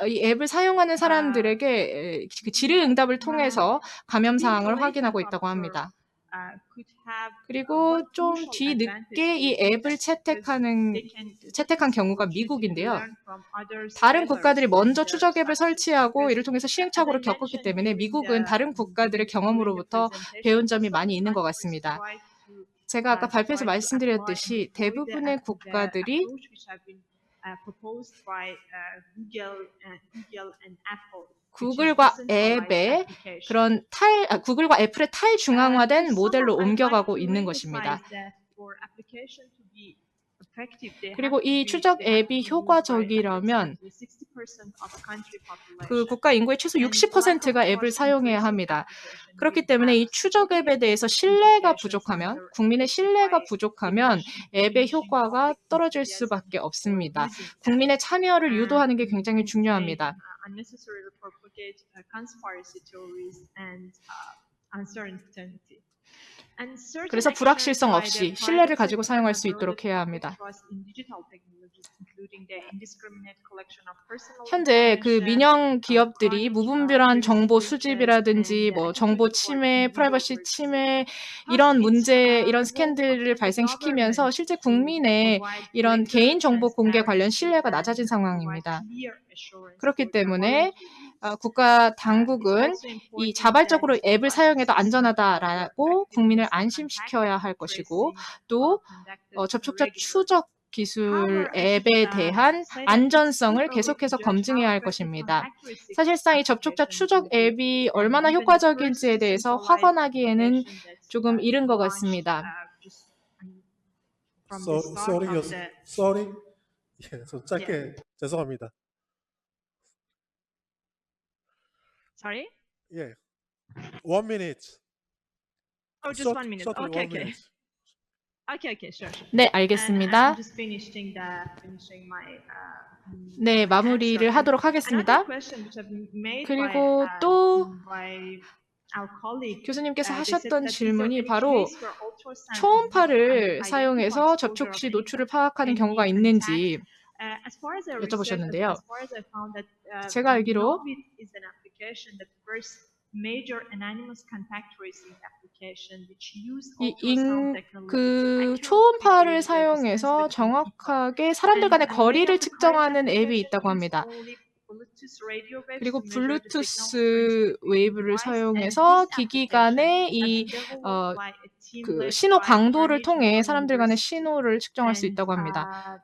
이 앱을 사용하는 사람들에게 질의응답을 통해서 감염 사항을 확인하고 있다고 합니다. 그리고 좀 뒤늦게 이 앱을 채택한 경우가 미국인데요. 다른 국가들이 먼저 추적 앱을 설치하고 이를 통해서 시행착오를 겪었기 때문에 미국은 다른 국가들의 경험으로부터 배운 점이 많이 있는 것 같습니다. 제가 아까 발표에서 말씀드렸듯이 대부분의 국가들이 구글과 애플의 탈중앙화된 모델로 옮겨가고 있는 것입니다. 그리고 이 추적 앱이 효과적이려면 그 국가 인구의 최소 60%가 앱을 사용해야 합니다. 그렇기 때문에 이 추적 앱에 대해서 국민의 신뢰가 부족하면 앱의 효과가 떨어질 수밖에 없습니다. 국민의 참여를 유도하는 게 굉장히 중요합니다. 그래서 불확실성 없이 신뢰를 가지고 사용할 수 있도록 해야 합니다. 현재 그 민영 기업들이 무분별한 정보 수집이라든지 정보 침해, 프라이버시 침해 이런 스캔들을 발생시키면서 실제 국민의 이런 개인 정보 공개 관련 신뢰가 낮아진 상황입니다. 그렇기 때문에 국가 당국은 이 자발적으로 앱을 사용해도 안전하다라고 국민을 안심시켜야 할 것이고, 또 접촉자 추적 기술 앱에 대한 안전성을 계속해서 검증해야 할 것입니다. 사실상 이 접촉자 추적 앱이 얼마나 효과적인지에 대해서 확언하기에는 조금 이른 것 같습니다. Sorry. 예, 좀 짧게 죄송합니다. Sorry? 예, 1 minute. Oh, just 1 minute. Shortly, Okay, 1 minute. Okay, sure. 네, And 알겠습니다. I'm just finishing my 네, 마무리를 answer. 하도록 Another 하겠습니다. question which I've made 그리고 또 our colleague, 교수님께서 they said 하셨던 that is there 질문이 any 바로 case where ultrasound is used to 초음파를 identify 사용해서 exposure 접촉 of 시 any 노출을 파악하는 경우가 contact? 있는지 As far as I 여쭤보셨는데요. as far as I found that 제가 알기로 Novit is an application, the first major anonymous contact tracing application which use ultrasound technology to 그 accurately 초음파를 gauge the distance 사용해서 between people. 정확하게 사람들 간의 And many 거리를 of the current 측정하는 앱이 applications 있다고 use 합니다. only Bluetooth radio waves 그리고 to measure the signal 블루투스 transmitted 웨이브를 device. And 사용해서 this 기기 application 간의 have 이 been developed by a team 그 led 신호 by 강도를 Carnegie 통해 Mellon 사람들 간의 University. 신호를 측정할 수 And 있다고 합니다.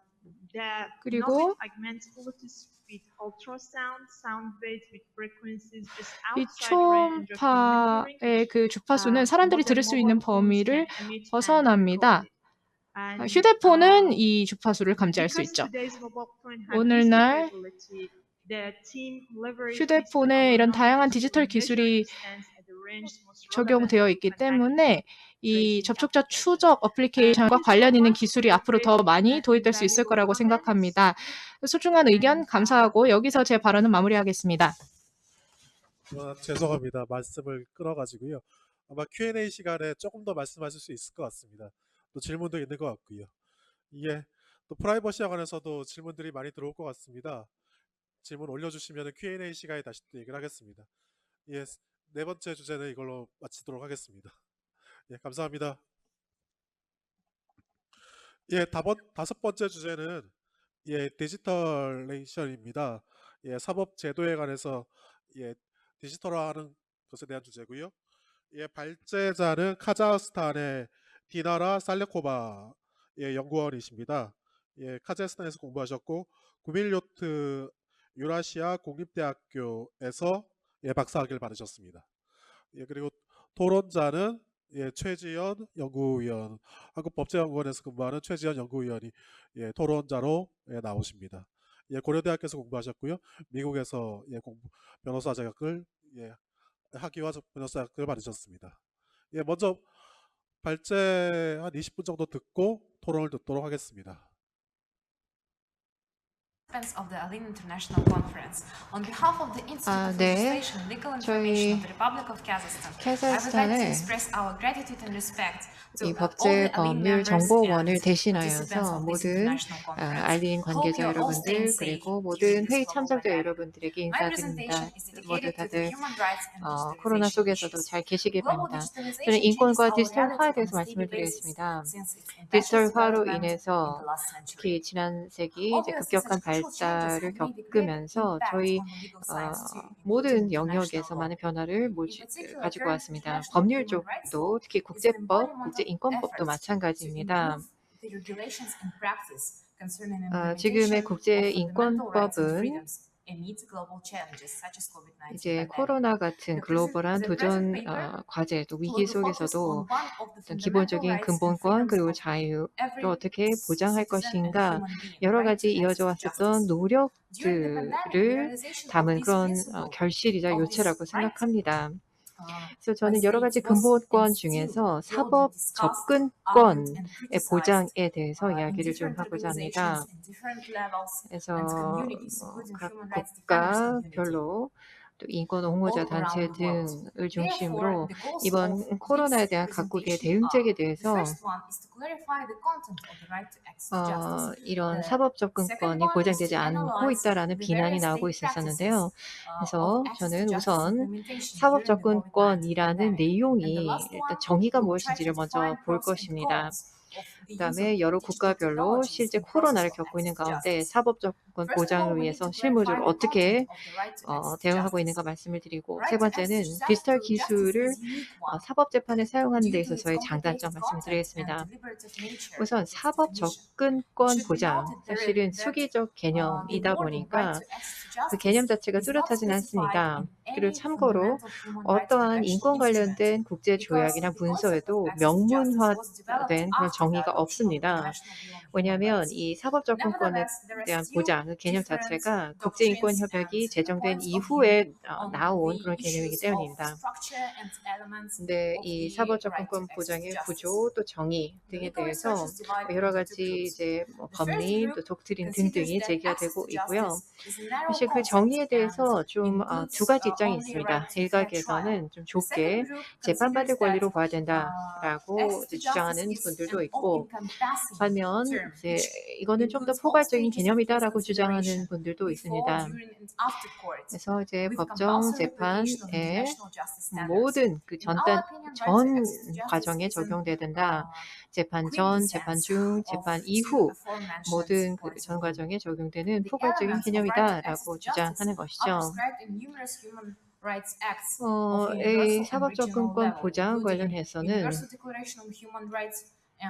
the 그리고 Novit augments Bluetooth with ultrasound sound waves with frequencies just 이 outside range of human hearing. 초음파의 그 주파수는 사람들이 Modern 들을 수 있는 mobile phones 범위를 can emit and 벗어납니다. encode it. And, 휴대폰은 이 주파수를 감지할 수 because 있죠. today's mobile phone have this 오늘날 capability, the team leveraged this 휴대폰에 이런 다양한 technology 디지털 to measure 기술이 distance at the range most relevant 적용되어 of 있기 contact 때문에 이 tracing 접촉자 application. 추적 어플리케이션과 관련 있는 기술이 앞으로 더 많이 and 도입될 수 있을 valuable 거라고 comments. 생각합니다. 소중한 의견 감사하고 여기서 제 발언은 마무리하겠습니다. 죄송합니다. 말씀을 끊어가지고요. 아마 Q&A 시간에 조금 더 말씀하실 수 있을 것 같습니다. 또 질문도 있는 것 같고요. 이게 또 프라이버시에 관해서도 질문들이 많이 들어올 것 같습니다. 질문 올려주시면 Q&A 시간에 다시 또 얘기를 하겠습니다. 예, 네 번째 주제는 이걸로 마치도록 하겠습니다. 예, 감사합니다. 예, 다섯 번째 주제는 디지털레이션입니다. 사법 제도에 관해서 디지털화하는 것에 대한 주제고요. 발제자는 카자흐스탄의 디나라 살레코바 연구원이십니다. 카자흐스탄에서 공부하셨고 구밀요트 유라시아 국립대학교에서 박사학위를 받으셨습니다. 그리고 토론자는 최지연 연구위원, 한국법제연구원에서 근무하는 최지연 연구위원이 토론자로 나오십니다. 고려대학교에서 공부하셨고요. 미국에서 변호사 자격을 학위와 변호사 자격을 받으셨습니다. 먼저 발제 한 20분 정도 듣고 토론을 듣도록 하겠습니다. of the Alin International Conference. On behalf of the Institute of Legislation and Legal Information of the Republic of Kazakhstan, I would like to express our gratitude and respect to 이 all 법제 the Alin 법률 members 정보원을 and 대신하여서 participants of this 모든 international conference. 알린 Hope 관계자 you're all 여러분들 staying safe 그리고 during 모든 this 회의 global 참석자 pandemic. 여러분들에게 My 인사드립니다. presentation is 모두 dedicated to 다들 the human rights and 코로나 digitalization 속에서도 issues. 잘 계시길 Global 바랍니다. 저는 digitalization changes 인권과 our 디지털화에 reality 대해서 on a 말씀을 daily basis 드리겠습니다. since its impetuous 디지털화로 development in 인해서 the last century. 특히 지난 세기 이제 Obviously, 급격한 such crucial changes 발달을 have made a great 겪으면서 impact 저희 on the legal science too, 모든 including 영역에서 international 많은 law. 변화를 In particular, 가지고 current 왔습니다. international 법률 human rights 쪽도 law 특히 is an 국제법, embodiment 국제인권법도 of efforts to 마찬가지입니다. improve the regulations and practice concerning 지금의 implementation of fundamental rights and 국제인권법은 freedoms amid global challenges such as COVID-19 이제 pandemic. 코로나 같은 글로벌한 The 도전 present paper 과제 또 will 위기 focus on 속에서도 one of the 어떤 fundamental 기본적인 rights and 근본권 freedoms 그리고 of 자유를 every 어떻게 보장할 citizen and 것인가 human being, 여러 right 가지 to 이어져 access 왔었던 justice. During the pandemic, the 노력들을 realization of 담은 this 그런 principle 결실이자 of this 요체라고 right 생각합니다. 그래서 by 저는 여러 가지 states was 근본권 and still 중에서 will be 사법 discussed, argued, 접근권의 and criticized 보장에 대해서 in 이야기를 좀 different 하고자 합니다. organizations and different levels 그래서 and communities, including 각 human rights defenders community. 국가별로 또 인권 옹호자 all 단체 around the world. 등을 중심으로 Therefore, the goals 이번 of 코로나에 this 대한 각국의 presentation 대응책에 are: the 대해서 first one is to clarify the content of the right to access justice. 이런 The 사법 second 접근권이 one is 보장되지 to 않고 analyze 있다라는 the 비난이 various 나오고 state practices 있었는데요. 그래서 of access 저는 to justice 우선 implementation 사법 during the COVID-19 접근권이라는 pandemic. And the 내용이 last 일단 one, 정의가 we will try to 무엇인지를 먼저 define 볼 pros and 것입니다. cons of the use 그다음에 of 여러 digital 국가별로 technologies 실제 in process 코로나를 of 겪고 있는 access to 가운데 justice. 사법 접근 First of all, 보장을 we need 위해서 to clarify 실무적으로 the 어떻게 content of the right to access to 대응하고 justice. 있는가 말씀을 드리고 세 Right to access 번째는 to 디지털 justice 기술을 is unique one. 사법 재판에 사용하는 데 Due to its 있어서의 장단점 complicated content and 말씀드리겠습니다. deliberative nature 우선 of its 사법 definition. 접근권 It should be 보장 noted 사실은 that 수기적 the 개념이다 wording right 보니까 to access to 그 개념 justice 자체가 is not 뚜렷하진 specified 않습니다. in 그리고 any 참고로 fundamental human rights 어떠한 protection 인권 instrument 관련된 국제 because 조약이나 the concept 문서에도 of access to justice was 명문화된 developed 그런 after the 정의가 adoption 없습니다. 왜냐하면 이 사법접근권에 대한 보장, 그 개념 자체가 국제인권협약이 제정된 이후에 나온 그런 개념이기 때문입니다. 근데 이 사법접근권 보장의 구조 또 정의 등에 대해서 여러 가지 이제 뭐 법리 또 독트린 등등이 제기가 되고 있고요. 사실 그 정의에 대해서 좀 두 가지 입장이 있습니다. 일각에서는 좀 좁게 재판받을 권리로 봐야 된다라고 이제 주장하는 분들도 있고, 반면 이제 이거는 좀 더 포괄적인 개념이다라고 주장하는 분들도 있습니다. 그래서 이제 법정 재판의 모든 그 전 과정에 적용돼야 된다. 재판 전, 재판 중, 재판 이후 모든 그 전 과정에 적용되는 포괄적인 개념이다라고 주장하는 것이죠. 이 사법접근권 보장 관련해서는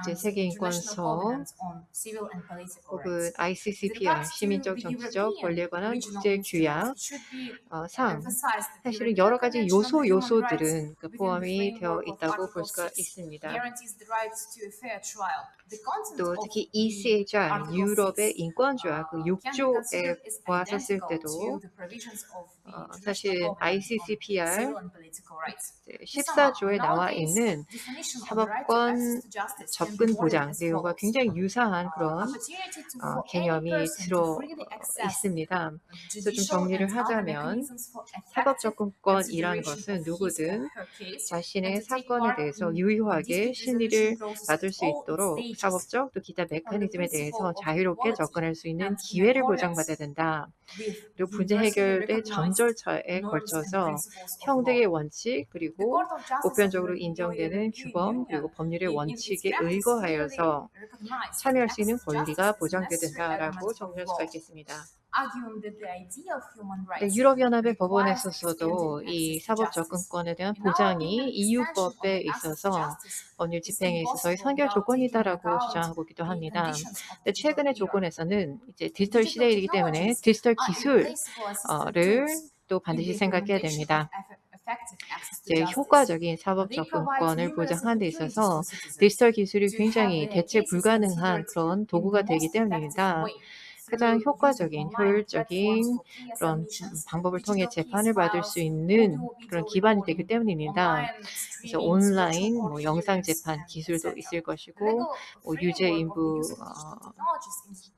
이제 세계인권서 혹은 ICCPR 시민적 정치적 권리에 관한 국제 규약 상 사실은 여러 가지 요소들은 그 포함이 되어 있다고 볼 수가 있습니다. 또 특히 ECHR 유럽의 인권조약 그 6조에 보았었을 때도 사실 ICCPR 14조에 나와 있는 사법권 접근 보장 내용과 굉장히 유사한 그런 개념이 들어 있습니다. 그래서 좀 정리를 하자면 사법접근권이라는 것은 누구든 자신의 사건에 대해서 유효하게 심리를 받을 수 있도록 사법적 또 기타 메커니즘에 대해서 자유롭게 접근할 수 있는 기회를 보장받아야 된다. 그리고 문제 해결의 전 절차에 걸쳐서 평등의 원칙 그리고 보편적으로 인정되는 규범 그리고 법률의 원칙에 의거하여서 참여할 수 있는 권리가 보장돼야 된다라고 정리할 수가 있겠습니다. 유럽연합의 법원에서도 이 사법접근권에 대한 보장이 EU법에 있어서 법률 집행에 있어서의 선결 조건이다라고 주장하고 있기도 합니다. 근데 최근의 조건에서는 이제 디지털 시대이기 때문에 디지털 기술을 또 반드시 생각해야 됩니다. 이제 효과적인 사법 접근권을 보장하는 데 있어서 디지털 기술이 굉장히 대체 불가능한 그런 도구가 되기 때문입니다. 가장 효과적인, 효율적인 그런 방법을 통해 재판을 받을 수 있는 그런 기반이 되기 때문입니다. 그래서 온라인 영상 재판 기술도 있을 것이고 유죄 인부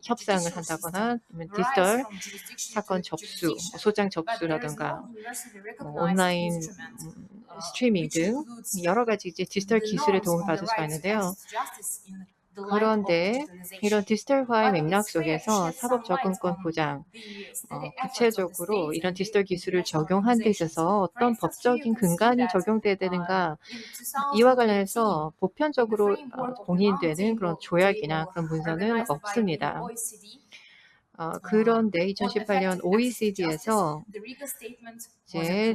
협상을 한다거나 디지털 사건 접수, 소장 접수라든가 온라인 스트리밍 등 여러 가지 이제 디지털 기술의 도움을 받을 수가 있는데요. 그런데 이런 디지털화의 맥락 속에서 사법접근권 보장, 구체적으로 이런 디지털 기술을 적용한 데 있어서 어떤 법적인 근간이 적용돼야 되는가 이와 관련해서 보편적으로 공인되는 그런 조약이나 그런 문서는 없습니다. 그런데 2018년 OECD에서 이제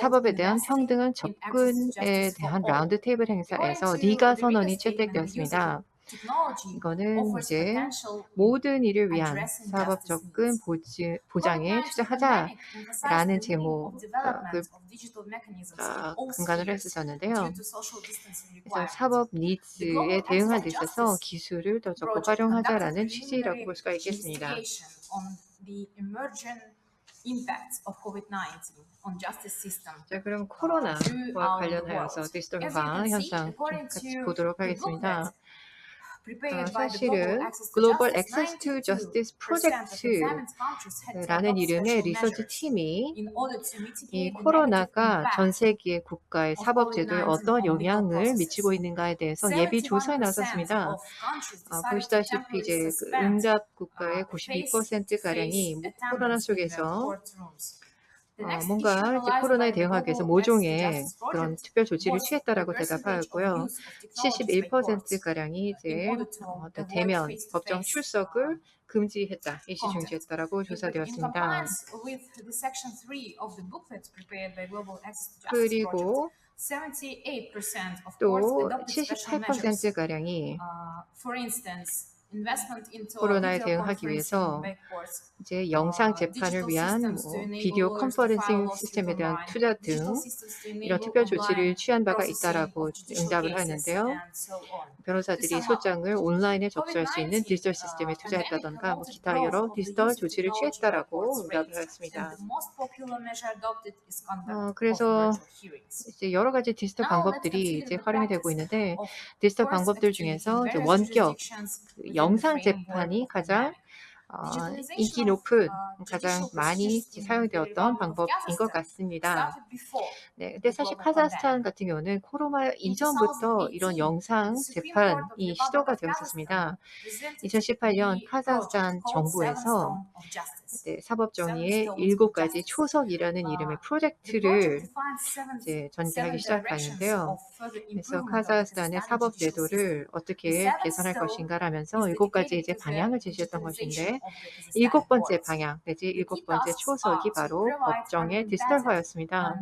사법에 대한 평등한 접근에 대한 라운드 테이블 행사에서 리가 선언이 채택되었습니다. 이거는 이제 모든 이를 위한 사법 접근 보장에 투자하자라는 제목을 근간으로 했었는데요. 그래서 사법 니즈에 대응하는 데 있어서 기술을 더 적극 활용하자라는 취지라고 볼 수가 있겠습니다. 자, 그럼 코로나와 관련하여서 디지털화 현상 좀 같이 보도록 하겠습니다. 사실은 Global Access to Justice Project라는 이름의 리서치 팀이 이 코로나가 전 세계 국가의 사법 제도에 어떤 영향을 미치고 있는가에 대해서 예비 조사에 나섰습니다. 보시다시피 이제 그 응답 국가의 92% 가량이 코로나 속에서 뭔가 이제 코로나에 대응하기 위해서 모종의 그런 특별 조치를 취했다라고 대답하였고요. 71%가량이 이제 어떤 대면 법정 출석을 금지했다, 일시 중지했다라고 조사되었습니다. 그리고 또 78%가량이 코로나에 대응하기 위해서 이제 영상 재판을 위한 비디오 컨퍼런싱 시스템에 대한 투자 등 이런 특별 조치를 취한 바가 있다라고 응답을 하는데요. 변호사들이 소장을 온라인에 접수할 수 있는 디지털 시스템에 투자했다던가 기타 여러 디지털 조치를 취했다라고 응답을 했습니다. 그래서 이제 여러 가지 디지털 방법들이 이제 활용이 되고 있는데 디지털 방법들 중에서 이제 원격 영상 재판이 가장 인기 높은 가장 많이 사용되었던 방법인 것 같습니다. 네, 근데 사실 카자흐스탄 같은 경우는 코로나 이전부터 이런 영상 재판이 시도가 되었었습니다. 2018년 카자흐스탄 정부에서 사법정의의 7가지 초석이라는 이름의 프로젝트를 이제 전개하기 시작하는데요. 그래서 카자흐스탄의 사법 제도를 어떻게 개선할 것인가라면서 7가지 이제 방향을 제시했던 것인데 7번째 방향 내지 7번째 초석이 바로 법정의 디지털화였습니다.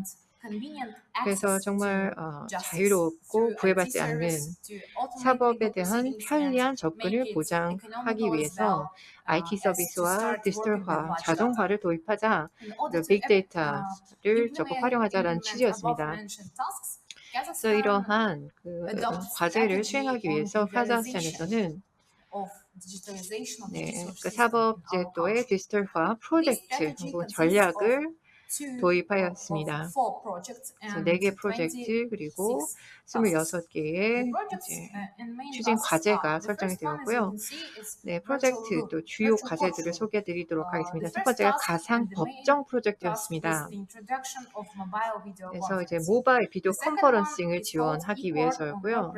그래서 정말 자유롭고 구애받지 않는 사법에 대한 편리한 접근을 보장하기 위해서 IT 서비스와 디지털화, 자동화를 도입하자 빅데이터를 적극 활용하자라는 취지였습니다. 그래서 이러한 과제를 수행하기 위해서 카자흐스탄에서는 사법제도의 디지털화 프로젝트 전략을 도입하였습니다. 그래서 4개 프로젝트 그리고 26개의 추진 과제가 설정이 되었고요. 네, 프로젝트 또 주요 과제들을 소개해드리도록 하겠습니다. 첫 번째가 가상 법정 프로젝트였습니다. 그래서 이제 모바일 비디오 컨퍼런싱을 지원하기 위해서였고요.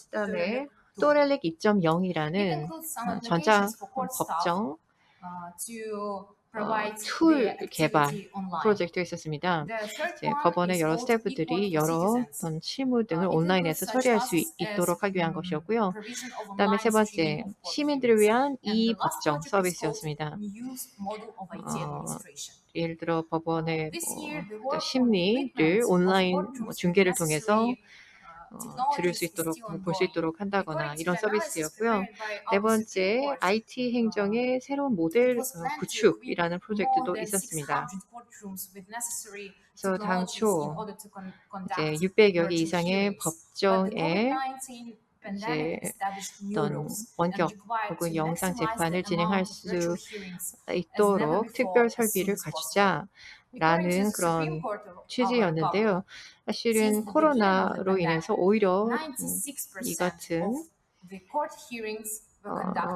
그다음에 또렐릭 2.0이라는 전자 법정 툴 개발 프로젝트가 있었습니다. 이제 법원의 여러 스태프들이 여러 실무 등을 온라인에서 처리할 수 있도록 하기 위한 것이었고요. 그다음에 3번째, 시민들을 위한 이-법정 서비스였습니다. 예를 들어 법원의 심리를 온라인 중계를 통해서 들을 수 있도록 볼 수 있도록 한다거나 이런 서비스였고요. 4번째, IT 행정의 새로운 모델 구축이라는 프로젝트도 있었습니다. 그래서 당초 이제 600여 개 이상의 법정에 이제 어떤 원격 혹은 영상 재판을 진행할 수 있도록 특별 설비를 갖추자라는 그런 취지였는데요. 사실은 코로나로 인해서 오히려 이 같은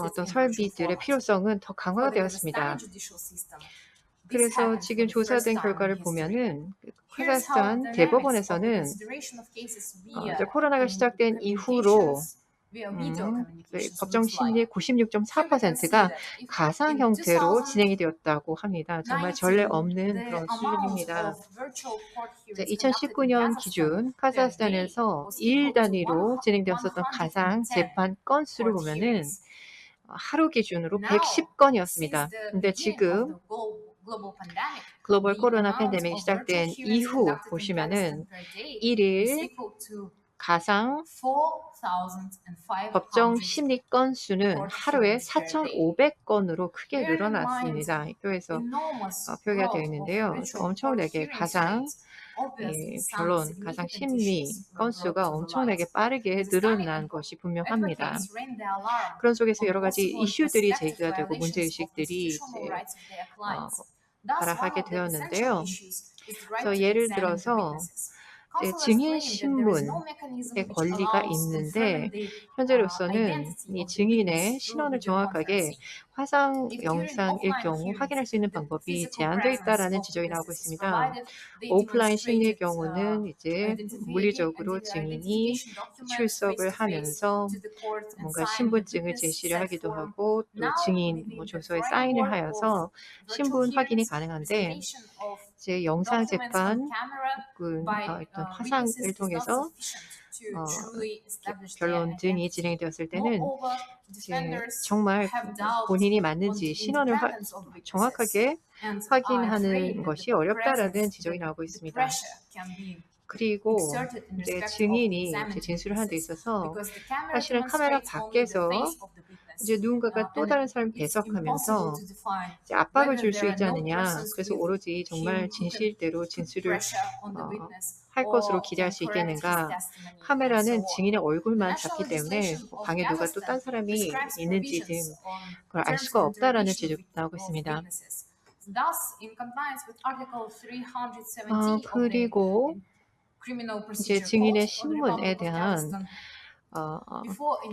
어떤 설비들의 필요성은 더 강화가 되었습니다. 그래서 지금 조사된 결과를 보면은 카자흐스탄 대법원에서는 코로나가 시작된 이후로 법정 심리의 96.4%가 가상 형태로 진행이 되었다고 합니다. 정말 전례 없는 그런 수준입니다. 2019년 기준 카자흐스탄에서 일 단위로 진행되었었던 가상 재판 건수를 보면은 하루 기준으로 110건이었습니다. 근데 지금 글로벌 코로나 팬데믹이 시작된 이후 보시면은 1일 가상 법정 심리 건수는 하루에 4,500건으로 크게 늘어났습니다. 표에서 표기가 되어 있는데요. 그래서 엄청나게 가상 변론, 가상 심리 건수가 엄청나게 빠르게 늘어난 것이 분명합니다. 그런 속에서 여러 가지 이슈들이 제기가 되고 문제의식들이 이제 발생하게 되었는데요. 그래서 예를 들어서 증인 신문의 권리가 있는데 현재로서는 이 증인의 신원을 정확하게 화상 영상일 경우 확인할 수 있는 방법이 제한되어 있다라는 지적이 나오고 있습니다. 오프라인 심리의 경우는 이제 물리적으로 증인이 출석을 하면서 뭔가 신분증을 제시를 하기도 하고 또 증인 조서에 사인을 하여서 신분 확인이 가능한데 이제 영상 재판 어떤 화상을 통해서 변론 등이 진행되었을 때는 이제 정말 본인이 맞는지 신원을 정확하게 확인하는 것이 어렵다라는 지적이 나오고 있습니다. 그리고 이제 증인이 이제 진술을 하는 데 있어서 사실은 카메라 밖에서 이제 누군가가 또 다른 사람을 배석하면서 이제 압박을 줄 수 있지 않느냐. 그래서 오로지 정말 진실대로 진술을 할 것으로 기대할 수 있겠는가. 카메라는 증인의 얼굴만 잡기 때문에 방에 누가 또 딴 사람이 있는지 등 그걸 알 수가 없다라는 지적이 나오고 있습니다. 그리고 이제 증인의 신문에 대한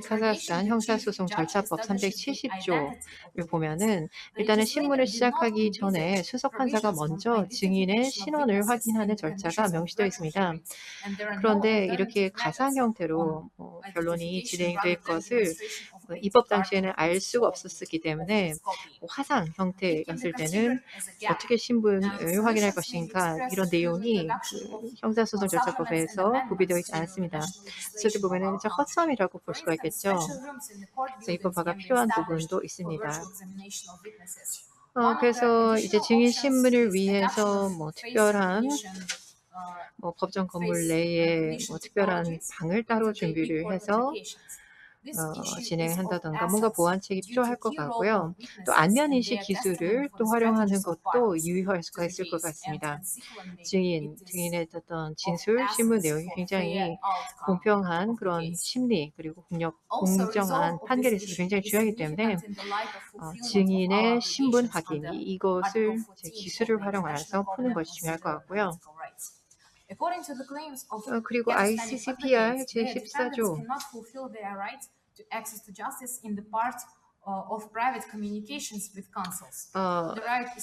카자흐스탄 형사소송 절차법 370조를 보면은 일단은 신문을 시작하기 전에 수석 판사가 먼저 증인의 신원을 확인하는 절차가 명시되어 있습니다. 그런데 이렇게 가상 형태로 변론이 진행될 것을 입법 당시에는 알 수가 없었기 때문에 화상 형태였을 때는 어떻게 신분을 확인할 것인가 이런 내용이 그 형사소송 절차법에서 구비되어 있지 않습니다. 그래서 보면은 헛섬이라고 볼 수가 있겠죠. 그래서 입법화가 필요한 부분도 있습니다. 그래서 이제 증인 신문을 위해서 뭐 특별한 법정 건물 내에 특별한 방을 따로 준비를 해서 진행한다던가 뭔가 보완책이 필요할 것 같고요. 또 안면인식 기술을 또 활용하는 것도 유의할 수가 있을 것 같습니다. 증인의 어떤 진술, 신문 내용이 굉장히 공평한 그런 심리 그리고 공정한 판결이 있어서 굉장히 중요하기 때문에 증인의 신분 확인 이것을 기술을 활용해서 푸는 것이 중요할 것 같고요. 그리고 ICCPR 제14조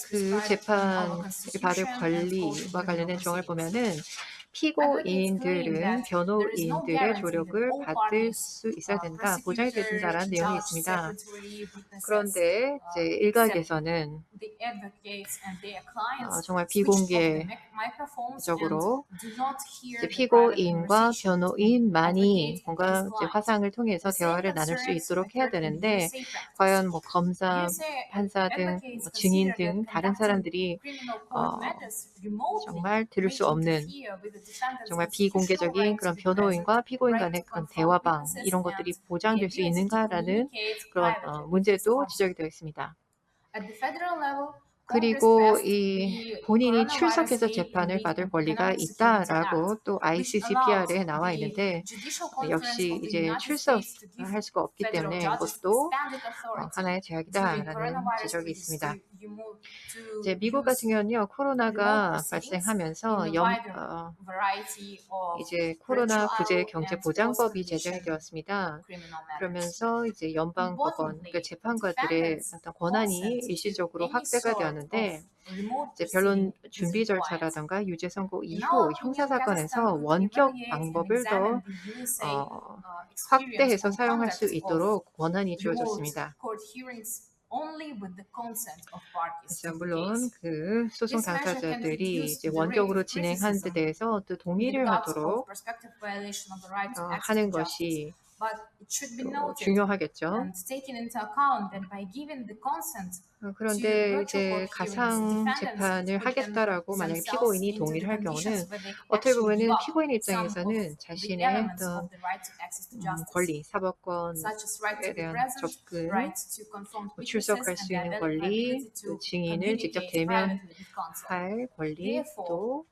그 재판을 받을 권리와 관련된 조항을 보면은 피고인들은 변호인들의 조력을 받을 수 있어야 된다, 보장이 된다라는 내용이 있습니다. 그런데 이제 일각에서는 정말 비공개적으로 이제 피고인과 변호인만이 뭔가 이제 화상을 통해서 대화를 나눌 수 있도록 해야 되는데 과연 뭐 검사, 판사 등 증인 등 다른 사람들이 정말 들을 수 없는 정말 비공개적인 그런 변호인과 피고인 간의 그런 대화방 이런 것들이 보장될 수 있는가라는 그런 문제도 지적이 되어 있습니다. 그리고 이 본인이 출석해서 재판을 받을 권리가 있다라고 또 ICCPR에 나와 있는데 역시 이제 출석할 수가 없기 때문에 이것도 하나의 제약이다라는 지적이 있습니다. 이제 미국 같은 경우는요, 코로나가 발생하면서 이제 코로나 구제 경제 보장법이 제정이 되었습니다. 그러면서 이제 연방법원 그 재판관들의 어떤 권한이 일시적으로 확대가 되었는데 이제 변론 준비 절차라든가 유죄 선고 이후 형사 사건에서 원격 방법을 더 확대해서 사용할 수 있도록 권한이 주어졌습니다. 그래서 물론 그 소송 당사자들이 이제 원격으로 진행하는 데 대해서 또 동의를 하도록 하는 것이 또 중요하겠죠. 그런데 이제 가상 재판을 하겠다라고 만약에 피고인이 동의를 할 경우는 어떻게 보면은 피고인 입장에서는 자신의 어떤 권리, 사법권에 대한 접근, 출석할 수 있는 권리, 또 증인을 직접 대면할 권리, 또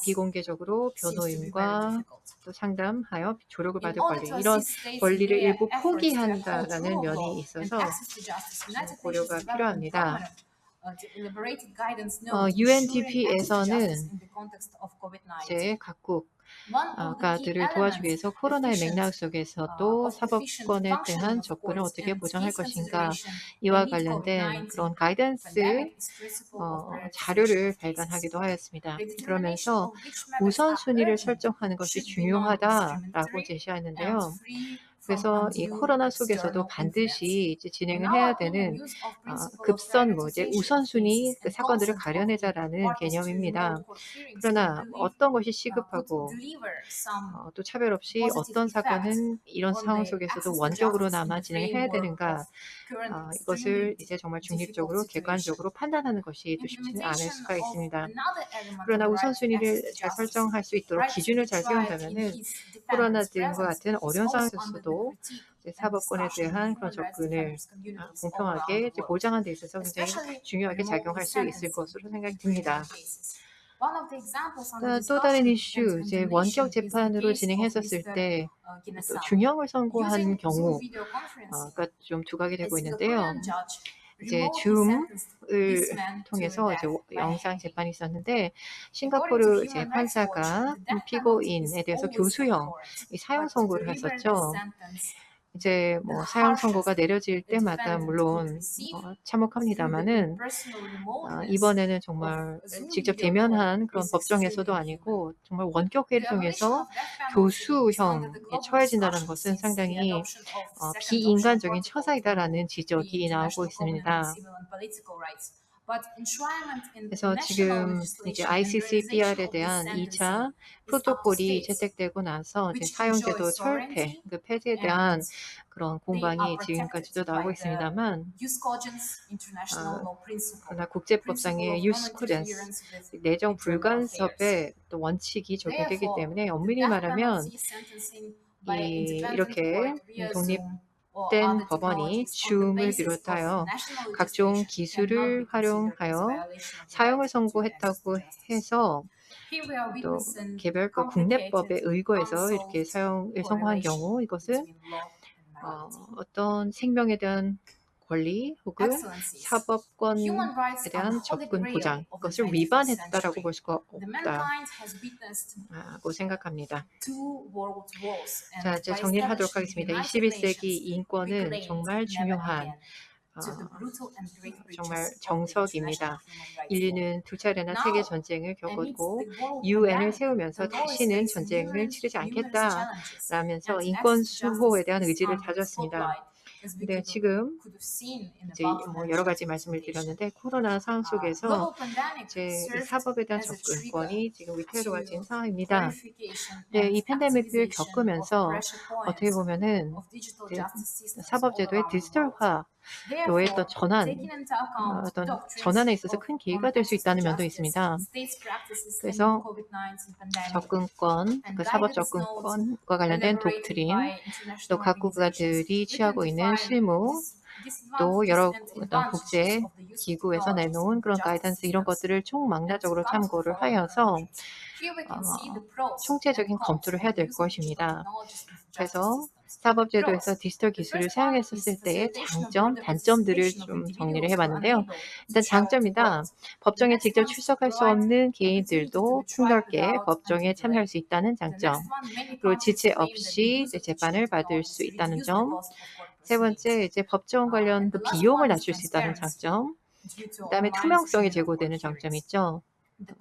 비공개적으로 변호인과 또 상담하여 조력을 받을 권리 이런 권리를 일부 포기한다라는 면이 있어서 고려가 필요합니다. UNDP에서는 이제 각국 가들을 도와주기 위해서 코로나의 맥락 속에서도 사법권에 대한 접근을 어떻게 보장할 것인가 이와 관련된 그런 가이던스 자료를 발간하기도 하였습니다. 그러면서 우선순위를 설정하는 것이 중요하다라고 제시하는데요. 그래서 이 코로나 속에서도 반드시 이제 진행을 해야 되는 급선무, 이제 우선순위 그 사건들을 가려내자라는 개념입니다. 그러나 어떤 것이 시급하고 또 차별 없이 어떤 사건은 이런 상황 속에서도 원격으로나마 진행해야 되는가 이것을 이제 정말 중립적으로 객관적으로 판단하는 것이 또 쉽지는 않을 수가 있습니다. 그러나 우선순위를 잘 설정할 수 있도록 기준을 잘 세운다면은 코로나 등과 같은 어려운 상황에서도 사법권에 대한 그런 접근을 공평하게 보장하는 데 있어서 굉장히 중요하게 작용할 수 있을 것으로 생각이 듭니다. 또 다른 이슈, 원격 재판으로 진행했었을 때 또 중형을 선고한 경우가 좀 두각이 되고 있는데요. 줌을 통해서 영상 재판이 있었는데 싱가포르 판사가 피고인에 대해서 교수형 사형 선고를 했었죠. 사형 선고가 내려질 때마다 물론 참혹합니다만은 이번에는 정말 직접 대면한 그런 법정에서도 아니고 정말 원격회를 통해서 교수형에 처해진다는 것은 상당히 비인간적인 처사이다라는 지적이 나오고 있습니다. 그래서 지금 ICCPR에 대한 2차 프로토콜이 채택되고 나서 사형제도 철폐, 폐지에 대한 그런 공방이 지금까지도 나오고 있습니다만 그러나 국제법상의 유스쿠렌스, 내정 불간섭의 또 원칙이 적용되기 때문에 엄밀히 말하면 이렇게 독립된 법원이 줌을 비롯하여 각종 기술을 활용하여 사형을 선고했다고 해서 또 개별 국내법에 의거해서 이렇게 사형을 선고한 경우 이것은 어떤 생명에 대한 권리 혹은 사법권에 대한 접근 보장, 그것을 위반했다라고 볼 수가 없다고 생각합니다. 자, 이제 정리를 하도록 하겠습니다. 21세기 인권은 정말 중요한 정말 정석입니다. 인류는 두 차례나 세계 전쟁을 겪었고 UN을 세우면서 다시는 전쟁을 치르지 않겠다라면서 인권 수호에 대한 의지를 다졌습니다. 근데 지금 여러 가지 말씀을 드렸는데 코로나 상황 속에서 사법에 대한 접근권이 지금 위태로워진 상황입니다. 네, 이 팬데믹을 겪으면서 어떻게 보면은 사법제도의 디지털화 로의 또 어떤 전환에 있어서 큰 기회가 될 수 있다는 면도 있습니다. 그래서 접근권, 사법 접근권과 관련된 독트린, 또 각 국가들이 취하고 있는 실무, 또 여러 어떤 국제 기구에서 내놓은 그런 가이던스 이런 것들을 총망라적으로 참고를 하여서 총체적인 검토를 해야 될 것입니다. 그래서 사법제도에서 디지털 기술을 사용했었을 때의 장점, 단점들을 좀 정리를 해봤는데요. 일단 장점이다. 법정에 직접 출석할 수 없는 개인들도 폭넓게 법정에 참여할 수 있다는 장점. 그리고 지체 없이 재판을 받을 수 있다는 점. 세 번째, 법정 관련 비용을 낮출 수 있다는 장점. 그다음에 투명성이 제고되는 장점이 있죠.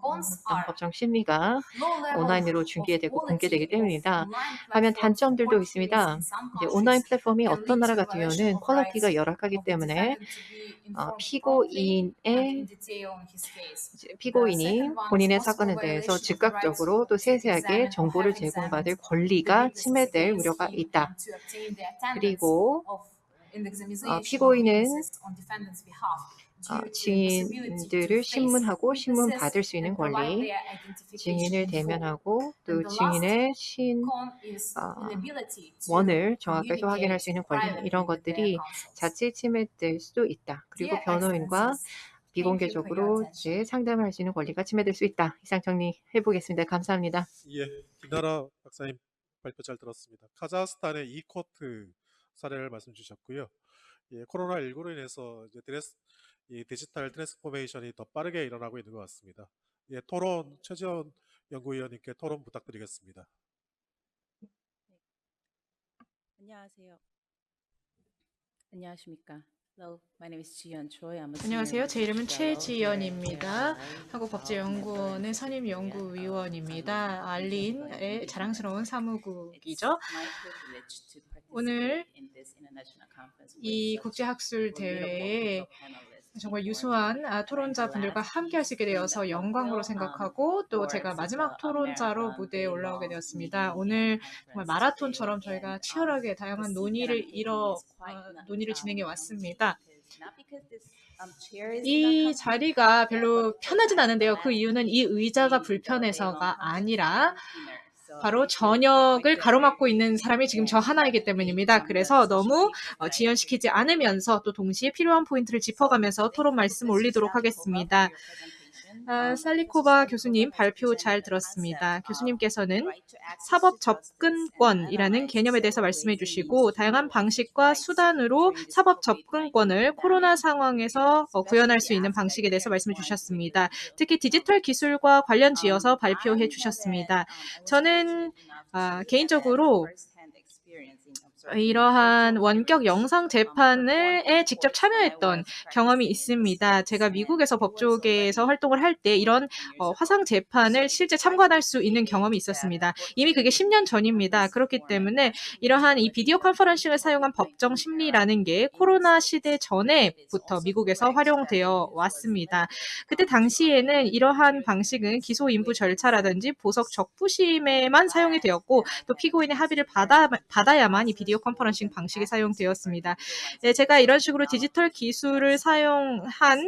어떤 법정 심리가 온라인으로 중계되고 공개되기 때문이다. 하면 단점들도 있습니다. 온라인 플랫폼이 어떤 나라 같은 경우는 퀄리티가 열악하기 때문에 피고인이 본인의 사건에 대해서 즉각적으로 또 세세하게 정보를 제공받을 권리가 침해될 우려가 있다. 그리고 피고인은 증인들을 신문하고 신문 받을 수 있는 권리, 증인을 대면하고 또 증인의 원을 정확하게 확인할 수 있는 권리, 이런 것들이 자칫 침해될 수도 있다. 그리고 변호인과 비공개적으로 상담할 수 있는 권리가 침해될 수 있다. 이상 정리해 보겠습니다. 감사합니다. 예, 김나라 박사님 발표 잘 들었습니다. 카자흐스탄의 이코트 사례를 말씀 주셨고요. 예, 코로나19로 인해서 이 디지털 트랜스포메이션이 더 빠르게 일어나고 있는 것 같습니다. 예, 토론 최지원 연구위원님께 토론 부탁드리겠습니다. 안녕하세요. 안녕하십니까. Hello, my name is Ji-yeon Choi. I'm a 안녕하세요. 제 이름은 senior 최지연입니다. 한국법제연구원의 선임연구위원입니다. 알린의 자랑스러운 사무국이죠. 오늘 이 국제학술 대회에 정말 유수한 토론자분들과 함께 할 수 있게 되어서 영광으로 생각하고 또 제가 마지막 토론자로 무대에 올라오게 되었습니다. 오늘 정말 마라톤처럼 저희가 치열하게 다양한 논의를 진행해 왔습니다. 이 자리가 별로 편하진 않은데요. 그 이유는 이 의자가 불편해서가 아니라 바로 저녁을 가로막고 있는 사람이 지금 저 하나이기 때문입니다. 그래서 너무 지연시키지 않으면서 또 동시에 필요한 포인트를 짚어가면서 토론 말씀 올리도록 하겠습니다. 살리코바 교수님 발표 잘 들었습니다. 교수님께서는 사법 접근권이라는 개념에 대해서 말씀해 주시고 다양한 방식과 수단으로 사법 접근권을 코로나 상황에서 구현할 수 있는 방식에 대해서 말씀해 주셨습니다. 특히 디지털 기술과 관련 지어서 발표해 주셨습니다. 저는 개인적으로 이러한 원격 영상 재판에 직접 참여했던 경험이 있습니다. 제가 미국에서 법조계에서 활동을 할 때 이런 화상 재판을 실제 참관할 수 있는 경험이 있었습니다. 이미 그게 10년 전입니다. 그렇기 때문에 이러한 이 비디오 컨퍼런싱을 사용한 법정 심리라는 게 코로나 시대 전에부터 미국에서 활용되어 왔습니다. 그때 당시에는 이러한 방식은 기소 인부 절차라든지 보석 적부심에만 사용이 되었고 또 피고인의 합의를 받아야만 이 비디오 컨퍼런싱 방식이 사용되었습니다. 네, 제가 이런 식으로 디지털 기술을 사용한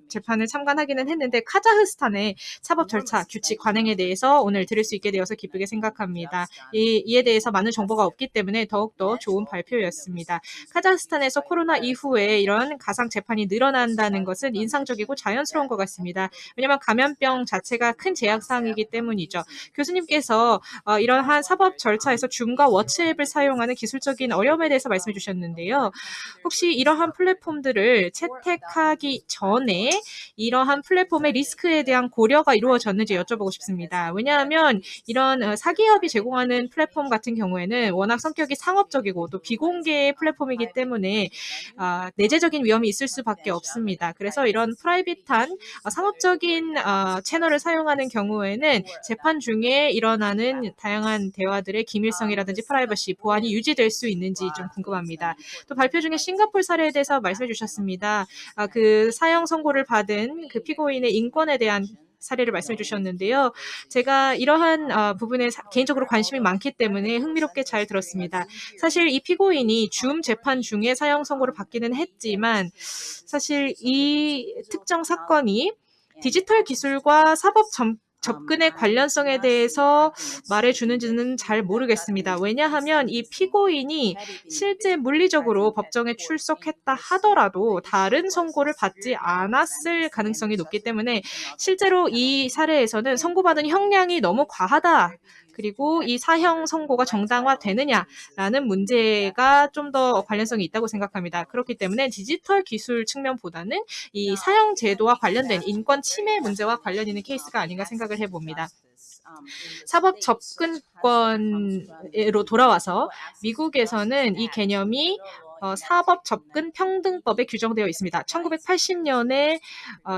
재판을 참관하기는 했는데 카자흐스탄의 사법 절차, 규칙, 관행에 대해서 오늘 들을 수 있게 되어서 기쁘게 생각합니다. 이에 대해서 많은 정보가 없기 때문에 더욱더 좋은 발표였습니다. 카자흐스탄에서 코로나 이후에 이런 가상 재판이 늘어난다는 것은 인상적이고 자연스러운 것 같습니다. 왜냐하면 감염병 자체가 큰 제약사항이기 때문이죠. 교수님께서 이러한 사법 절차에서 줌과 워치앱을 사용하는 기술적인 어려움에 대해서 말씀해 주셨는데요. 혹시 이러한 플랫폼들을 채택하기 전에 이러한 플랫폼의 리스크에 대한 고려가 이루어졌는지 여쭤보고 싶습니다. 왜냐하면 이런 사기업이 제공하는 플랫폼 같은 경우에는 워낙 성격이 상업적이고 또 비공개 플랫폼이기 때문에 내재적인 위험이 있을 수밖에 없습니다. 그래서 이런 프라이빗한 상업적인 채널을 사용하는 경우에는 재판 중에 일어나는 다양한 대화들의 기밀성이라든지 프라이버시, 보안이 유지될 수 있는지 좀 궁금합니다. 또 발표 중에 싱가포르 사례에 대해서 말씀해 주셨습니다. 그 사형 선고를 받은 그 피고인의 인권에 대한 사례를 말씀해 주셨는데요. 제가 이러한 부분에 개인적으로 관심이 많기 때문에 흥미롭게 잘 들었습니다. 사실 이 피고인이 줌 재판 중에 사형 선고를 받기는 했지만 사실 이 특정 사건이 디지털 기술과 사법 접근의 관련성에 대해서 말해주는지는 잘 모르겠습니다. 왜냐하면 이 피고인이 실제 물리적으로 법정에 출석했다 하더라도 다른 선고를 받지 않았을 가능성이 높기 때문에 실제로 이 사례에서는 선고받은 형량이 너무 과하다. 그리고 이 사형 선고가 정당화되느냐라는 문제가 좀 더 관련성이 있다고 생각합니다. 그렇기 때문에 디지털 기술 측면보다는 이 사형 제도와 관련된 인권 침해 문제와 관련 있는 케이스가 아닌가 생각을 해봅니다. 사법 접근권으로 돌아와서 미국에서는 이 개념이 사법 접근 평등법에 규정되어 있습니다. 1980년에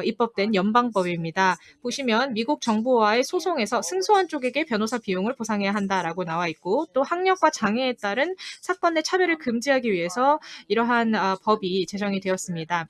입법된 연방법입니다. 보시면 미국 정부와의 소송에서 승소한 쪽에게 변호사 비용을 보상해야 한다라고 나와 있고 또 학력과 장애에 따른 사건 내 차별을 금지하기 위해서 이러한 법이 제정이 되었습니다.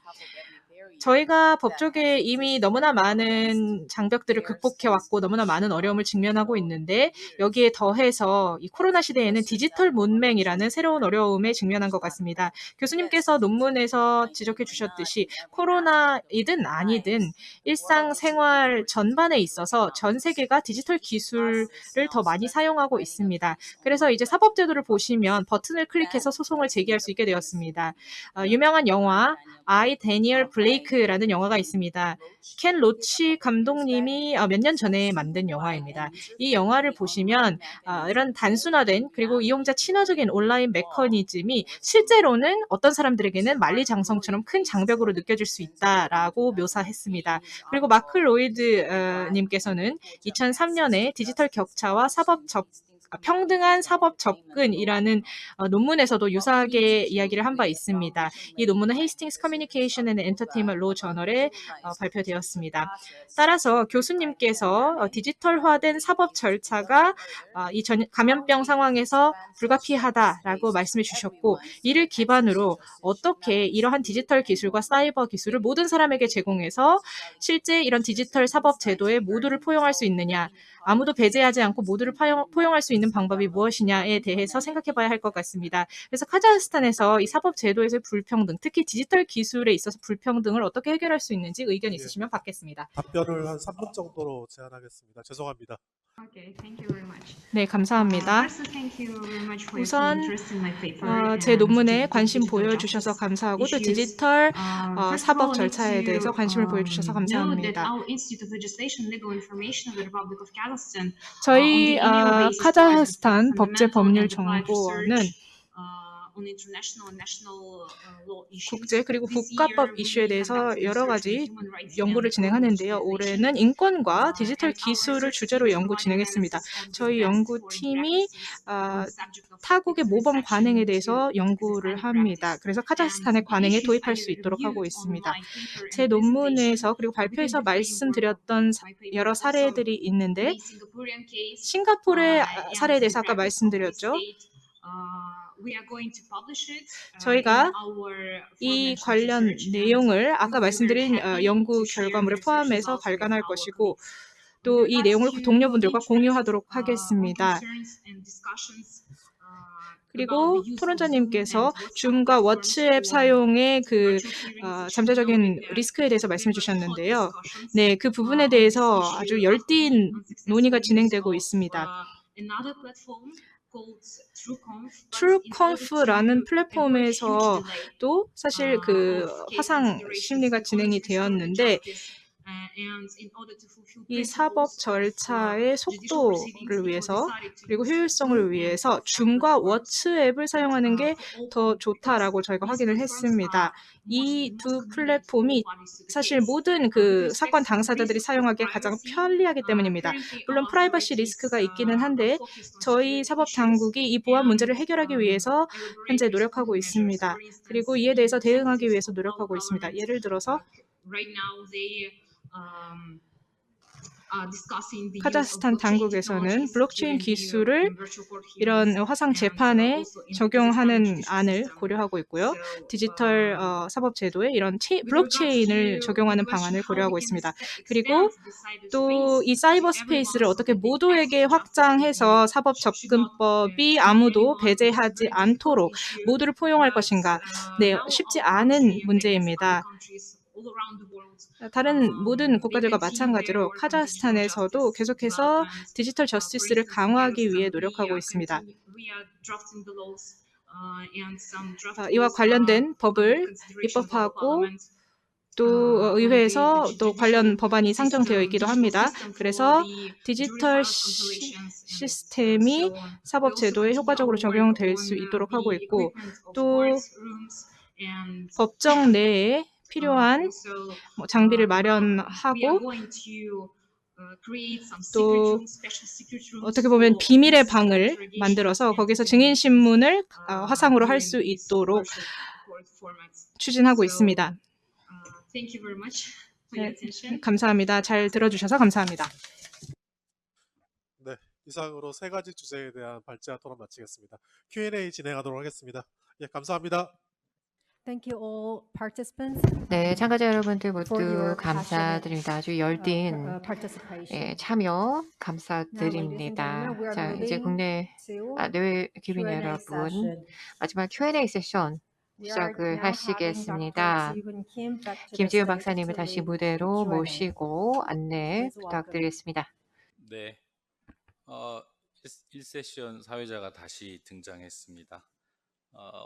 저희가 법조계에 이미 너무나 많은 장벽들을 극복해왔고 너무나 많은 어려움을 직면하고 있는데 여기에 더해서 이 코로나 시대에는 디지털 문맹이라는 새로운 어려움에 직면한 것 같습니다. 교수님께서 논문에서 지적해 주셨듯이 코로나이든 아니든 일상생활 전반에 있어서 전 세계가 디지털 기술을 더 많이 사용하고 있습니다. 그래서 이제 사법제도를 보시면 버튼을 클릭해서 소송을 제기할 수 있게 되었습니다. 유명한 영화 I, Daniel Blake라는 영화가 있습니다. 켄 로치 감독님이 몇 년 전에 만든 영화입니다. 이 영화를 보시면 이런 단순화된 그리고 이용자 친화적인 온라인 메커니즘이 실제로는 어떤 사람들에게는 만리장성처럼 큰 장벽으로 느껴질 수 있다라고 묘사했습니다. 그리고 마크 로이드 님께서는 2003년에 디지털 격차와 평등한 사법 접근이라는 논문에서도 유사하게 이야기를 한 바 있습니다. 이 논문은 헤이스팅스 커뮤니케이션 앤 엔터테인먼트 로 저널에 발표되었습니다. 따라서 교수님께서 디지털화된 사법 절차가 이 감염병 상황에서 불가피하다라고 말씀해 주셨고 이를 기반으로 어떻게 이러한 디지털 기술과 사이버 기술을 모든 사람에게 제공해서 실제 이런 디지털 사법 제도에 모두를 포용할 수 있느냐 아무도 배제하지 않고 모두를 포용할 수 있는 방법이 무엇이냐에 대해서 생각해 봐야 할 것 같습니다. 그래서 카자흐스탄에서 이 사법 제도에서의 불평등, 특히 디지털 기술에 있어서 불평등을 어떻게 해결할 수 있는지 의견 있으시면 받겠습니다. 답변을 한 3분 정도로 제안하겠습니다. 죄송합니다. 네, 감사합니다. 우선 제 논문에 관심 보여주셔서 감사하고 또 디지털 사법 절차에 대해서 관심을 보여주셔서 감사합니다. 저희 카자흐스탄 법제법률정보원은 국제 그리고 국가법 이슈에 대해서 여러 가지 연구를 진행하는데요. 올해는 인권과 디지털 기술을 주제로 연구 진행했습니다. 저희 연구팀이 타국의 모범 관행에 대해서 연구를 합니다. 그래서 카자흐스탄의 관행에 도입할 수 있도록 하고 있습니다. 제 논문에서 그리고 발표에서 말씀드렸던 여러 사례들이 있는데 싱가포르의 사례에 대해서 아까 말씀드렸죠. 저희가 이 관련 내용을 아까 말씀드린 연구 결과물에 포함해서 발간할 것이고 또 이 내용을 동료분들과 공유하도록 하겠습니다. 그리고 토론자님께서 줌과 워츠앱 사용의 잠재적인 리스크에 대해서 말씀해 주셨는데요. 네, 그 부분에 대해서 아주 열띤 논의가 진행되고 있습니다. TrueConf라는 플랫폼에서도 사실 화상 심리가 진행이 되었는데 이 사법 절차의 속도를 위해서 그리고 효율성을 위해서 줌과 워츠앱을 사용하는 게 더 좋다라고 저희가 확인을 했습니다. 이 두 플랫폼이 사실 모든 사건 당사자들이 사용하기에 가장 편리하기 때문입니다. 물론 프라이버시 리스크가 있기는 한데 저희 사법 당국이 이 보안 문제를 해결하기 위해서 현재 노력하고 있습니다. 그리고 이에 대해서 대응하기 위해서 노력하고 있습니다. 예를 들어서 카자흐스탄 당국에서는 블록체인 기술을 이런 화상 재판에 적용하는 안을 고려하고 있고요. 디지털 사법 제도에 이런 블록체인을 적용하는 방안을 고려하고 있습니다. 그리고 또 이 사이버 스페이스를 어떻게 모두에게 확장해서 사법 접근법이 아무도 배제하지 않도록 모두를 포용할 것인가. 네, 쉽지 않은 문제입니다. 다른 모든 국가들과 마찬가지로 카자흐스탄에서도 계속해서 디지털 저스티스를 강화하기 위해 노력하고 있습니다. 이와 관련된 법을 입법하고 또 의회에서 또 관련 법안이 상정되어 있기도 합니다. 그래서 디지털 시스템이 사법 제도에 효과적으로 적용될 수 있도록 하고 있고 또 법정 내에 필요한 장비를 마련하고 또 어떻게 보면 비밀의 방을 만들어서 거기서 증인 신문을 화상으로 할 수 있도록 추진하고 있습니다. 네, 감사합니다. 잘 들어주셔서 감사합니다. 네, 이상으로 세 가지 주제에 대한 발제와 토론 마치겠습니다. Q&A 진행하도록 하겠습니다. 예, 감사합니다. 네, 참가자 여러분들 모두 감사드립니다. 아주 열띤 참여 감사드립니다. 자, 이제 내외 귀빈 여러분, 마지막 Q&A 세션 시작을 하시겠습니다. 김지윤 박사님을 다시 무대로 모시고 안내 부탁드리겠습니다. 네, 1세션 사회자가 다시 등장했습니다.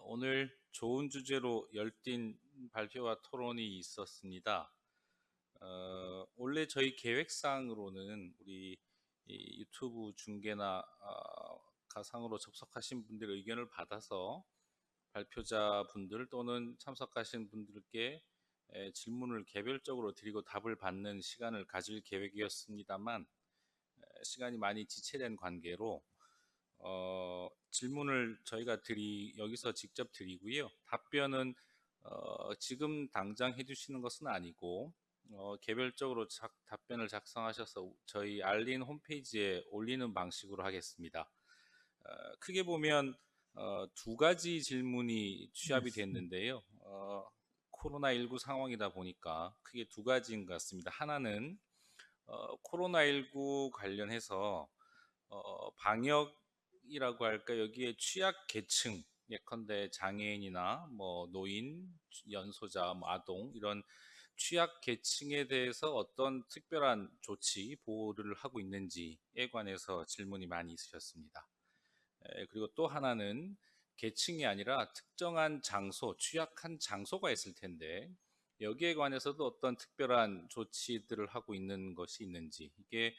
오늘 좋은 주제로 열띤 발표와 토론이 있었습니다. 원래 저희 계획상으로는 우리 유튜브 중계나 가상으로 접속하신 분들의 의견을 받아서 발표자분들 또는 참석하신 분들께 질문을 개별적으로 드리고 답을 받는 시간을 가질 계획이었습니다만 시간이 많이 지체된 관계로 질문을 저희가 여기서 직접 드리고요. 답변은 지금 당장 해주시는 것은 아니고 개별적으로 답변을 작성하셔서 저희 알린 홈페이지에 올리는 방식으로 하겠습니다. 크게 보면 두 가지 질문이 취합이 됐는데요. 코로나19 상황이다 보니까 크게 두 가지인 것 같습니다. 하나는 코로나19 관련해서 방역이라고 할까 여기에 취약 계층 예컨대 장애인이나 뭐 노인, 연소자, 아동 이런 취약 계층에 대해서 어떤 특별한 조치, 보호를 하고 있는지에 관해서 질문이 많이 있으셨습니다. 그리고 또 하나는 계층이 아니라 특정한 장소, 취약한 장소가 있을 텐데 여기에 관해서도 어떤 특별한 조치들을 하고 있는 것이 있는지, 이게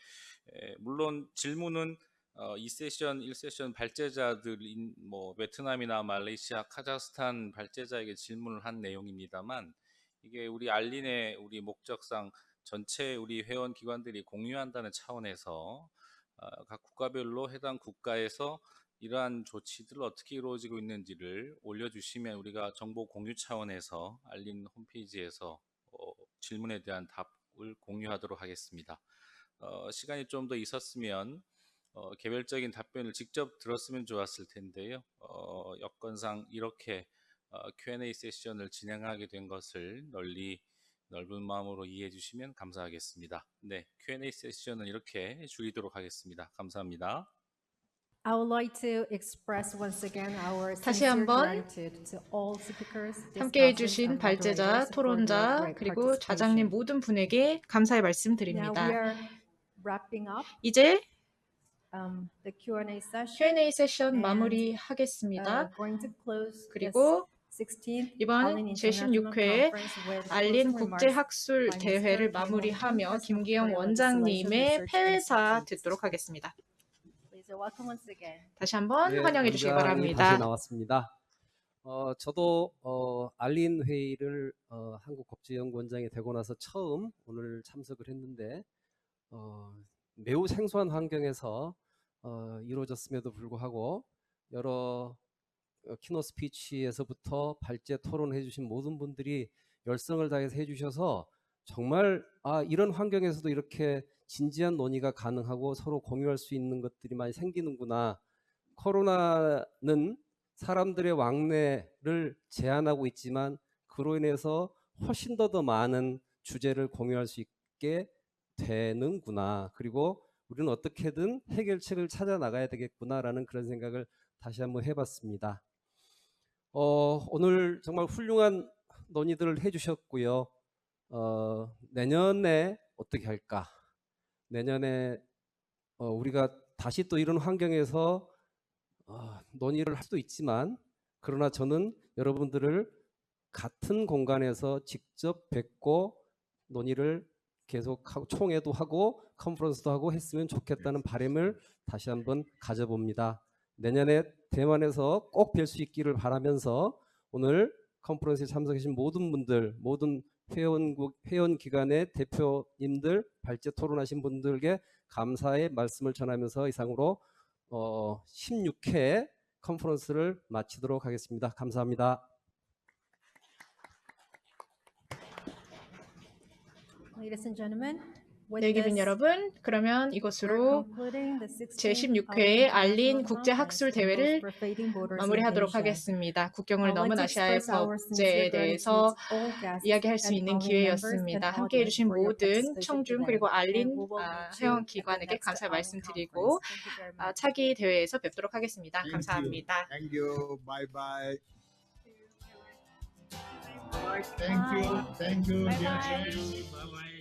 물론 질문은 2세션, 1세션 발제자들인 뭐 베트남이나 말레이시아, 카자흐스탄 발제자에게 질문을 한 내용입니다만, 이게 우리 알린의 우리 목적상 전체 우리 회원 기관들이 공유한다는 차원에서 각 국가별로 해당 국가에서 이러한 조치들 어떻게 이루어지고 있는지를 올려주시면 우리가 정보 공유 차원에서 알린 홈페이지에서 질문에 대한 답을 공유하도록 하겠습니다. 시간이 좀 더 있었으면 개별적인 답변을 직접 들었으면 좋았을 텐데요. 여건상 이렇게 Q&A 세션을 진행하게 된 것을 넓은 마음으로 이해해 주시면 감사하겠습니다. 네, Q&A 세션은 이렇게 줄이도록 하겠습니다. 감사합니다. I would like to express once again our 다시 sincere 한번 gratitude to all speakers, 함께해 discussants, 주신 and 발제자, moderators for their 토론자, great 그리고 participation. 좌장님 모든 분에게 감사의 Now we 말씀드립니다. are wrapping up 이제 the Q&A session. Q&A 세션 and, 마무리하겠습니다. going to close 그리고 this 16th 이번 Allen International 제16회 Conference with 알린 closing 국제학술 remarks by 대회를 Mr. 마무리하며 Kim 김기영 Won-Kim, 원장님의 Research 폐회사 Institute. 듣도록 하겠습니다. Please welcome once again. 다시 한번 네, 환영해 주시기 원장님 바랍니다. 다시 나왔습니다. 저도 알린 회의를 한국국제연구원장이 되고 나서 처음 오늘 참석을 했는데 매우 생소한 환경에서 이루어졌음에도 불구하고 여러 키노 스피치에서부터 발제 토론해 주신 모든 분들이 열성을 다해서 해주셔서 정말 이런 환경에서도 이렇게 진지한 논의가 가능하고 서로 공유할 수 있는 것들이 많이 생기는구나. 코로나는 사람들의 왕래를 제한하고 있지만 그로 인해서 훨씬 더 많은 주제를 공유할 수 있게 되는구나. 그리고 우리는 어떻게든 해결책을 찾아 나가야 되겠구나라는 그런 생각을 다시 한번 해봤습니다. 오늘 정말 훌륭한 논의들을 해주셨고요. 내년에 어떻게 할까? 내년에 우리가 다시 또 이런 환경에서 논의를 할 수도 있지만, 그러나 저는 여러분들을 같은 공간에서 직접 뵙고 논의를 계속하고 총회도 하고 컨퍼런스도 하고 했으면 좋겠다는 바람을 다시 한번 가져봅니다. 내년에 대만에서 꼭 뵐 수 있기를 바라면서 오늘 컨퍼런스에 참석하신 모든 분들, 모든 회원 기관의 대표님들, 발제 토론하신 분들께 감사의 말씀을 전하면서 이상으로 16회 컨퍼런스를 마치도록 하겠습니다. 감사합니다. Ladies and gentlemen, 네, 기빈 여러분, 그러면 이것으로 제16회 알린 국제학술 대회를 마무리하도록 하겠습니다. 국경을 넘은 아시아의 법제에 대해서 이야기할 수 있는 기회였습니다. 함께해 주신 모든 청중 그리고 알린 회원 기관에게 감사의 말씀드리고 차기 대회에서 뵙도록 하겠습니다. 감사합니다. Thank you. Bye bye. Thank you. Thank you. Bye bye. Bye bye.